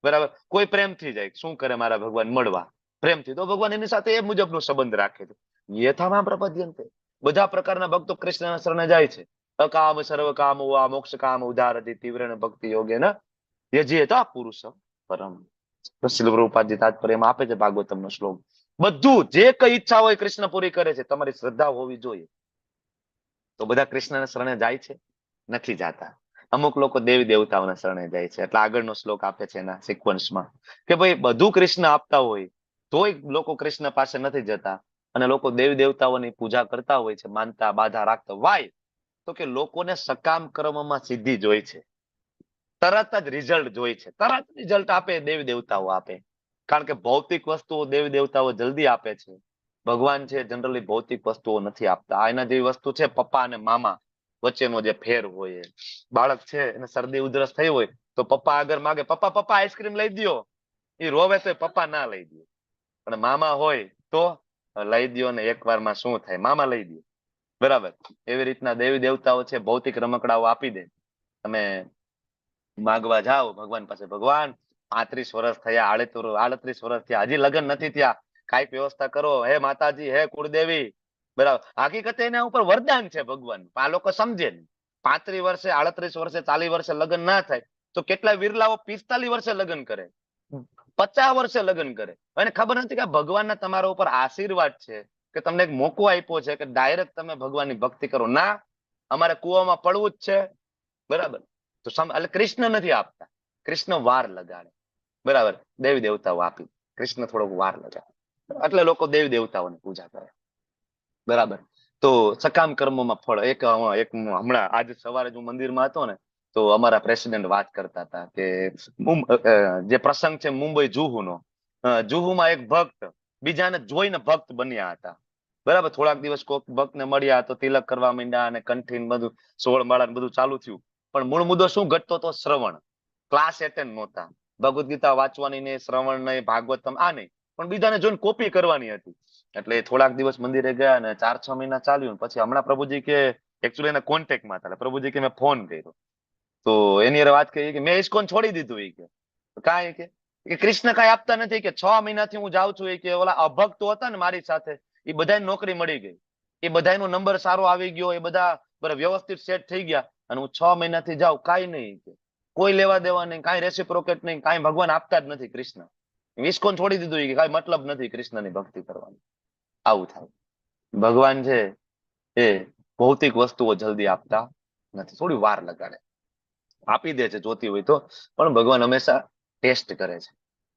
બરાબર. કોઈ પ્રેમથી જાય, શું કરે મારા ભગવાન મળવા પ્રેમથી, તો ભગવાન એની સાથે એ મુજબનો સંબંધ રાખે છે. યથામાં પ્રપદ્યંતે, બધા પ્રકારના ભક્તો કૃષ્ણના શરણે જાય છે. અકામ સર્વ કામ વા મોક્ષ કામ ઉદારતી તીવ્ર ભક્તિ યોગેન યજેતા પુરુષ પરમ. પ્રભુપાદજી તાત્પર્યમાં આપે છે ભાગવતમનો શ્લોક. બધું જે કઈ ઈચ્છા હોય કૃષ્ણ પૂરી કરે છે, તમારી શ્રદ્ધા હોવી જોઈએ. તો બધા કૃષ્ણના શરણે જાય છે, નથી જાતા. અમુક લોકો દેવી દેવતાઓના શરણે જાય છે. એટલે આગળનો શ્લોક આપે છે એના સિક્વન્સમાં કે ભાઈ બધું કૃષ્ણ આપતા હોય તોય લોકો કૃષ્ણ પાસે નથી જતા, અને લોકો દેવી દેવતાઓની પૂજા કરતા હોય છે, માનતા બાધા રાખતા. વાય, તો કે લોકોને સકામ કર્મમાં સિદ્ધિ જોઈ છે, તરત જ રિઝલ્ટ જોઈ છે, તરત રિઝલ્ટ આપે દેવી દેવતાઓ આપે. કારણ કે ભૌતિક વસ્તુઓ દેવી દેવતાઓ જલ્દી આપે છે, ભગવાન છે જનરલી ભૌતિક વસ્તુઓ નથી આપતા. એના જેવી વસ્તુ છે પપ્પા અને મામા વચ્ચેનો જે ફેર હોય. બાળક છે એને શરદી ઉધરસ થઈ હોય તો પપ્પા આગળ માગે, પપ્પા પપ્પા આઈસ્ક્રીમ લઈ દો, એ રોવે તો પપ્પા ના લઈ દે. પણ મામા હોય તો લઈ દો, ને એક વારમાં શું થાય, મામા લઈ દે, બરાબર. એવી રીતના દેવી દેવતાઓ છે ભૌતિક રમકડાઓ આપી દે. તમે માગવા જાઓ ભગવાન પાસે, ભગવાન 35 વર્ષ થયા, 38 વર્ષ થયા, હજી લગ્ન નથી થયા, કઈક વ્યવસ્થા કરો, હે માતાજી, હે કુળદેવી, બરાબર. હકીકતે એના ઉપર વરદાન છે ભગવાન, આ લોકો સમજે નહીં. 35 વર્ષે, 38 વર્ષે, 40 વર્ષે લગ્ન ના થાય તો કેટલા વિરલાઓ 45 વર્ષે લગ્ન કરે, 50 વર્ષે લગ્ન કરે. એને ખબર નથી કે ભગવાનના તમારા ઉપર આશીર્વાદ છે, કે તમને એક મોકો આપ્યો છે કે ડાયરેક્ટ તમે ભગવાનની ભક્તિ કરો. ના, અમારે કુવામાં પડવું જ છે, બરાબર. તો એટલે કૃષ્ણ નથી આપતા, કૃષ્ણ વાર લગાડે, બરાબર. દેવી દેવતાઓ આપી, કૃષ્ણ થોડોક વાર લગાડે, એટલે લોકો દેવી દેવતાઓની પૂજા કરે, બરાબર. તો સકામ કર્મોમાં ફળ. એક હમણાં આજે સવારે હું મંદિરમાં હતો ને, તો અમારા પ્રેસિડેન્ટ વાત કરતા હતા કે જે પ્રસંગ છે મુંબઈ જુહુનો, જુહુમાં એક ભક્ત બીજાને જોઈને ભક્ત બન્યા હતા, બરાબર. થોડાક દિવસ કોઈક ભક્તને મળ્યા તો તિલક કરવા માંડ્યા અને કંઠીને બધું 16 માળા બધું ચાલુ થયું. પણ મૂળ મુદ્દો શું ઘટતો હતો, શ્રવણ. ક્લાસ એટેન્ડ નહોતા, ભગવદ ગીતા વાંચવાની નહીં, શ્રવણ નહીં, ભાગવતમ આ નહીં, પણ બીજાને જોઈને કોપી કરવાની હતી. એટલે એ થોડાક દિવસ મંદિરે ગયા અને 4-6 મહિના ચાલ્યું. પછી હમણાં પ્રભુજી કે એકચ્યુઅલી એના કોન્ટેક્ટમાં હતા. પ્રભુજી કે મેં ફોન કર્યો તો એની હારે વાત કરી કે મેં ઇસ્કોન છોડી દીધું. એ કે કાંઈ કે કૃષ્ણ કાંઈ આપતા નથી, કે 6 મહિનાથી હું જાઉં છું. એ કે ઓલા અભક્તો હતા ને મારી સાથે, એ બધાને નોકરી મળી ગઈ, એ બધાનો નંબર સારો આવી ગયો, એ બધા વ્યવસ્થિત સેટ થઈ ગયા, અને હું 6 મહિનાથી જાઉં, કાંઈ નહીં, કે કોઈ લેવા દેવા નહીં, કાંઈ રેસિપ્રોકેટ નહીં, કાંઈ ભગવાન આપતા જ નથી કૃષ્ણ. ઇસ્કોન છોડી દીધું, કે કાંઈ મતલબ નથી કૃષ્ણની ભક્તિ કરવાની. આવું થાય. ભગવાન છે એ ભૌતિક વસ્તુઓ જલ્દી આપતા નથી, થોડી વાર લગાડે, આપી દે છે જોતી હોય તો, પણ ભગવાન હંમેશા ટેસ્ટ કરે છે.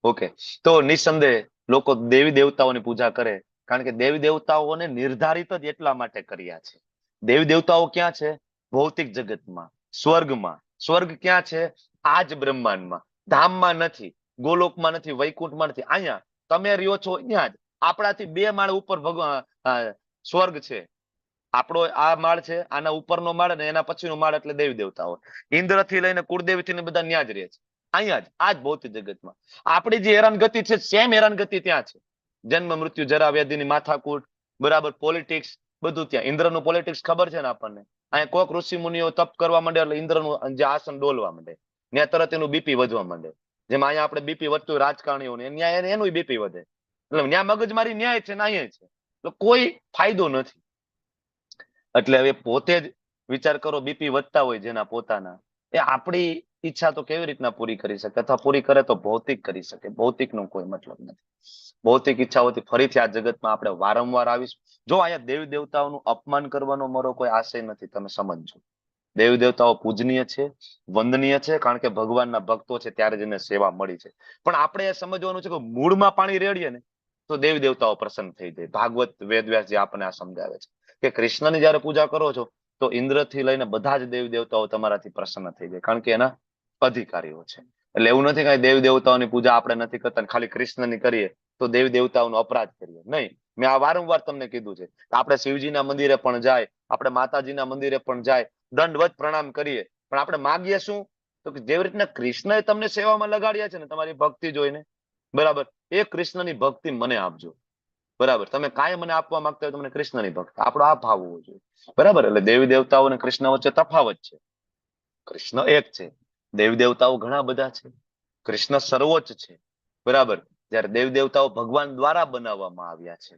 ઓકે, તો નિસંદેહ લોકો દેવી દેવતાઓની પૂજા કરે, કારણ કે દેવી દેવતાઓને નિર્ધારિત જ એટલા માટે કર્યા છે. દેવી દેવતાઓ ક્યાં છે? ભૌતિક જગતમાં, સ્વર્ગમાં. સ્વર્ગ ક્યાં છે? આ જ બ્રહ્માંડમાં, ધામમાં નથી, ગોલોકમાં નથી, વૈકુંઠમાં નથી, અહીંયા તમે રહ્યો છો ત્યાં જ. આપણાથી 2 માળ ઉપર ભગવાન સ્વર્ગ છે. આપણો આ માળ છે, આના ઉપરનો માળ અને એના પછીનો માળ એટલે દેવી દેવતાઓ. ઇન્દ્ર થી લઈને કુળદેવી થી બધા ન્યા જ રહે છે, અહીંયા જ, આ જ ભૌતિક જગતમાં. આપણી જે હેરાનગતિ છે, સેમ હેરાનગતિ ત્યાં છે. જન્મ મૃત્યુ જરા વ્યાધિની માથાકૂટ, બરાબર, પોલિટિક્સ, બધું ત્યાં. ઇન્દ્રનું પોલિટિક્સ ખબર છે ને આપણને. અહીંયા કોઈક ઋષિ મુનિઓ તપ કરવા માંડે એટલે ઇન્દ્રનું જે આસન ડોલવા માંડે, ત્યાં તરત એનું બીપી વધવા માંડે. જેમ અહીંયા આપણે બીપી વધતું રાજકારણીઓને, ન્યાય એનું બીપી વધે. એટલે ન્યા મગજમારી ન્યાય છે ને અહીંયા છે, એટલે કોઈ ફાયદો નથી. એટલે હવે પોતે જ વિચાર કરો, બીપી વધતા હોય જેના પોતાના, એ આપણી ઈચ્છા તો કેવી રીતના પૂરી કરી શકે? અથવા પૂરી કરે તો ભૌતિક કરી શકે. ભૌતિક નો કોઈ મતલબ નથી. ભૌતિક ઈચ્છાઓથી ફરીથી આ જગતમાં આપણે વારંવાર આવીશું. જો અહીંયા દેવી દેવતાઓનું અપમાન કરવાનો મારો કોઈ આશય નથી, તમે સમજો. દેવી દેવતાઓ પૂજનીય છે, વંદનીય છે, કારણ કે ભગવાનના ભક્તો છે ત્યારે જ એને સેવા મળી છે. પણ આપણે એ સમજવાનું છે કે મૂળમાં પાણી રેડીએ ને તો દેવી દેવતાઓ પ્રસન્ન થઈ જાય. ભાગવત વેદવ્યાસ જે આપણને આ સમજાવે છે કે કૃષ્ણની જયારે પૂજા કરો છો તો ઇન્દ્ર થી લઈને બધા જ દેવી દેવતાઓ તમારાથી પ્રસન્ન થઈ જાય, કારણ કે એના અધિકારીઓ છે. એટલે એવું નથી કે દેવી દેવતાઓની પૂજા આપણે નથી કરતા, ખાલી કૃષ્ણની કરીએ તો દેવી દેવતાઓનો અપરાધ કરીએ. નહીં, મેં આ વારંવાર તમને કીધું છે. આપણે શિવજીના મંદિરે પણ જાય, આપણે માતાજીના મંદિરે પણ જાય, દંડવત પ્રણામ કરીએ, પણ આપણે માગીએ શું? તો કે જેવી રીતના કૃષ્ણએ તમને સેવામાં લગાડ્યા છે ને તમારી ભક્તિ જોઈને, બરાબર, એ કૃષ્ણની ભક્તિ મને આપજો. બરાબર, તમે કાંઈ મને આપવા માંગતા હોય તો મને કૃષ્ણની ભક્તિ, આપણો આ ભાવ હોવો જોઈએ. બરાબર, એટલે દેવી દેવતાઓ અને કૃષ્ણ વચ્ચે તફાવત છે. કૃષ્ણ એક છે, દેવી દેવતાઓ ઘણા બધા છે. કૃષ્ણ સર્વોચ્ચ છે, બરાબર, જ્યારે દેવી દેવતાઓ ભગવાન દ્વારા બનાવવામાં આવ્યા છે.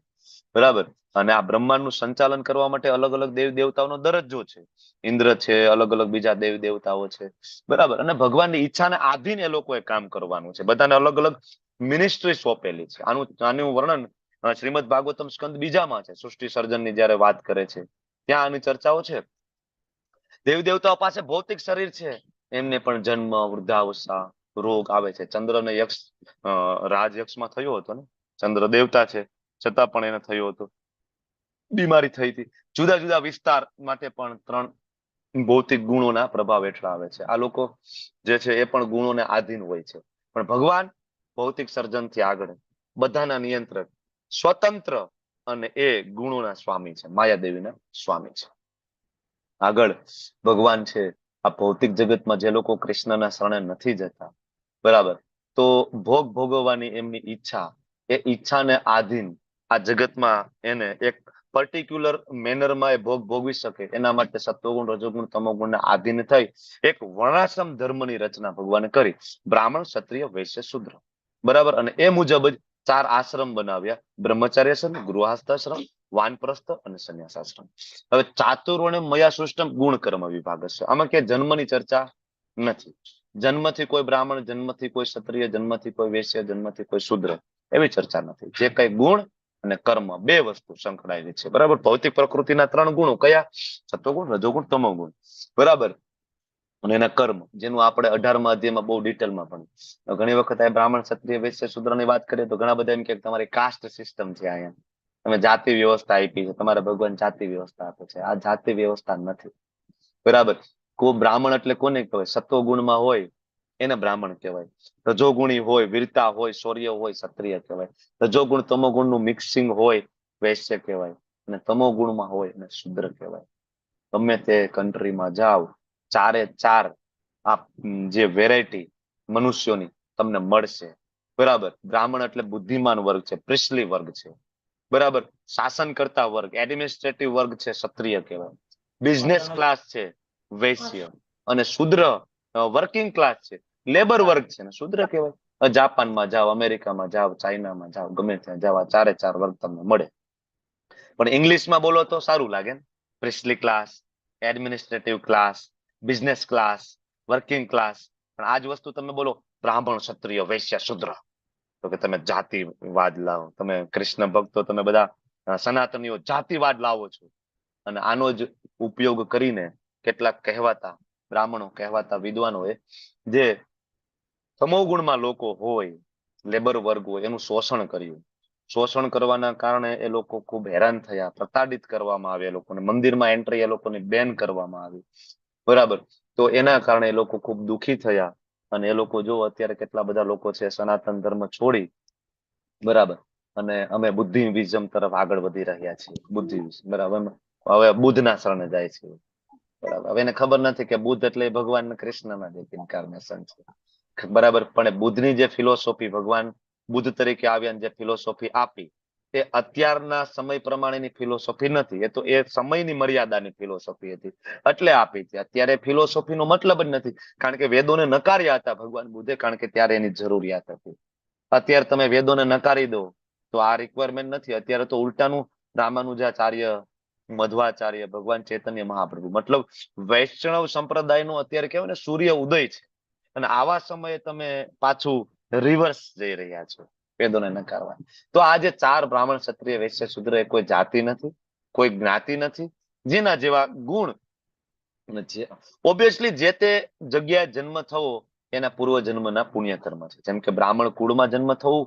બરાબર, અને આ બ્રહ્માંડનું સંચાલન કરવા માટે અલગ અલગ દેવી દેવતાઓનો દરજ્જો છે. ઇન્દ્ર છે, અલગ અલગ બીજા દેવી દેવતાઓ છે. બરાબર, અને ભગવાનની ઈચ્છાને આધીન એ લોકોએ કામ કરવાનું છે. બધાને અલગ અલગ મિનિસ્ટ્રી સોંપેલી છે. આનું વર્ણન શ્રીમદ ભાગવતમ સ્કંદ બીજામાં છે. સૃષ્ટિ સર્જનની જયારે વાત કરે છે ત્યાં આની ચર્ચાઓ છે. દેવી દેવતાઓ પાસે ભૌતિક શરીર છે, એમને પણ જન્મ, વૃદ્ધાવસ્થા, રોગ આવે છે. ચંદ્રને યક્ષ રાજયક્ષમાં થયો હતો ને, ચંદ્ર દેવતા છે છતાં પણ એને થયો હતો, બીમારી થઈ હતી. જુદા જુદા વિસ્તાર માટે પણ 3 ભૌતિક ગુણોના પ્રભાવ હેઠળ આવે છે. આ લોકો જે છે એ પણ ગુણોને આધીન હોય છે. પણ ભગવાન ભૌતિક સર્જનથી આગળ, બધાના નિયંત્રક, સ્વતંત્ર, અને એ ગુણોના સ્વામી છે, માયાદેવીના સ્વામી છે. આગળ ભગવાન છે આ ભૌતિક જગતમાં જે લોકો કૃષ્ણના શરણે નથી જતા, બરાબર, તો ભોગ ભોગવવાની એમની ઈચ્છા, એ ઈચ્છાને આધીન આ જગતમાં એને એક પર્ટિક્યુલર મેનરમાં એ ભોગ ભોગવી શકે એના માટે સત્વગુણ, રજોગુણ, તમોગુણના આધીન થઈ એક વર્ણાશ્રમ ધર્મની રચના ભગવાને કરી. બ્રાહ્મણ, ક્ષત્રિય, વૈશ્ય, શૂદ્ર, બરાબર, અને એ મુજબ જ 4 આશ્રમ બનાવ્યા: બ્રહ્મચાર્યાશ્રમ, ગૃહસ્થાશ્રમ, વાનપ્રસ્થ અને સંન્યાસાશ્રમ. હવે ચાતુર્વર્ણ્ય મયા સૃષ્ટમ ગુણ કર્મ વિભાગ છે. આમાં ક્યાંય જન્મની ચર્ચા નથી. જન્મથી કોઈ બ્રાહ્મણ, જન્મથી કોઈ ક્ષત્રિય, જન્મથી કોઈ વૈશ્ય, જન્મથી કોઈ શૂદ્ર, એવી ચર્ચા નથી. જે કઈ ગુણ અને કર્મ, 2 વસ્તુ સંકળાયેલી છે. બરાબર, ભૌતિક પ્રકૃતિના 3 ગુણો કયા? સત્વગુણ, રજોગુણ, તમોગુણ. બરાબર, અને એના કર્મ, જેનું આપણે 18મા અધ્યાયમાં બહુ ડિટેલમાં ભણ્યું. ઘણી વખત આ બ્રાહ્મણ, ક્ષત્રિય, વૈશ્ય, શૂદ્રની વાત કરીએ તો ઘણા બધા એમ કે તમારી કાસ્ટ સિસ્ટમ છે, અહીંયા તમે જાતિ વ્યવસ્થા આપી છે, તમારા ભગવાન જાતિ વ્યવસ્થા આપે છે. આ જાતિ વ્યવસ્થા નથી. બરાબર, બ્રાહ્મણ એટલે કોને કહેવાય? સત્વગુણમાં હોય એને બ્રાહ્મણ કહેવાય. રજોગુણી હોય, વીરતા હોય, શૌર્ય હોય, ક્ષત્રિય કહેવાય. રજોગુણ તમોગુણનું મિક્સિંગ હોય, વૈશ્ય કહેવાય. અને તમોગુણમાં હોય અને શૂદ્ર કહેવાય. ગમે તે કન્ટ્રીમાં જાઓ, 4 એ 4 આ જે વેરાયટી મનુષ્યોની તમને મળશે. બરાબર. બ્રાહ્મણ એટલે બુદ્ધિમાન વર્ગ છે, પ્રિસ્લી વર્ગ છે. બરાબર. શાસન કરતા વર્ગ, એડમિનિસ્ટ્રેટિવ વર્ગ છે, ક્ષત્રિય કહેવાય. બિઝનેસ ક્લાસ છે, વૈશ્ય. અને શુદ્ર વર્કિંગ ક્લાસ છે, લેબર વર્ગ છે ને શુદ્ર કહેવાય. જાપાનમાં જાઓ, અમેરિકામાં જાઓ, ચાઇનામાં જાઓ, ગમે ત્યાં જાઓ, આ ચારે ચાર વર્ગ તમને મળે. પણ ઇંગ્લિશમાં બોલો તો સારું લાગે ને. પ્રિસ્લી class, administrative class, business class, working class. પણ આ જ વસ્તુ તમે બોલો બ્રાહ્મણ, ક્ષત્રિય, વૈશ્ય, શુદ્ર, તો કે તમે જાતિવાદ લાવો. તમે કૃષ્ણ ભક્તો, તમે બધા સનાતનીઓ જાતિવાદ લાવો છો. અને આનો જ ઉપયોગ કરીને કેટલાક કહેવાતા બ્રાહ્મણો, કહેવાતા વિદ્વાનોએ જે તમોગુણમાં લોકો હોય, લેબર વર્ગ હોય, એનું શોષણ કર્યું. શોષણ કરવાના કારણે એ લોકો ખૂબ હેરાન થયા, પ્રતાડિત કરવામાં આવે, એ લોકોને મંદિરમાં એન્ટ્રી એ લોકોની બેન કરવામાં આવી. બરાબર. તો એના કારણે એ લોકો ખૂબ દુઃખી થયા. અને એ લોકો જો અત્યારે કેટલા બધા લોકો છે સનાતન ધર્મ છોડી, બરાબર, અને અમે બુદ્ધિવિઝમ તરફ આગળ વધી રહ્યા છીએ. બુદ્ધિવિઝમ, બરાબર. હવે બુદ્ધના શરણે જાય છે. બરાબર. હવે એને ખબર નથી કે બુદ્ધ એટલે ભગવાન કૃષ્ણના જ ઇન્કાર્નેશન છે. બરાબર. પણ બુદ્ધની જે ફિલોસોફી, ભગવાન બુદ્ધ તરીકે આવ્યા જે ફિલોસોફી આપી, તે અત્યારના સમય પ્રમાણેની ફિલોસોફી નથી. એ તો એ સમયની મર્યાદાની ફિલોસોફી હતી એટલે આપી છે. અત્યારે ફિલોસોફીનો મતલબ જ નથી, કારણ કે વેદોને નકાર્યા હતા ભગવાન બુદ્ધે, કારણ કે ત્યારે એની જરૂરિયાત હતી. અત્યારે તમે વેદોને નકારી દો તો આ રિક્વાયરમેન્ટ નથી. અત્યારે તો ઉલટાનું રામાનુજાચાર્ય, મધ્વાચાર્ય, ભગવાન ચૈતન્ય મહાપ્રભુ, મતલબ વૈષ્ણવ સંપ્રદાયનો અત્યારે કહેવાય ને સૂર્ય ઉદય છે. અને આવા સમયે તમે પાછું રિવર્સ જઈ રહ્યા છો, વેદોને નકારવા. તો આ જે ચાર બ્રાહ્મણ, ક્ષત્રિય, વૈશ્ય, શુદ્ર એ કોઈ જાતિ નથી, કોઈ જ્ઞાતિ નથી. જેના જેવા ગુણ ઓબ્વિયસલી જે તે જગ્યાએ જન્મ થવો એના પૂર્વ જન્મના પુણ્ય કર્મ છે. જેમ કે બ્રાહ્મણ કુળમાં જન્મ થવું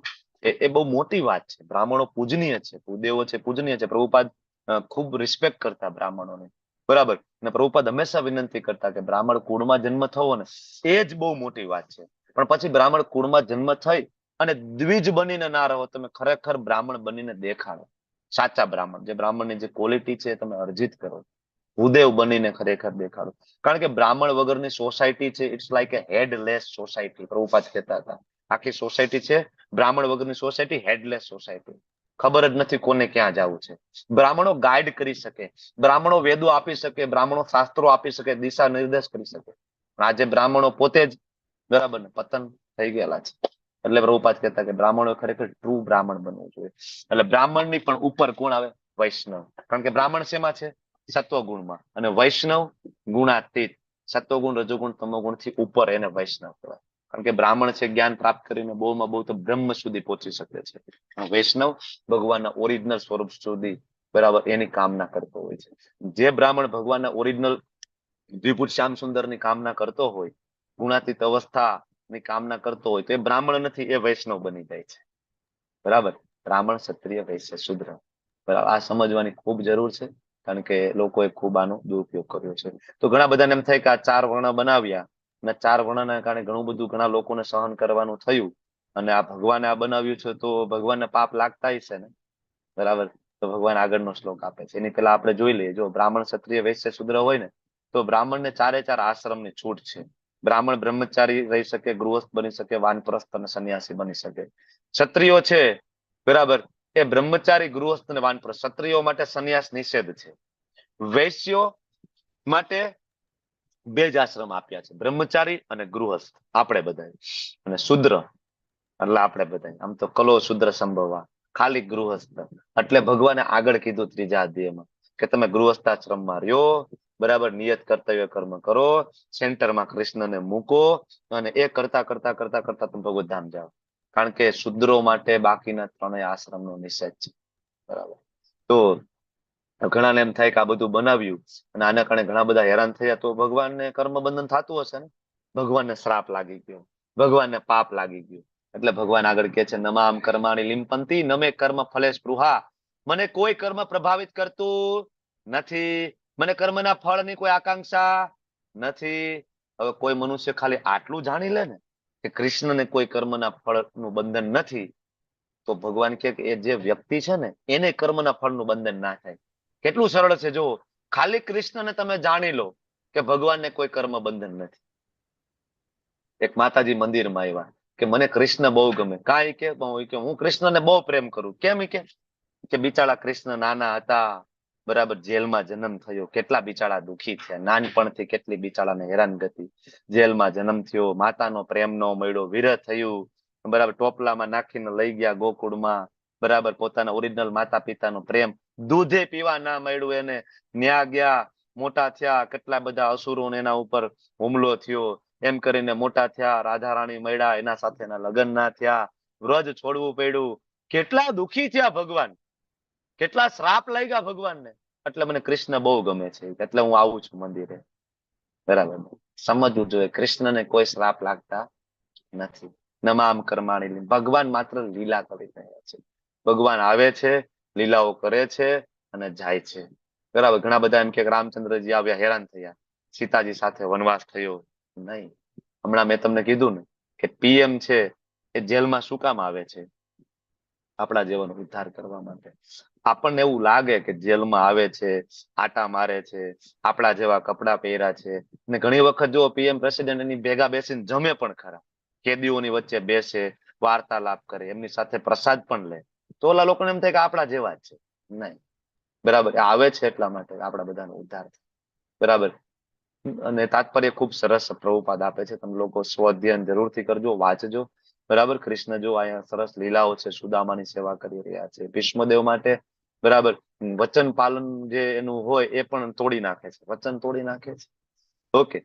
એ બહુ મોટી વાત છે. બ્રાહ્મણો પૂજનીય છે, ભૂદેવો છે, પૂજનીય છે. પ્રભુપાદ ખૂબ રિસ્પેક્ટ કરતા બ્રાહ્મણોને. બરાબર. અને પ્રભુપાદ હંમેશા વિનંતી કરતા કે બ્રાહ્મણ કુળમાં જન્મ થવો ને એ જ બહુ મોટી વાત છે. પણ પછી બ્રાહ્મણ કુળમાં જન્મ થઈ અને દ્વિજ બનીને ના રહો, તમે ખરેખર બ્રાહ્મણ બનીને દેખાડો. સાચા બ્રાહ્મણ, જે બ્રાહ્મણની જે ક્વોલિટી છે તમે અર્જિત કરો. ભૂદેવ બનીને ખરેખર દેખાડો. કારણ કે બ્રાહ્મણ વગરની સોસાયટી છે, it's like a headless society. Prabhupada કહેતા હતા આખી સોસાયટી છે બ્રાહ્મણ વગરની સોસાયટી, હેડલેસ સોસાયટી. ખબર જ નથી કોને ક્યાં જવું છે. બ્રાહ્મણો ગાઈડ કરી શકે, બ્રાહ્મણો વેદો આપી શકે, બ્રાહ્મણો શાસ્ત્રો આપી શકે, દિશા નિર્દેશ કરી શકે. આજે બ્રાહ્મણો પોતે જ બરાબર ને પતન થઈ ગયેલા છે. એટલે પ્રભુપાદ કહેતા કે બ્રાહ્મણો ખરેખર ટ્રુ બ્રાહ્મણ બનવું જોઈએ. એટલે બ્રાહ્મણની પણ ઉપર કોણ આવે? વૈષ્ણવ. કારણ કે બ્રાહ્મણ શેમાં છે? સત્વગુણમાં. અને વૈષ્ણવ ગુણાતીત, સત્વગુણ, રજોગુણ, તમોગુણ થી ઉપર, એને વૈષ્ણવ કહેવાય. કારણ કે બ્રાહ્મણ છે જ્ઞાન પ્રાપ્ત કરીને બહુમાં બહુ તો બ્રહ્મ સુધી પહોંચી શકે છે. વૈષ્ણવ ભગવાનના ઓરિજિનલ સ્વરૂપ સુધી, બરાબર, એની કામના કરતો હોય છે. જે બ્રાહ્મણ ભગવાનના ઓરિજિનલ વિભૂત શ્યામ સુંદરની કામના કરતો હોય, ગુણાતીત અવસ્થાની કામના કરતો હોય, તો એ બ્રાહ્મણ નથી, એ વૈષ્ણવ બની જાય છે. બરાબર. બ્રાહ્મણ, ક્ષત્રિય, વૈશ્ય, શુદ્ર. બરાબર. આ સમજવાની ખૂબ જરૂર છે, કારણ કે લોકોએ ખૂબ આનો દુરુપયોગ કર્યો છે. તો ઘણા બધાને એમ થાય કે આ ચાર વર્ણ બનાવ્યા અને ચાર વર્ણના કારણે ઘણું બધું ઘણા લોકોને સહન કરવાનું થયું, અને આ ભગવાને આ બનાવ્યું છે તો ભગવાનને પાપ લાગતા હશે ને. બરાબર. તો ભગવાન આગળનો શ્લોક આપે છે. એની પહેલા આપણે જોઈ લઈએ. જો બ્રાહ્મણ, ક્ષત્રિય, વૈશ્ય, શુદ્ર હોય ને તો બ્રાહ્મણને ચારે ચાર આશ્રમની છૂટ છે. બ્રાહ્મણ બ્રહ્મચારી રહી શકે, ગૃહસ્થ બની શકે, વાનપ્રસ્થ અને સંન્યાસી બની શકે. ક્ષત્રિયો છે, બરાબર, એ બ્રહ્મચારી, ગૃહસ્થ અને વાનપ્રસ્થ. ક્ષત્રિયો માટે સંન્યાસ નિષેધ છે. વૈશ્યો માટે બે જ આશ્રમ આપ્યા છે, બ્રહ્મચારી અને ગૃહસ્થ, આપણે બધા. અને શુદ્ર એટલે આપણે બધા. આમ તો કલો શુદ્ર સંભવવા, ખાલી ગૃહસ્થ. એટલે ભગવાને આગળ કીધું ત્રીજા અધ્યાયમાં કે તમે ગૃહસ્થાશ્રમમાં રહ્યો, બરાબર, નિયત કર્તવ્ય કર્મ કરો, સેન્ટરમાં કૃષ્ણને મૂકો, અને એ કરતા કરતા કરતા કરતા તમે ભગવત ધામ જાઓ. કારણ કે શુદ્રો માટે બાકીના ત્રણેય આશ્રમનો નિષેધ છે. બરાબર. તો ઘણાને એમ થાય કે આ બધું બનાવ્યું અને આના કારણે ઘણા બધા હેરાન થયા, તો ભગવાનને કર્મ બંધન થતું હશે ને. ભગવાનને શ્રાપ લાગી ગયો, ભગવાનને પાપ લાગી ગયું. એટલે ભગવાન આગળ કહે છે, નમામ કર્માણી લિંપંતી નમે કર્મ ફલે સ્પૃહા. મને કોઈ કર્મ પ્રભાવિત કરતું નથી, મને કર્મના ફળની કોઈ આકાંક્ષા નથી. હવે કોઈ મનુષ્ય ખાલી આટલું જાણી લે ને કે કૃષ્ણને કોઈ કર્મના ફળનું બંધન નથી, તો ભગવાન કહે કે એ જે વ્યક્તિ છે ને એને કર્મના ફળનું બંધન ના થાય. કેટલું સરળ છે. જો ખાલી કૃષ્ણને તમે જાણી લો કે ભગવાનને કોઈ કર્મ બંધન નથી. એક માતાજી મંદિરમાં આવ્યા, કે મને કૃષ્ણ બહુ ગમે. કાંઈ કે હું કૃષ્ણને બહુ પ્રેમ કરું. કેમ કે બિચારા કૃષ્ણ નાના હતા, બરાબર, જેલમાં જન્મ થયો, કેટલા બિચારા દુખી થયા, નાનપણથી કેટલી બિચારાને હેરાનગતિ, જેલમાં જન્મ થયો, માતાનો પ્રેમ ન મળ્યો, વિરહ થયું, બરાબર, ટોપલામાં નાખીને લઈ ગયા ગોકુળમાં, બરાબર, પોતાના ઓરિજિનલ માતા પિતાનો પ્રેમ દૂધે પીવા ના મળ્યું એને, ન્યા ગયા, મોટા થયા, કેટલા બધા અસુરોને એના ઉપર હુમલો થયો, એમ કરીને મોટા થયા, રાધા રાણી મળ્યા, એના સાથે એના લગ્ન ના થયા, વ્રજ છોડવું પડ્યું, કેટલા દુખી થયા ભગવાન, કેટલા શ્રાપ લાગ્યા ભગવાનને. એટલે મને કૃષ્ણ બહુ ગમે છે, એટલે હું આવું છું મંદિરે. બરાબર, સમજવું જોઈએ કૃષ્ણને કોઈ શ્રાપ લાગતા નથી. નમામ કર્માણી, ભગવાન માત્ર લીલા કરી રહ્યા છે. ભગવાન આવે છે, લીલાઓ કરે છે અને જાય છે. બરાબર, ઘણા બધા એમ કે રામચંદ્રજી આવ્યા, હેરાન થયા, સીતાજી સાથે વનવાસ થયો. નહીં, હમણાં મેં તમને કીધું ને કે પીએમ છે એ જેલમાં શું કામ આવે છે? આપણા જીવનનો ઉદ્ધાર કરવા માટે. આપણને એવું લાગે કે જેલમાં આવે છે, આટા મારે છે, આપણા જેવા કપડા પહેર્યા છે, ને ઘણી વખત જો પીએમ પ્રેસિડેન્ટ એની ભેગા બેસીને જમે પણ ખરા, કેદીઓની વચ્ચે બેસે, વાર્તાલાપ કરે, એમની સાથે પ્રસાદ પણ લે, તો ઓલા લોકોને એમ થાય કે આપણા જેવા જ છે. નહીં, બરાબર, આવે છે એટલા માટે આપણા બધાનો ઉદ્ધાર થાય. બરાબર, અને તાત્પર્ય ખૂબ સરસ પ્રભુપાદ આપે છે. તમે લોકો સ્વ અધ્યયન જરૂરથી કરજો, વાંચજો. બરાબર, કૃષ્ણ જો અહીંયા સરસ લીલાઓ છે, સુદામાની સેવા કરી રહ્યા છે, ભીષ્મદેવ માટે, બરાબર, વચન પાલન જે એનું હોય એ પણ તોડી નાખે છે, વચન તોડી નાખે છે. ઓકે,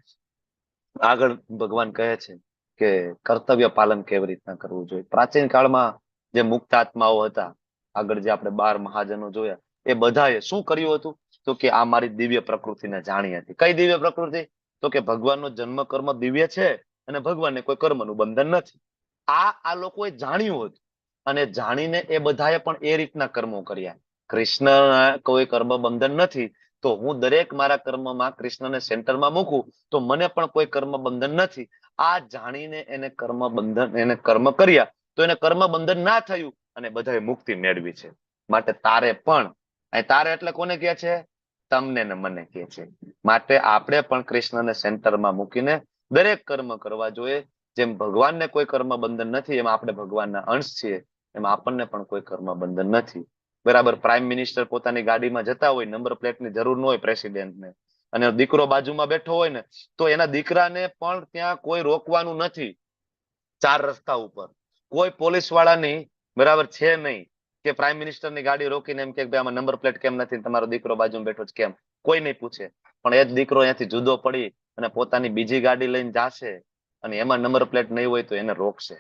આગળ ભગવાન કહે છે કે કર્તવ્ય પાલન કેવી રીતના કરવું જોઈએ. પ્રાચીન કાળમાં જે મુક્ત આત્માઓ હતા, આગળ જે આપણે 12 મહાજનો જોયા, એ બધાએ શું કર્યું હતું? તો કે આ મારી દિવ્ય પ્રકૃતિને જાણી હતી. કઈ દિવ્ય પ્રકૃતિ? તો કે ભગવાનનો જન્મ કર્મ દિવ્ય છે અને ભગવાનને કોઈ કર્મનું બંધન નથી. આ લોકોએ જાણ્યું હતું, અને જાણીને એ બધાએ પણ એ રીતના કર્મો કર્યા. કૃષ્ણ કોઈ કર્મ બંધન નથી, તો હું દરેક મારા કર્મમાં કૃષ્ણને સેન્ટરમાં મૂકું તો મને પણ કોઈ કર્મ બંધન નથી. આ જાણીને એને કર્મ બંધન, એને કર્મ કર્યા તો એને કર્મ બંધન ના થયું અને બધાએ મુક્તિ મેળવી છે. માટે તારે પણ, તારે એટલે કોને કહે છે? તમને ને મને કહે છે. માટે આપણે પણ કૃષ્ણને સેન્ટરમાં મૂકીને દરેક કર્મ કરવા જોઈએ. જેમ ભગવાનને કોઈ કર્મ બંધન નથી, એમ આપણે ભગવાનના અંશ છીએ, એમ આપણને પણ કોઈ કર્મ બંધન નથી. બરાબર, પ્રાઇમ મિનિસ્ટર પોતાની ગાડીમાં જતા હોય, નંબર પ્લેટની જરૂર ન હોય પ્રેસિડેન્ટને, અને દીકરો બાજુમાં બેઠો હોય ને, તો એના દીકરાને પણ ત્યાં કોઈ રોકવાનું નથી. 4 રસ્તા ઉપર કોઈ પોલીસ વાળાની, બરાબર, છે નહીં કે પ્રાઇમ મિનિસ્ટરની ગાડી રોકીને એમ કે ભાઈ આમાં નંબર પ્લેટ કેમ નથી, તમારો દીકરો બાજુમાં બેઠો છે કેમ, કોઈ નહીં પૂછે. પણ એ જ દીકરો અહીંયાથી જુદો પડી અને પોતાની બીજી ગાડી લઈને જાશે અને એમાં નંબર પ્લેટ નહીં હોય તો એને રોકશે.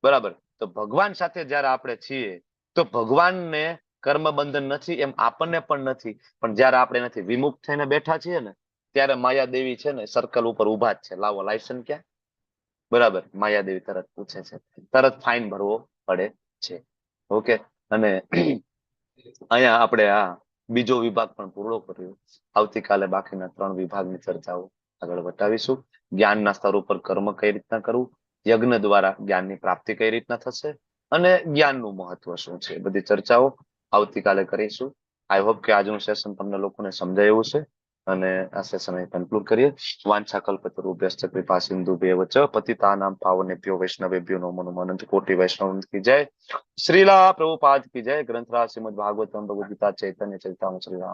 બરાબર, તો ભગવાન સાથે જયારે આપણે છીએ તો ભગવાનને કર્મ બંધન નથી, એમ આપણને પણ નથી. પણ જયારે આપણે એનાથી વિમુખ થઈને બેઠા છીએ ને, ત્યારે માયાદેવી છે ને સર્કલ ઉપર ઉભા જ છે, લાવો લાયસન્સ ક્યાં? બરાબર, માયાદેવી તરત પૂછે છે, તરત ફાઇન ભરવો પડે છે. ઓકે, અને અહીંયા આપણે આ બીજો વિભાગ પણ પૂરો કર્યો. આવતીકાલે બાકીના 3 વિભાગની ચર્ચાઓ આગળ વટાવીશું. જ્ઞાનના સ્તર ઉપર કર્મ કઈ રીતના કરવું, યજ્ઞ દ્વારા જ્ઞાનની પ્રાપ્તિ કઈ રીતના થશે, અને જ્ઞાનનું મહત્વ શું છે, બધી ચર્ચાઓ આવતીકાલે કરીશું. આઈ હોપ કે આજનું સેશન તમને લોકોને સમજાયું છે. અને આ સેશન અહીં કન્ક્લુડ કરીએ. વાંછા કલ્પતરુભ્યશ્ચ કૃપા સિંધુભ્યેવ ચ પતિતાનાં પાવનેભ્યો વૈષ્ણવેભ્યો નમો નમઃ. અનંત કોટિ વૈષ્ણવ કી જય. શ્રીલા પ્રભુપાદ કી જય. ગ્રંથરાજ શ્રીમદ ભાગવતમ ભગવદ ગીતા ચૈતન્ય ચરિતામૃત શ્રી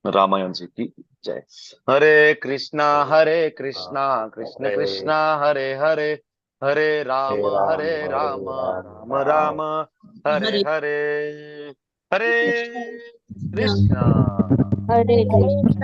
રામાયણ જી કી જય. હરે કૃષ્ણ કૃષ્ણ કૃષ્ણ હરે હરે, હરે રામ રામ રામ હરે હરે. હરે કૃષ્ણ. હરે કૃષ્ણ.